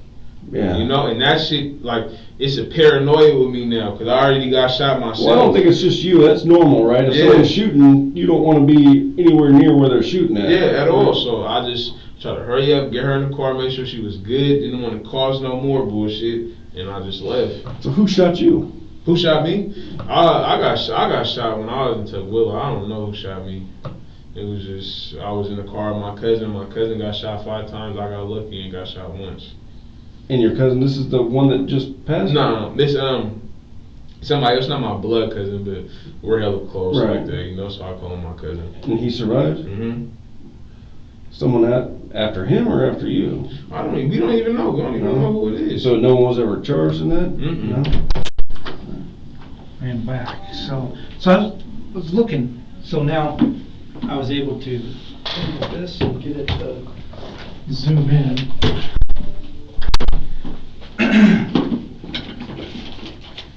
Yeah. And that shit, like, it's a paranoia with me now, because I already got shot myself. Well, I don't think it's just you. That's normal, right? If Yeah. someone's shooting, you don't want to be anywhere near where they're shooting at. Yeah, at all. So I just tried to hurry up, get her in the car, make sure she was good, didn't want to cause no more bullshit, and I just left. So who shot you? Who shot me? I got shot when I was in Tukwila. I don't know who shot me. It was just, I was in the car with my cousin. My cousin got shot 5 times. I got lucky and got shot once. And your cousin, this is the one that just passed? No, this somebody else, not my blood cousin, but we're hella close Right. like that, so I call him my cousin. And he survived? Mm-hmm. Someone after him or after you? We don't even know. We don't even know who it is. So no one was ever charged in that? Mm-mm. No? And back. So I was looking. So now I was able to handle this and get it to zoom in.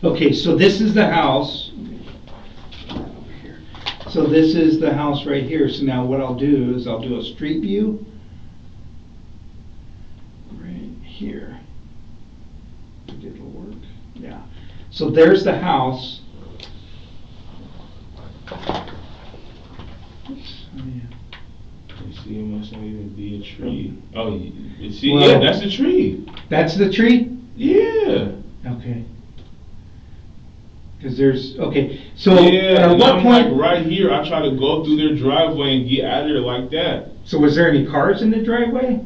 Okay, so this is the house. So this is the house right here. So now what I'll do is I'll do a street view right here. Did it work? Yeah. So there's the house. Oops. Oh, yeah. You see, it must not even be a tree. Oh, you see, Well, yeah, that's a tree. That's the tree? Yeah. Okay. Because there's, okay, so Yeah, at and what I'm point, like right here, I try to go through their driveway and get out of there like that. so was there any cars in the driveway?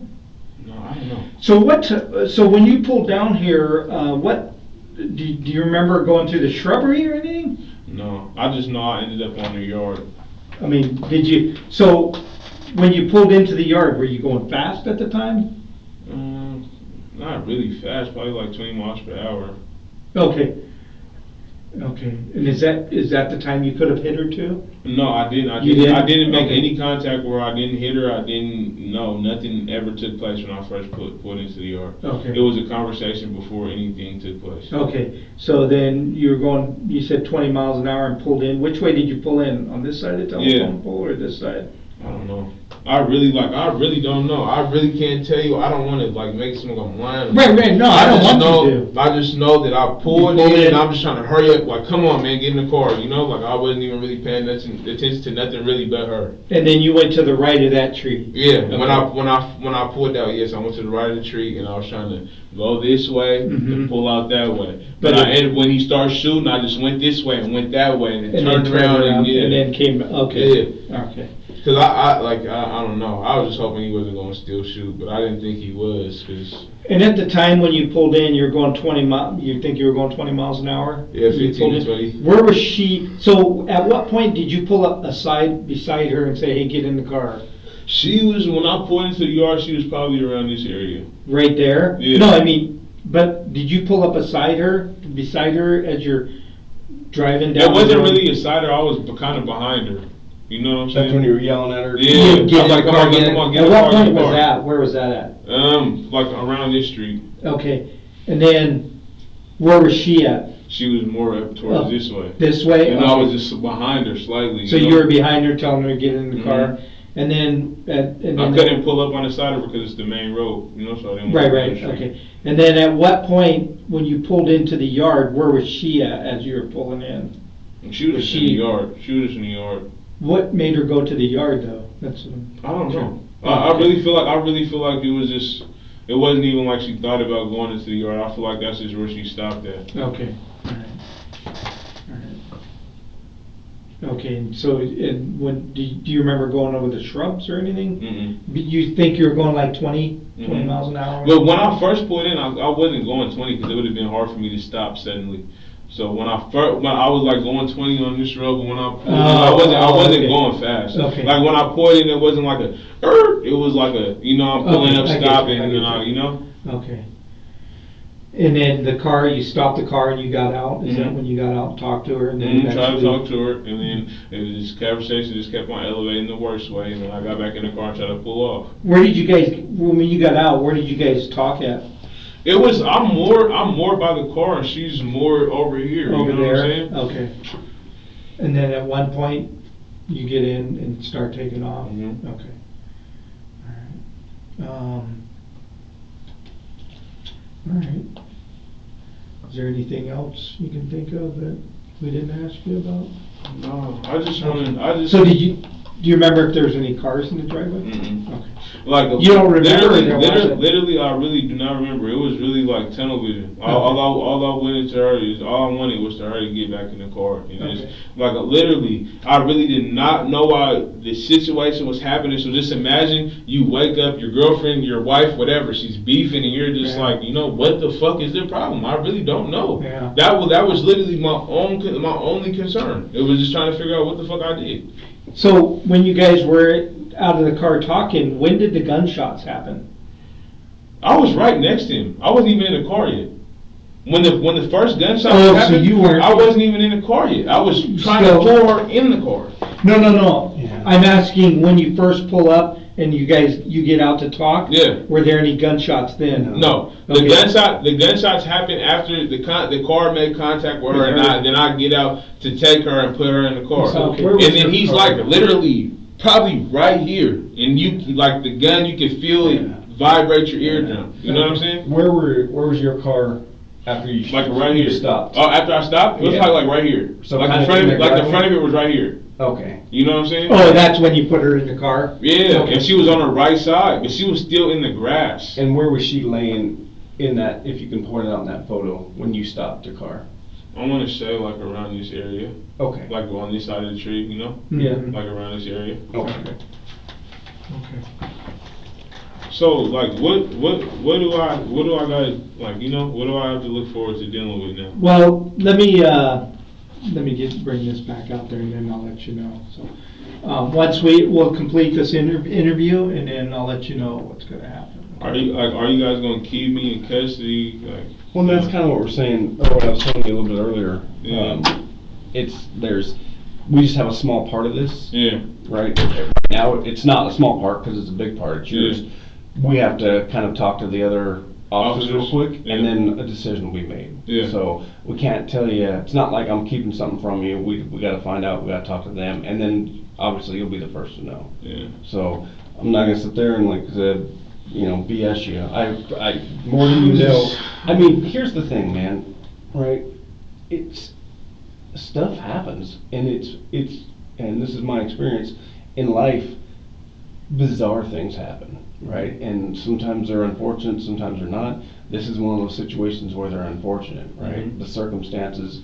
No, I don't know. So when you pulled down here, do you remember going through the shrubbery or anything? No, I just know I ended up on their yard. I mean, so when you pulled into the yard, were you going fast at the time? Not really fast, probably like 20 miles per hour. Okay. Okay, and is that the time you could have hit her too? No, I didn't. You didn't? I didn't make Okay. any contact where I didn't hit her. Nothing ever took place when I first pulled into the yard. Okay. It was a conversation before anything took place. Okay, so then you said 20 miles an hour and pulled in. Which way did you pull in? On this side of the telephone pole or this side? I don't know. I really don't know. I really can't tell you. I don't want to make it seem like I'm lying. Right, no, I don't want you to. I just know that I pulled You pulled in in. and I'm just trying to hurry up. Like, come on, man, get in the car. I wasn't even really paying attention to nothing really but her. And then you went to the right of that tree. Yeah, Okay. when I pulled out, yes, I went to the right of the tree and I was trying to go this way Mhm. and pull out that way. But When he started shooting, I just went this way and went that way and, And turned then around and and then came, okay. Yeah. Okay. Cause I don't know. I was just hoping he wasn't going to still shoot, but I didn't think he was. Cause And at the time when you pulled in, you were going 20 miles. You think you were going 20 miles an hour? yeah, When you 15 pulled to in? 20. Where was she? So at what point did you pull up aside beside her and say, "Hey, get in the car"? She was, when I pulled into the yard, she was probably around this area. Right there? Yeah. No, I mean, but did you pull up beside her as you're driving down? It wasn't the road? really beside her. I was kind of behind her. You know what I'm saying? That's when you were yelling at her. Yeah. You get I was like, in the come car, on, get come in. on, get At in the what car, get point in the was car. that? Where was that at? Like around this street. Okay. And then, where was she at? She was more up towards this way. This way? And I Okay. was just behind her slightly. So know? you were behind her telling her to get in the Mhm. car, and then I couldn't pull up on the side of her because it's the main road, you know, so I didn't want to Right, okay. And then at what point, when you pulled into the yard, where was she at as you were pulling in? She was just in the yard. She was just in the yard. What made her go to the yard though? That's I don't know. Oh, I okay. really feel like it was just. It wasn't even like she thought about going into the yard. I feel like that's just where she stopped at. Okay. All right. Okay. And so, and when do you remember going over the shrubs or anything? Mm-mm. You think you were going like 20 Mhm. miles an hour? But when I first pulled in, I wasn't going 20 because it would have been hard for me to stop suddenly. So when I was like going 20 on this road, but when I pulled in, I wasn't okay. going fast. Okay. Like when I pulled in, it wasn't like a, it was like a, you know, I'm pulling up, I get stopping, you, I get you. you know. Okay. And then the car, you stopped the car and you got out? Is that Mhm. when you got out and talked to her? And then Tried to eventually- talk to her, and then it was this conversation just kept on elevating the worst way, and then I got back in the car and tried to pull off. Where did you guys, when you got out, where did you guys talk at? It was, I'm more by the car, and she's more over here, Over you know there? what I'm saying? Okay. And then at one point, you get in and start taking off? Mhm. Okay. All right. Is there anything else you can think of that we didn't ask you about? No, I just. So do you remember if there was any cars in the driveway? Mm-mm. Okay. Like You don't remember there wasn't? literally, I really do not remember. It was really like tunnel vision. All I wanted to her is all I wanted was to her to get back in the car. And Okay. just, like literally, I really did not know why the situation was happening. So just imagine you wake up, your girlfriend, your wife, whatever, she's beefing, and you're just Yeah. like, you know, what the fuck is their problem? I really don't know. Yeah. That was literally my only concern. It was just trying to figure out what the fuck I did. So when you guys were out of the car talking, when did the gunshots happen? I was right next to him. I wasn't even in the car yet. When the first gunshot Oh, so happened, you weren't- I wasn't even in the car yet. I was trying to pull her in the car. No. Yeah. I'm asking when you first pull up and you get out to talk. Yeah. Were there any gunshots then? No, Okay. the gunshots happened after the car made contact with her, and then I get out to take her and put her in the car. Okay. Where was And then your he's car? like literally probably right here, and you like the gun, you can feel it vibrate your eardrum. You know what I'm saying? Where was your car after you Like right here. stopped? Oh, after I stopped, it was Yeah. like right here. So like kind the of front in of it, the like the driveway? front of it was right here. Okay. You know what I'm saying? Oh, that's when you put her in the car? Yeah, Okay. and she was on her right side, but she was still in the grass. And where was she laying in that, if you can point it out in that photo, when you stopped the car? I want to say like around this area, Okay. like on this side of the tree, you know, Yeah. Mhm. like around this area. Okay. Okay. So like, what do I gotta like, you know, what do I have to look forward to dealing with now? Well, let me bring this back out there and then I'll let you know. So, once we'll complete this interview and then I'll let you know what's gonna happen. Are you guys gonna keep me in custody? Like, Well, that's kind of what we're saying, or what I was telling you a little bit earlier. Yeah. We just have a small part of this, yeah, right? Now, it's not a small part because it's a big part, it's yours. We have to kind of talk to the other officers real quick, yeah. and then a decision will be made. Yeah. So, we can't tell you, it's not like I'm keeping something from you, we gotta find out, we gotta talk to them, and then, obviously, you'll be the first to know. yeah. So, I'm not gonna sit there and like I said, you know, BS you. I more than you know. I mean, here's the thing, man. Right? It's stuff happens, and and this is my experience in life. Bizarre things happen, right? And sometimes they're unfortunate, sometimes they're not. This is one of those situations where they're unfortunate, right? Mhm. The circumstances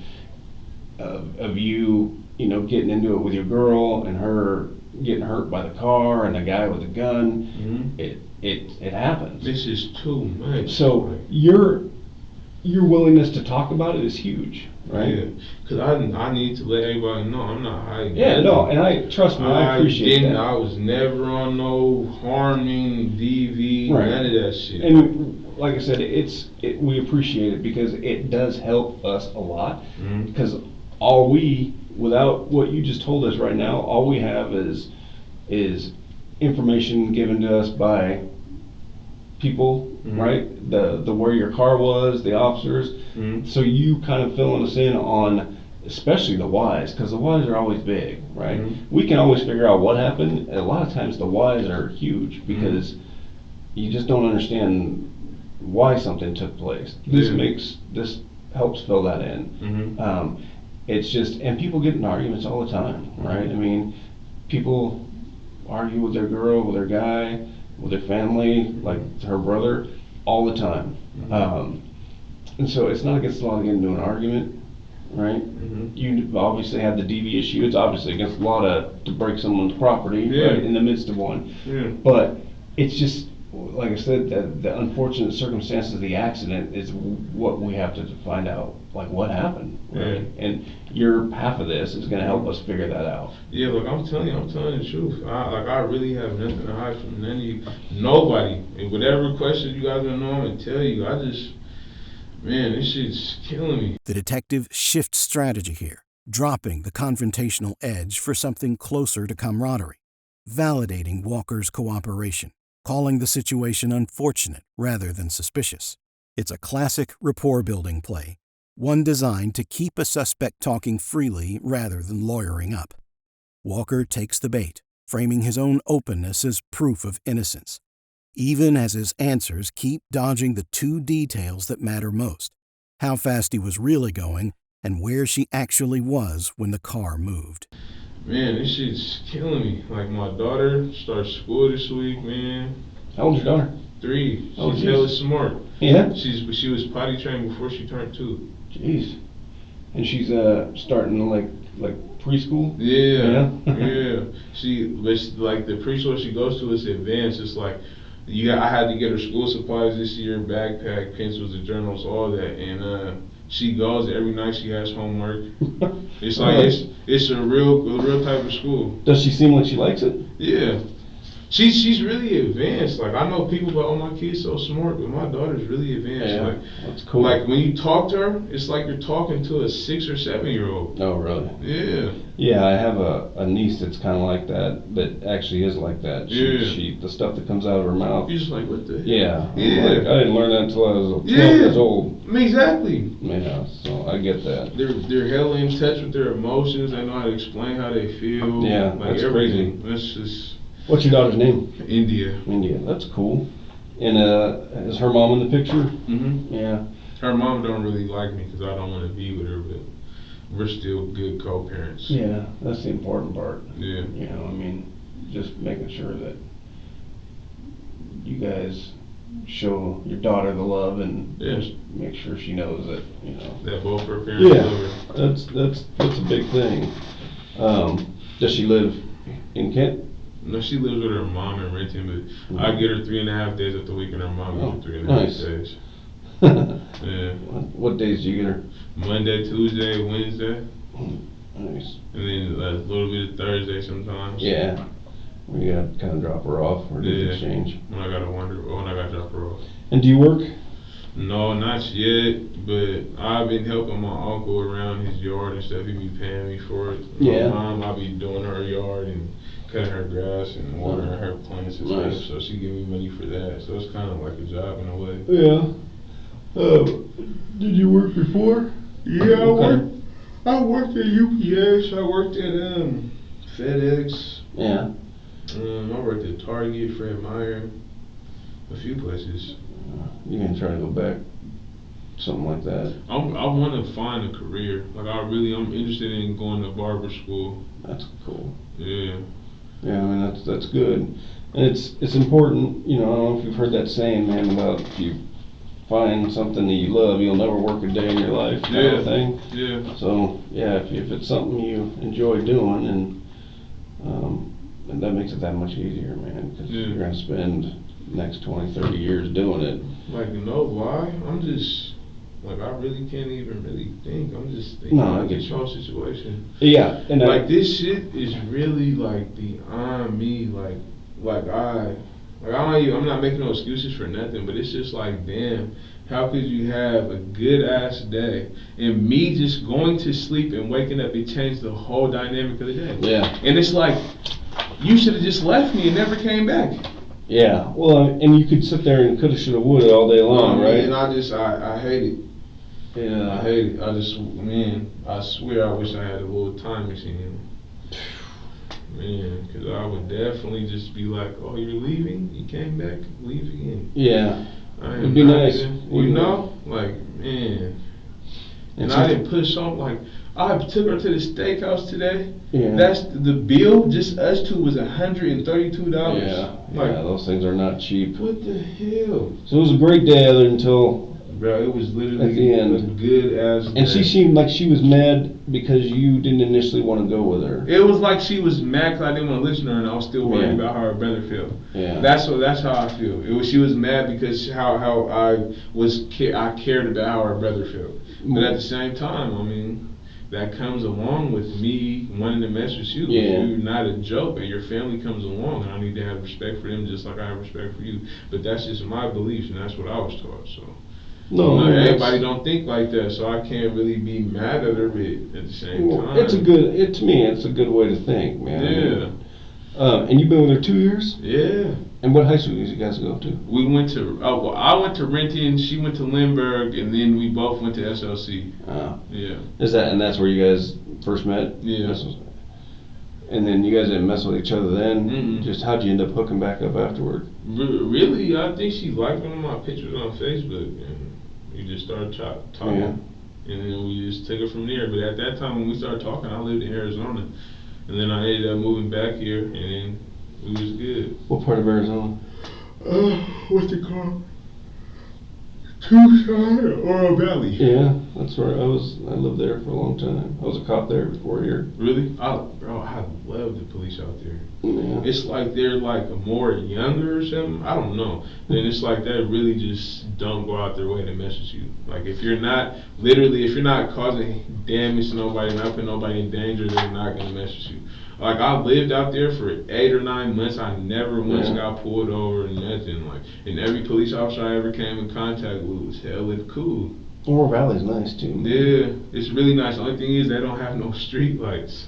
of you, you know, getting into it with your girl and her, getting hurt by the car and a guy with a gun. Mm-hmm. It happens. This is too much. So your willingness to talk about it is huge, right? Yeah, because I need to let everybody know I'm not hiding. Yeah, no, and I trust me, I appreciate that. I was never on no harming, DV, Right. none of that shit. And like I said, we appreciate it because it does help us a lot. Mm-hmm. Because without what you just told us right now, all we have is information given to us by people, mm-hmm. right? The where your car was, the officers. Mm-hmm. So you kind of filling us in on, especially the whys, because the whys are always big, right? Mm-hmm. We can always figure out what happened. And a lot of times the whys are huge because you just don't understand why something took place. This helps fill that in. Mm-hmm. It's just, and people get in arguments all the time, right? I mean, people argue with their girl, with their guy, with their family, like her brother, all the time. Mm-hmm. And so it's not against the law to get into an argument, right? Mm-hmm. You obviously have the DV issue. It's obviously against the law to break someone's property, right, in the midst of one. Yeah. But it's just, like I said, the unfortunate circumstances of the accident is what we have to find out, like what happened, right? Yeah. And your half of this is going to help us figure that out. Yeah, look, I'm telling the truth. I really have nothing to hide from none of you, nobody. And whatever questions you guys don't know, I'm gonna tell you. Man, this shit's killing me. The detective shifts strategy here, dropping the confrontational edge for something closer to camaraderie, validating Walker's cooperation, calling the situation unfortunate rather than suspicious. It's a classic rapport-building play, one designed to keep a suspect talking freely rather than lawyering up. Walker takes the bait, framing his own openness as proof of innocence, even as his answers keep dodging the two details that matter most: how fast he was really going and where she actually was when the car moved. Man, this shit's killing me. Like, my daughter starts school this week, man. How old's your daughter? 3. Oh, She's geez. hella smart. Yeah? She was potty trained before she turned 2. Jeez. And she's starting like preschool? Yeah. But like the preschool she goes to is advanced. It's like, I had to get her school supplies this year, backpack, pencils, and journals, all that. And she goes every night. She has homework. It's like it's a real type of school. Does she seem like she likes it? Yeah. She's really advanced. Like, I know people go, oh, my kid's so smart, but my daughter's really advanced. Yeah, like, that's cool. Like, when you talk to her, it's like you're talking to a 6 or 7-year-old. Oh, really? Yeah. Yeah, I have a niece that's kind of like that actually is like that. She the stuff that comes out of her mouth. You're just like, what the hell? Yeah. Yeah. Like, I didn't learn that until I was 12 years old. Exactly. Yeah, so I get that. They're hella in touch with their emotions. They know how to explain how they feel. Yeah, like that's everything. crazy. That's just What's your daughter's name? India. India. That's cool. And is her mom in the picture? Mm-hmm. Yeah. Her mom don't really like me because I don't want to be with her, but we're still good co-parents. Yeah, that's the important part. Yeah. You know, I mean, just making sure that you guys show your daughter the love and just make sure she knows that, you know. That both her parents love her. That's a big thing. Does she live in Kent? No, she lives with her mom in Renton, but I get her 3.5 days of the week and her mom gets her 3.5 nice. days. Yeah. What days do you get her? Monday, Tuesday, Wednesday. Nice. And then a little bit of Thursday sometimes. Yeah. We gotta kind of drop her off or do the exchange. When I gotta drop her off. And do you work? No, not yet, but I've been helping my uncle around his yard and stuff. He be paying me for it. Yeah. My mom, I be doing her yard and cutting her grass and watering her plants and stuff. So she give me money for that. So it's kind of like a job in a way. Yeah. Did you work before? Yeah, I worked at UPS. I worked at FedEx. Yeah. I worked at Target, Fred Meyer, a few places. You gonna try to go back, something like that? I want to find a career. Like, I'm interested in going to barber school. That's cool. Yeah. Yeah, I mean that's good, and it's important. You know, I don't know if you've heard that saying, man, about if you find something that you love, you'll never work a day in your life, kind of thing. Yeah. So yeah, if it's something you enjoy doing, and And that makes it that much easier, man, because Yeah. you're gonna spend the next 20, 30 years doing it. Like, you know why? I'm just, like, I really can't even really think. I'm just thinking, No, I like, get this you. whole situation. Yeah, and Like, this shit is really, like, beyond me. I'm not making no excuses for nothing, but it's just like, damn, how could you have a good ass day and me just going to sleep and waking up, it changed the whole dynamic of the day. Yeah. And it's like, you should have just left me and never came back. Yeah, well, and you could sit there and coulda, shoulda, woulda all day long, right? And I hate it. Yeah. I hate it. I swear I wish I had a little time machine. Man, because I would definitely just be like, oh, you're leaving? You came back? Leave again. Yeah. It'd be nice. You know? Like, man. And I didn't push on, like, I took her to the steakhouse today. Yeah. That's the bill, just us two, was $132. Yeah. Like, Yeah, those things are not cheap. what the hell? So it was a great day other until, Bro, it was literally at the end. a good ass and day. she seemed like she was mad because you didn't initially want to go with her. It was like she was mad because I didn't want to listen to her, and I was still worried Yeah. about how her brother felt. Yeah. That's how I feel. She was mad because how I cared about how her brother felt. But at the same time, I mean, that comes along with me wanting to mess with you. Yeah. You're not a joke, and your family comes along, and I need to have respect for them just like I have respect for you. But that's just my beliefs, and that's what I was taught. So. No, Everybody don't think like that, so I can't really be mad at her, but at the same time. To me, it's a good way to think, man. Yeah. And you've been with her 2 years? Yeah. And what high school did you guys go to? We went to, I went to Renton, she went to Lindbergh, and then we both went to SLC. Yeah. And that's where you guys first met? Yeah. And then you guys didn't mess with each other then? Mm-mm. Just how'd you end up hooking back up afterward? Really, I think she liked one of my pictures on Facebook, and we just started talking. Yeah. And then we just took it from there. But at that time when we started talking, I lived in Arizona. And then I ended up moving back here, and then we was good. What part of Arizona? What's it called? Tucson or Oro Valley. Yeah, that's where I lived there for a long time. I was a cop there before here. Really? I love the police out there. Yeah. It's like they're like more younger or something. I don't know. Then it's like they really just don't go out their way to mess with you. Like if you're not causing damage to nobody, not putting nobody in danger, they're not gonna mess with you. Like I lived out there for 8 or 9 months. I never once got pulled over or nothing. Like, and every police officer I ever came in contact with was hella cool. Oro Valley's nice too. Yeah, it's really nice. The only thing is they don't have no street lights.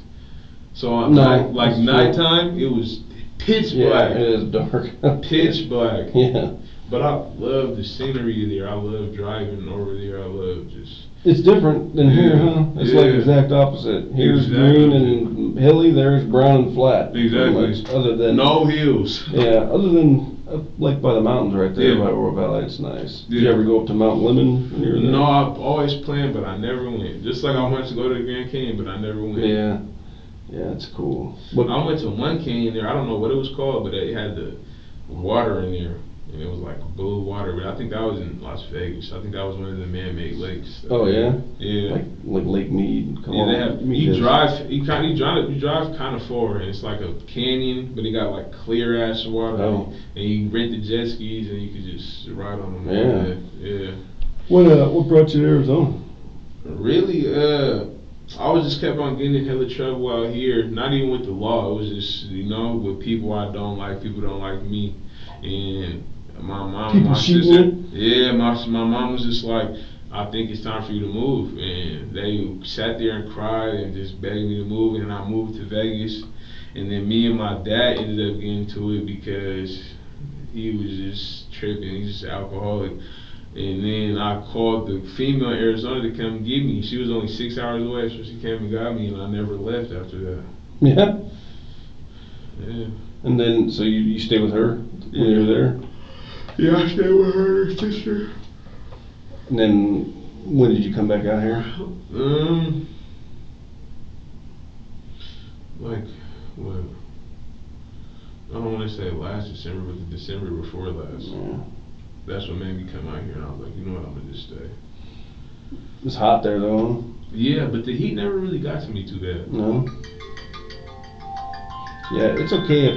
So nighttime, it was pitch black. Yeah, it is dark. Pitch black. Yeah. But I love the scenery there. I love driving over there. I love just. It's different than here, huh? It's like exact opposite. Here's green and hilly, there's brown and flat. Exactly. Other than no hills. Yeah, other than like by the mountains right there Yeah. by Oro Valley, it's nice. Yeah. Did you ever go up to Mount Lemon when you were there? No, I've always planned, but I never went. Just like I wanted to go to the Grand Canyon, but I never went. Yeah. Yeah, it's cool. I went to one canyon there. I don't know what it was called, but it had the water in there. And it was like blue water, but I think that was in Las Vegas. I think that was one of the man-made lakes. Oh yeah. Yeah. Like Lake Mead. You drive kind of forward, and it's like a canyon, but it got like clear ass water. Oh. And you rent the jet skis, and you could just ride on them. Yeah. Yeah. What brought you to Arizona? Really, I was just kept on getting in hella trouble out here. Not even with the law. It was just with people I don't like. People don't like me, and my mom, People my sister. you? My mom was just like, I think it's time for you to move. And they sat there and cried and just begged me to move. And I moved to Vegas. And then me and my dad ended up getting into it because he was just tripping. He's just alcoholic. And then I called the female in Arizona to come get me. She was only 6 hours away, so she came and got me. And I never left after that. Yeah. Yeah. And then, so you stayed with her when you were there? Yeah, I stayed with her and her sister. And then, when did you come back out here? Like, what? I don't want to say last December, but the December before last. Yeah. That's what made me come out here, and I was like, you know what, I'm gonna just stay. It's hot there though. Yeah, but the heat never really got to me too bad. No. Yeah, it's okay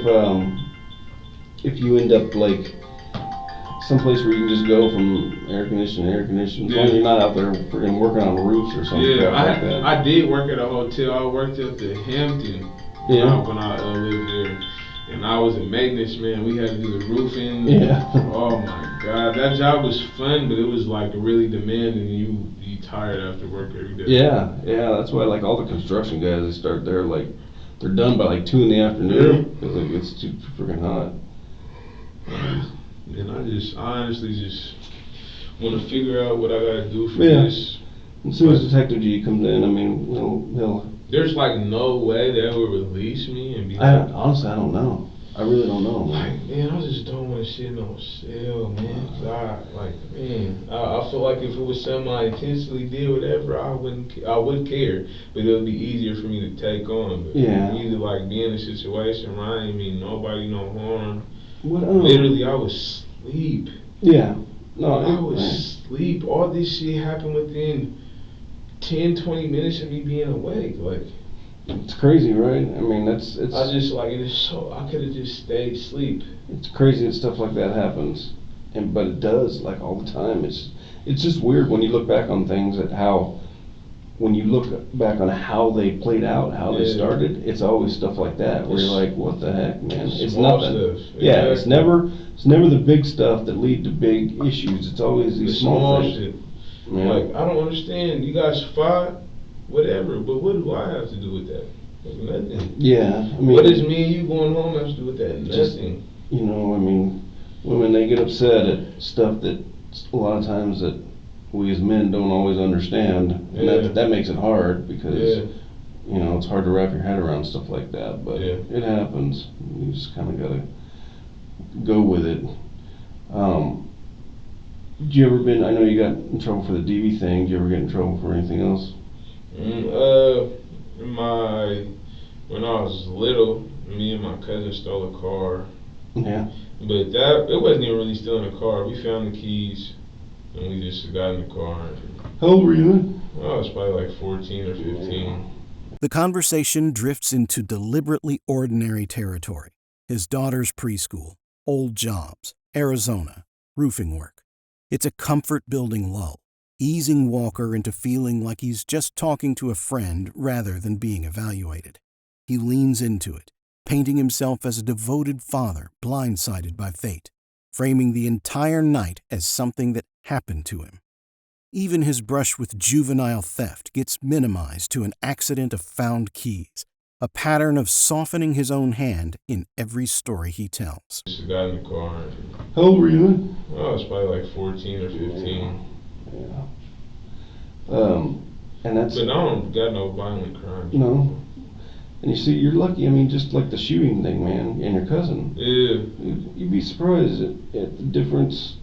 if you end up like someplace where you can just go from air conditioning to air conditioning. As long as you're not out there freaking working on roofs or something. Yeah, like that. I did work at a hotel. I worked at the Hampton when I lived there. And I was a maintenance man. We had to do the roofing. Yeah. Oh my God, that job was fun, but it was like really demanding. You tired after work every day. Yeah, that's why like all the construction guys, they start there like they're done by like 2 in the afternoon because it gets too freaking hot. And I honestly just want to figure out what I gotta do for this. As soon as Detective G comes in, I mean, he'll. There's like no way they will release me and be honestly, I don't know. I really don't know. Man, I just don't want to sit in no cell, man. I feel like if it was something I intentionally did, whatever, I would care. But it would be easier for me to take on. But either like be in a situation where I ain't mean nobody no harm. Literally, I was asleep. Yeah. No, I was asleep. All this shit happened within 10-20 minutes of me being awake. Like, it's crazy, right? I mean, it's. I just like it's so. I could have just stayed asleep. It's crazy that stuff like that happens, but it does like all the time. It's just weird when you look back on things when you look back on how they played out, how they started. It's always stuff like that where you're like, what the heck, man? It's nothing. Stuff. Yeah, it's never the big stuff that lead to big issues. It's always these small things. Shit. Yeah. Like, I don't understand. You guys fought, whatever, but what do I have to do with that? Like, nothing. Yeah, I mean, what does me and you going home have to do with that? Nothing. Just, I mean, women, they get upset at stuff that a lot of times that we as men don't always understand, and that makes it hard because it's hard to wrap your head around stuff like that. But it happens. You just kind of gotta go with it. Did you ever I know you got in trouble for the DV thing. Did you ever get in trouble for anything else? When I was little, me and my cousin stole a car. Yeah. But it wasn't even really stealing a car. We found the keys, and we just got in the car. How old were you then? I was probably like 14 or 15. The conversation drifts into deliberately ordinary territory. His daughter's preschool, old jobs, Arizona, roofing work. It's a comfort-building lull, easing Walker into feeling like he's just talking to a friend rather than being evaluated. He leans into it, painting himself as a devoted father blindsided by fate, framing the entire night as something that happened to him. Even his brush with juvenile theft gets minimized to an accident of found keys, a pattern of softening his own hand in every story he tells. Just got in the car. How old were you then? I was probably like 14 or 15. And that's. But I don't got no violent crimes. No. And you see, you're lucky. I mean, just like the shooting thing, man, and your cousin. Yeah. You'd be surprised at the difference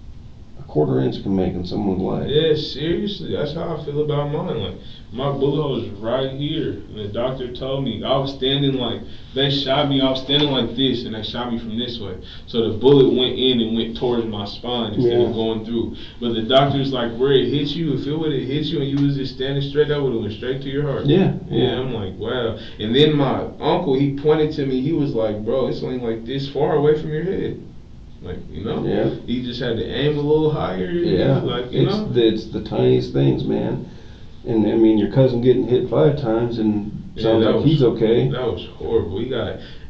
a quarter inch can make in someone's life. Yeah, seriously, that's how I feel about mine. Like, my bullet hole is right here, and the doctor told me I was standing like they shot me. I was standing like this, and they shot me from this way. So the bullet went in and went towards my spine instead of going through. But the doctor's like, where it hit you, if it would have hit you and you was just standing straight, that would have went straight to your heart. Yeah. I'm like, wow. And then my uncle, he pointed to me. He was like, bro, it's only like this far away from your head. Like, he just had to aim a little higher. Yeah, like, it's the tiniest things, man. And I mean, your cousin getting hit 5 times and sounds like he's okay. That was horrible.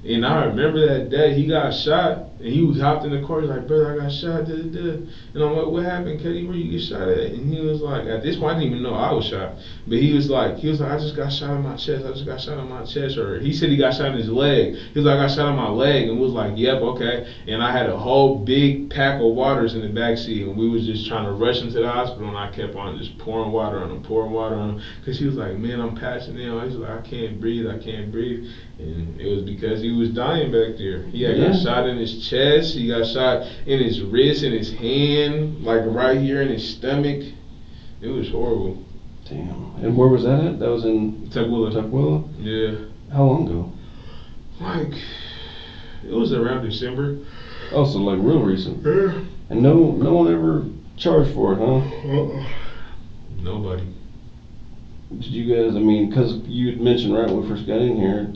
And I remember that day he got shot, and he hopped in the car. He's like, brother, I got shot. And I'm like, what happened, Cuddy? Where you get shot at? And he was like, at this point, I didn't even know I was shot. But he was like, I just got shot in my chest. I just got shot in my chest. Or he said he got shot in his leg. He was like, I got shot in my leg. And was like, yep, okay. And I had a whole big pack of waters in the back seat. And we was just trying to rush him to the hospital. And I kept on just pouring water on him. Because he was like, man, I'm passing out. He was like, I can't breathe. And it was because he was dying back there. He had got shot in his chest. He got shot in his wrist, in his hand, like right here in his stomach. It was horrible. Damn. And where was that at? That was in Tukwila. Yeah. How long ago? Like, it was around December. Oh, so like real recent. Yeah. And no one ever charged for it, huh? Nobody. Did you guys, I mean, because you had mentioned right when we first got in here,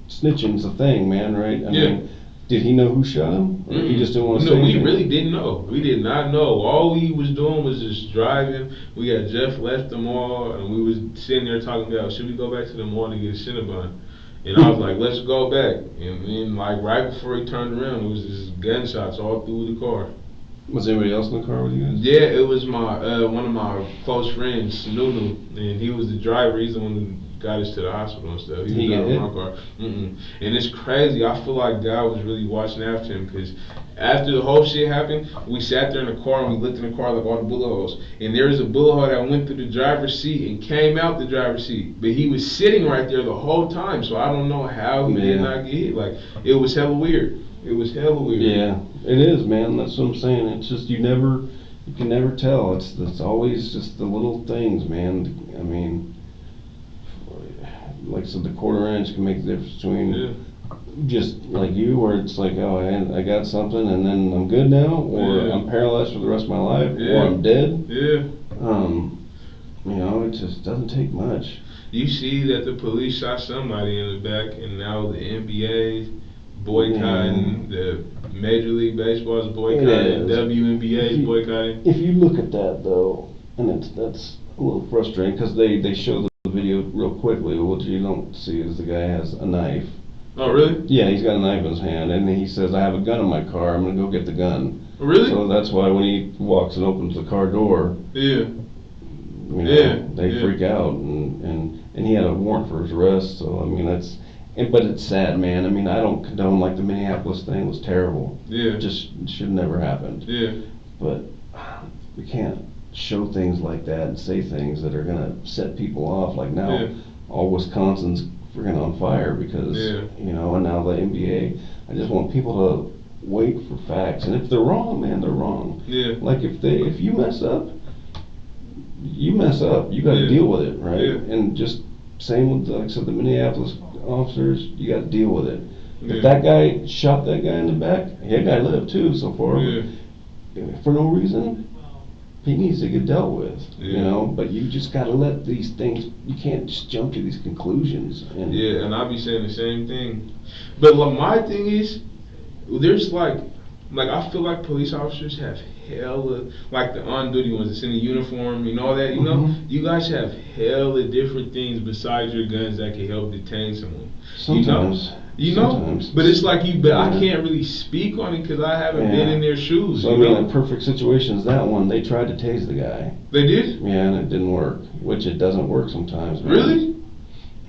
snitching's a thing, man, right? I mean, did he know who shot him? Or he just didn't want to say No, we anything? really didn't know. We did not know. All we was doing was just driving. We had just left the mall, and we was sitting there talking about, should we go back to the mall to get a Cinnabon? And I was like, let's go back. And then, like, right before he turned around, it was just gunshots all through the car. Was anybody else in the car with you guys? Yeah, it was my one of my close friends, Nunu, and he was the driver. He's the one who got us to the hospital and stuff. He was got hit? driving my car. And it's crazy. I feel like God was really watching after him, because after the whole shit happened, we sat there in the car and we looked in the car like all the bullet holes. And there was a bullet hole that went through the driver's seat and came out the driver's seat. But he was sitting right there the whole time, so I don't know how he did not get hit. Like, it was hella weird. It was hella weird. Yeah, it is, man. That's what I'm saying. It's just you can never tell. It's always just the little things, man. I mean, like I said, the quarter inch can make the difference between just like you, where it's like, oh, I got something, and then I'm good now, or I'm paralyzed for the rest of my life, or I'm dead. You know, it just doesn't take much. You see that the police shot somebody in the back, and now the NBA boycotting, the Major League Baseball is boycotting, WNBA is boycotting. If you look at that though, and that's a little frustrating, because they show the video real quickly. What you don't see is the guy has a knife. Oh, really? Yeah, he's got a knife in his hand, and he says, I have a gun in my car, I'm gonna go get the gun. Oh, really? So that's why when he walks and opens the car door, they freak out, and he had a warrant for his arrest, so I mean, but it's sad, man. I mean, I don't condone, like, the Minneapolis thing was terrible. It just should never happened. But we can't show things like that and say things that are gonna set people off. Like now, all Wisconsin's freaking on fire because you know, and now the NBA. I just want people to wait for facts, and if they're wrong, man, they're wrong. Like if you mess up, you mess up. You got to deal with it, right? And just same with, like I said, the Minneapolis officers. You got to deal with it. If that guy shot that guy in the back, that guy lived too so far. For no reason, he needs to get dealt with, you know. But you just got to let these things. You can't just jump to these conclusions. And and I'll be saying the same thing. But my thing is, there's like I feel like police officers have hella, like the on-duty ones that's in the uniform and all that, you know, you guys have hella different things besides your guns that can help detain someone. Sometimes. You know? But it's like but I can't really speak on it because I haven't been in their shoes. So I mean, a perfect situation is that one. They tried to tase the guy. They did? Yeah, and it didn't work, which it doesn't work sometimes, man. Really?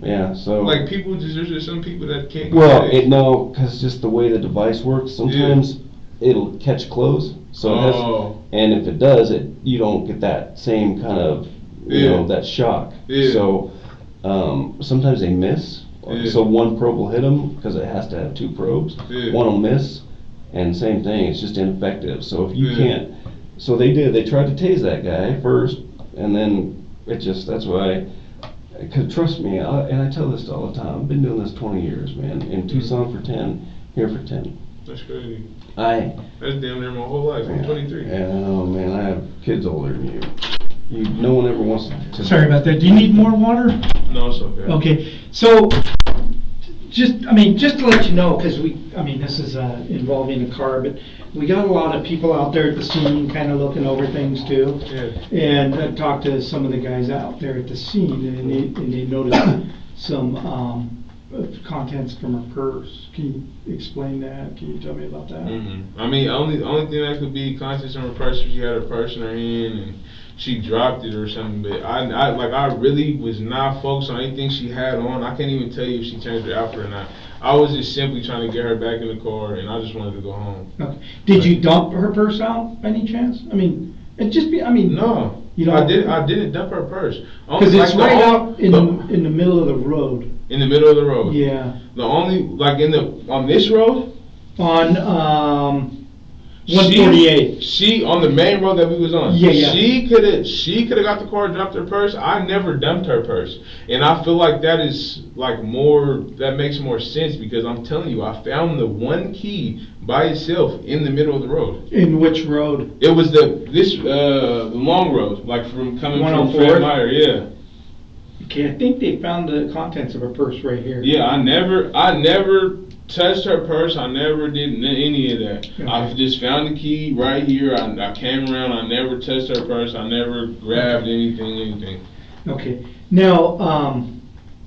Yeah, so like people there's just some people that can't. Well, no, because just the way the device works, sometimes it'll catch close. So it has, and if it does, you don't get that same kind of, you know, that shock. So sometimes they miss. So one probe will hit them because it has to have two probes. One will miss, and same thing. It's just ineffective. So if you can't, so they tried to tase that guy first, and then that's why. Cause trust me, and I tell this all the time. I've been doing this 20 years, man. In Tucson for 10, here for 10. That's crazy. That's damn near my whole life. I'm 23. Yeah, I know, man. I have kids older than you. No one ever wants to. Sorry about that. Do you need more water? No, it's okay. Okay, so just to let you know, because this is involving a car, but we got a lot of people out there at the scene kind of looking over things too. And I talked to some of the guys out there at the scene, and they noticed some contents from her purse. Can you explain that? Can you tell me about that? I mean, only thing that could be contents from her purse if she had her purse in her hand and she dropped it or something. But I really was not focused on anything she had on. I can't even tell you if she changed her outfit or not. I was just simply trying to get her back in the car, and I just wanted to go home. Okay. Did you dump her purse out by any chance? No. You know, I didn't dump her purse. Because it's right out in the middle of the road. In the middle of the road. Yeah. The only on this road. On 148. She on the main road that we was on. Yeah. She could have got the car, dropped her purse. I never dumped her purse, and I feel like that is that makes more sense because I'm telling you, I found the one key by itself in the middle of the road. In which road? It was the long road, like from coming from Fred Meyer. Yeah. Okay, I think they found the contents of her purse right here. Yeah, I never touched her purse. I never did any of that. Okay. I just found the key right here. I came around. I never touched her purse. I never grabbed anything. Okay. Now,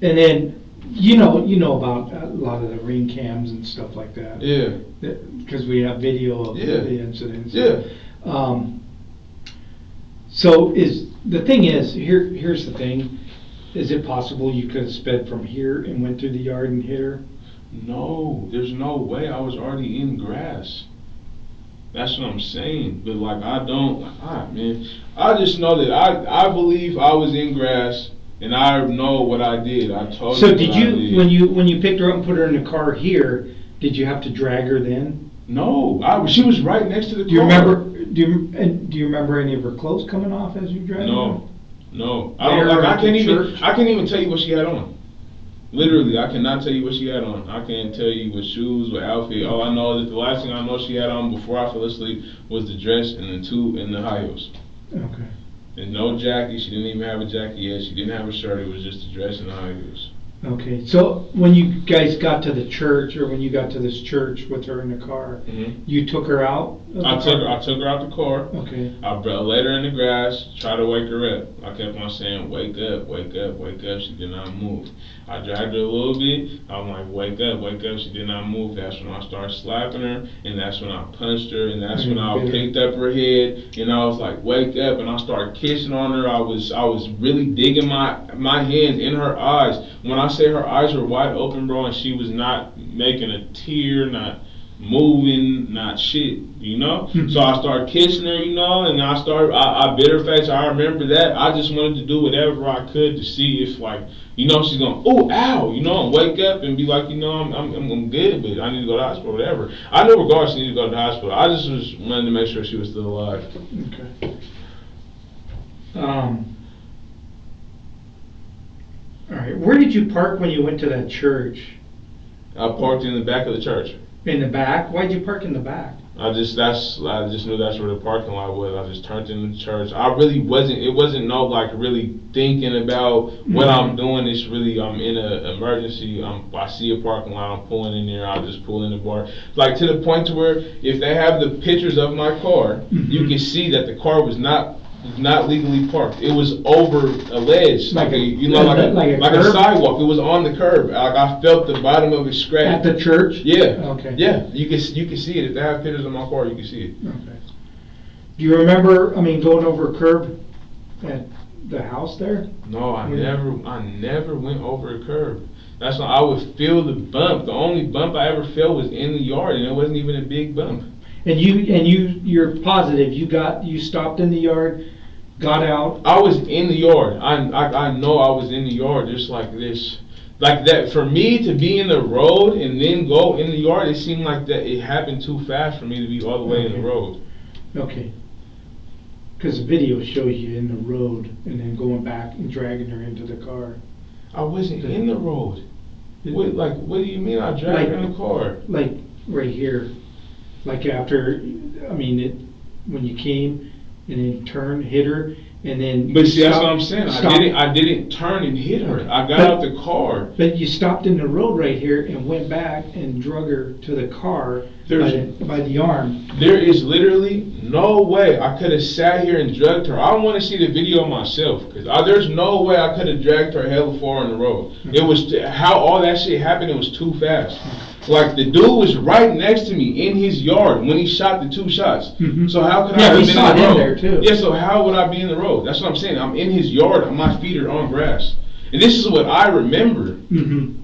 and then you know about a lot of the ring cams and stuff like that. Yeah. Because we have video of Yeah. the incidents. Yeah. So here's the thing. Is it possible you could have sped from here and went through the yard and hit her? No, there's no way. I was already in grass. That's what I'm saying. But like, man. I just know that I believe I was in grass, and I know what I did. I told you. So did you, when you picked her up and put her in the car here, did you have to drag her then? No, she was right next to the car. Do you remember any of her clothes coming off as you dragged her? No. I can't even tell you what she had on. Literally, I cannot tell you what she had on. I can't tell you what shoes, what outfit. All I know is that the last thing I know she had on before I fell asleep was the dress and the high heels. Okay. And no jacket. She didn't even have a jacket yet. She didn't have a shirt. It was just the dress and the high heels. Okay, so when you guys got to the church, or when you got to this church with her in the car, you took her out? I took her out the car. Okay. I laid her in the grass, tried to wake her up. I kept on saying, wake up, wake up, wake up. She did not move. I dragged her a little bit. I'm like, wake up, wake up. She did not move. That's when I started slapping her, and that's when I punched her, and that's when I picked up her head, and I was like, wake up, and I started kissing on her. I was really digging my hands in her eyes. When I say her eyes were wide open, bro, and she was not making a tear, not moving, not shit, you know? So I started kissing her, you know, and I bit her face. I remember that. I just wanted to do whatever I could to see if, like, you know, she's going, oh, ow, you know, and wake up and be like, you know, I'm good, but I need to go to the hospital, whatever. I knew regardless she needed to go to the hospital. I just was wanting to make sure she was still alive. Okay. All right. Where did you park when you went to that church? I parked in the back of the church. In the back? Why'd you park in the back? I just knew that's where the parking lot was. I just turned in the church. It wasn't no like really thinking about what I'm doing. It's really, I'm in an emergency. I see a parking lot, I'm pulling in there, I'll just pull in the bar. Like to the point to where if they have the pictures of my car, you can see that the car was not legally parked. It was over a ledge, like a sidewalk. It was on the curb. Like I felt the bottom of it scratch. At the church? Yeah. Okay. Yeah, you can see it. If they have pictures of my car, you can see it. Okay. Do you remember? Going over a curb at the house there? No, I never went over a curb. That's why I would feel the bump. The only bump I ever felt was in the yard, and it wasn't even a big bump. And you're positive you stopped in the yard, got out? I was in the yard. I know I was in the yard, just like this. Like that, for me to be in the road and then go in the yard, it seemed like that it happened too fast for me to be all the way in the road. Okay. Because the video shows you in the road and then going back and dragging her into the car. I wasn't in the road. What do you mean I dragged her in the car? Like right here. Like after, when you came and then turned, hit her, and then. But see, that's what I'm saying. I didn't turn and hit her. I got out the car. But you stopped in the road right here and went back and drug her to the car by the arm. There is literally no way I could have sat here and drugged her. I want to see the video myself, because there's no way I could have dragged her hella far on the road. It was how all that shit happened. It was too fast. Like the dude was right next to me in his yard when he shot the 2 shots. So how could I have been in the road? There too. Yeah, so how would I be in the road? That's what I'm saying. I'm in his yard. My feet are on grass, and this is what I remember.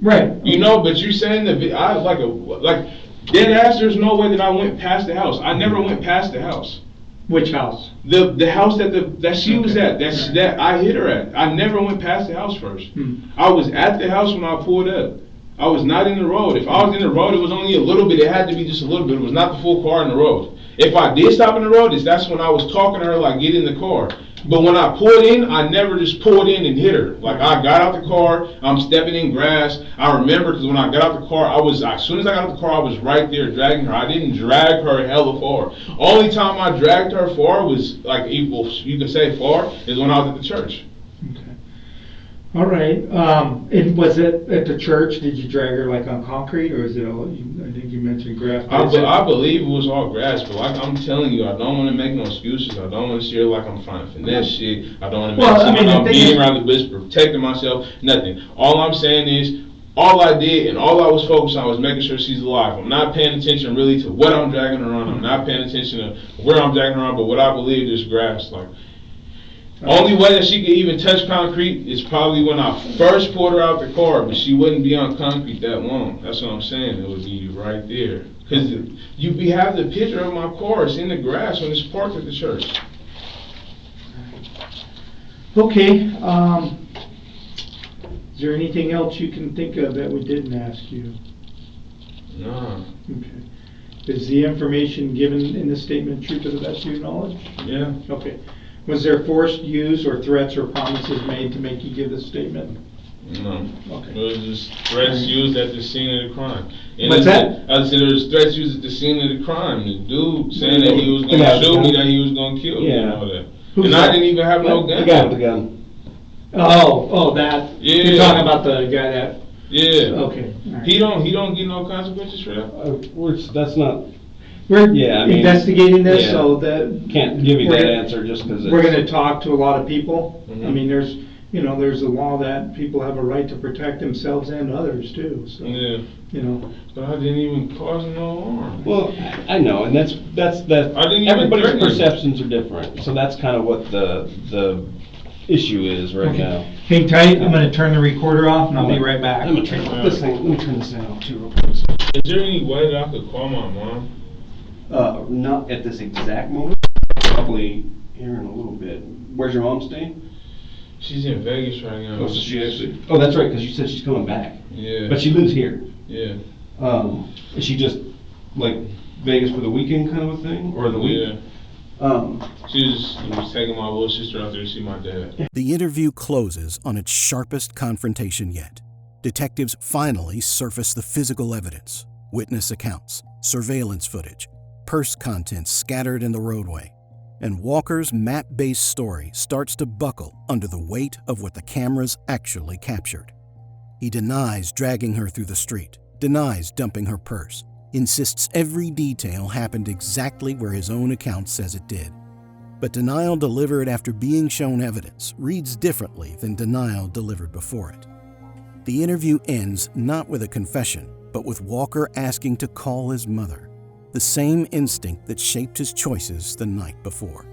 Right. You know, but you're saying that I like dead ass. There's no way that I went past the house. I never went past the house. Which house? The house that she was at. That I hit her at. I never went past the house first. I was at the house when I pulled up. I was not in the road. If I was in the road, it was only a little bit. It had to be just a little bit. It was not the full car in the road. If I did stop in the road, that's when I was talking to her, like, get in the car. But when I pulled in, I never just pulled in and hit her. Like, I got out the car, I'm stepping in grass. I remember, because when I got out the car, as soon as I got out the car, I was right there dragging her. I didn't drag her hella far. Only time I dragged her far was, like, you could say far, is when I was at the church. Okay. All right, and was it at the church, did you drag her like on concrete, or is it all, I think you mentioned grass? I believe it was all grass, but like I'm telling you, I don't want to make no excuses. I don't want to see like I'm trying to finesse shit. I don't want to make Well, I mean, I'm the thing beating is- around the bush, protecting myself, nothing. All I'm saying is, all I did and all I was focused on was making sure she's alive. I'm not paying attention really to what I'm dragging her on. I'm not paying attention to where I'm dragging her on, but what I believe is grass. Like, only way that she could even touch concrete is probably when I first pulled her out the car, but she wouldn't be on concrete that long. That's what I'm saying. It would be right there. Because we have the picture of my car. It's in the grass when it's parked at the church. Okay, is there anything else you can think of that we didn't ask you? Nah. Okay. Is the information given in the statement true to the best of your knowledge? Yeah. Okay. Was there forced use or threats or promises made to make you give this statement? No. Okay. It was just threats used at the scene of the crime. And What's that? I said there was threats used at the scene of the crime. The dude saying that he was going Yeah, to shoot me, yeah. that he was going to kill me and Yeah. all that. Who's And that? I didn't even have no The gun. guy with the gun. Oh, that. Yeah. You're talking about the guy that. Yeah. Okay. All right. He don't get no consequences for that. That's not, We're Yeah, I mean, investigating this, yeah. so that. can't give you we're that gonna- answer just because it's. We're gonna talk to a lot of people. I Mhm. mean, there's a law that people have a right to protect themselves and others too, so, Yeah. you know. But I didn't even cause no harm. Well, I know, and that's that. I didn't even Everybody's threaten him. perceptions are different, so that's kind of what the issue is right now. Hang tight, I'm gonna turn the recorder off and I'll be right back. I'm gonna turn off this thing. Let me turn this thing off too, real quick. Is there any way that I could call my mom? Not at this exact moment. Probably here in a little bit. Where's your mom staying? She's in Vegas right now. Oh, so she actually. Oh, that's right, because you said she's coming back. Yeah. But she lives here. Yeah. Is she just like Vegas for the weekend kind of a thing, or the week? Yeah. She was taking my little sister out there to see my dad. The interview closes on its sharpest confrontation yet. Detectives finally surface the physical evidence, witness accounts, surveillance footage, purse contents scattered in the roadway, and Walker's map-based story starts to buckle under the weight of what the cameras actually captured. He denies dragging her through the street, denies dumping her purse, insists every detail happened exactly where his own account says it did. But denial delivered after being shown evidence reads differently than denial delivered before it. The interview ends not with a confession, but with Walker asking to call his mother, the same instinct that shaped his choices the night before.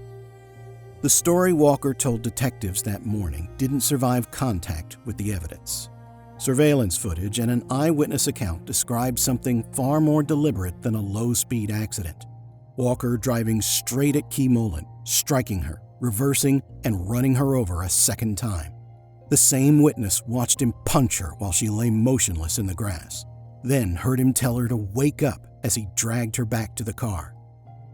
The story Walker told detectives that morning didn't survive contact with the evidence. Surveillance footage and an eyewitness account described something far more deliberate than a low-speed accident. Walker driving straight at Keymolen, striking her, reversing, and running her over a second time. The same witness watched him punch her while she lay motionless in the grass, then heard him tell her to wake up as he dragged her back to the car.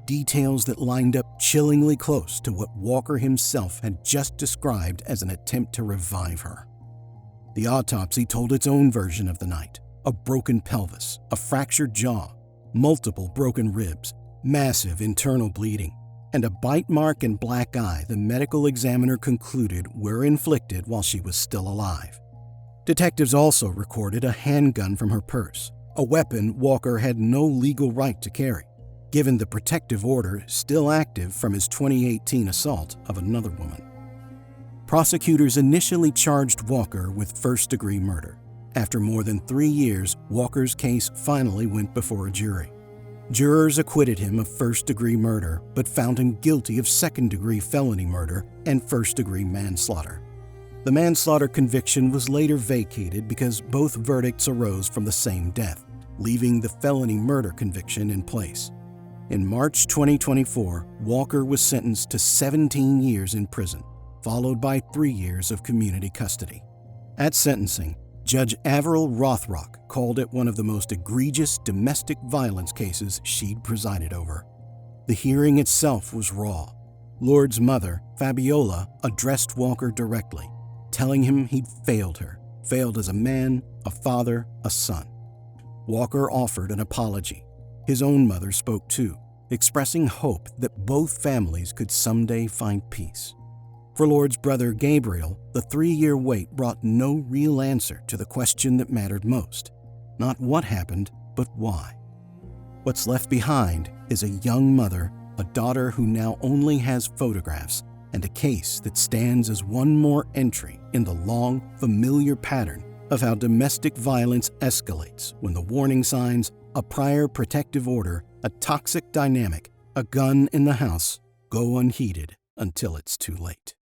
Details that lined up chillingly close to what Walker himself had just described as an attempt to revive her. The autopsy told its own version of the night: a broken pelvis, a fractured jaw, multiple broken ribs, massive internal bleeding, and a bite mark and black eye the medical examiner concluded were inflicted while she was still alive. Detectives also recorded a handgun from her purse, a weapon Walker had no legal right to carry, given the protective order still active from his 2018 assault of another woman. Prosecutors initially charged Walker with first-degree murder. After more than 3 years, Walker's case finally went before a jury. Jurors acquitted him of first-degree murder, but found him guilty of second-degree felony murder and first-degree manslaughter. The manslaughter conviction was later vacated because both verdicts arose from the same death, leaving the felony murder conviction in place. In March 2024, Walker was sentenced to 17 years in prison, followed by 3 years of community custody. At sentencing, Judge Averill Rothrock called it one of the most egregious domestic violence cases she'd presided over. The hearing itself was raw. Lurdes' mother, Fabiola, addressed Walker directly, telling him he'd failed her, failed as a man, a father, a son. Walker offered an apology. His own mother spoke too, expressing hope that both families could someday find peace. For Lord's brother Gabriel, the 3-year wait brought no real answer to the question that mattered most. Not what happened, but why. What's left behind is a young mother, a daughter who now only has photographs, and a case that stands as one more entry in the long, familiar pattern of how domestic violence escalates when the warning signs, a prior protective order, a toxic dynamic, a gun in the house, go unheeded until it's too late.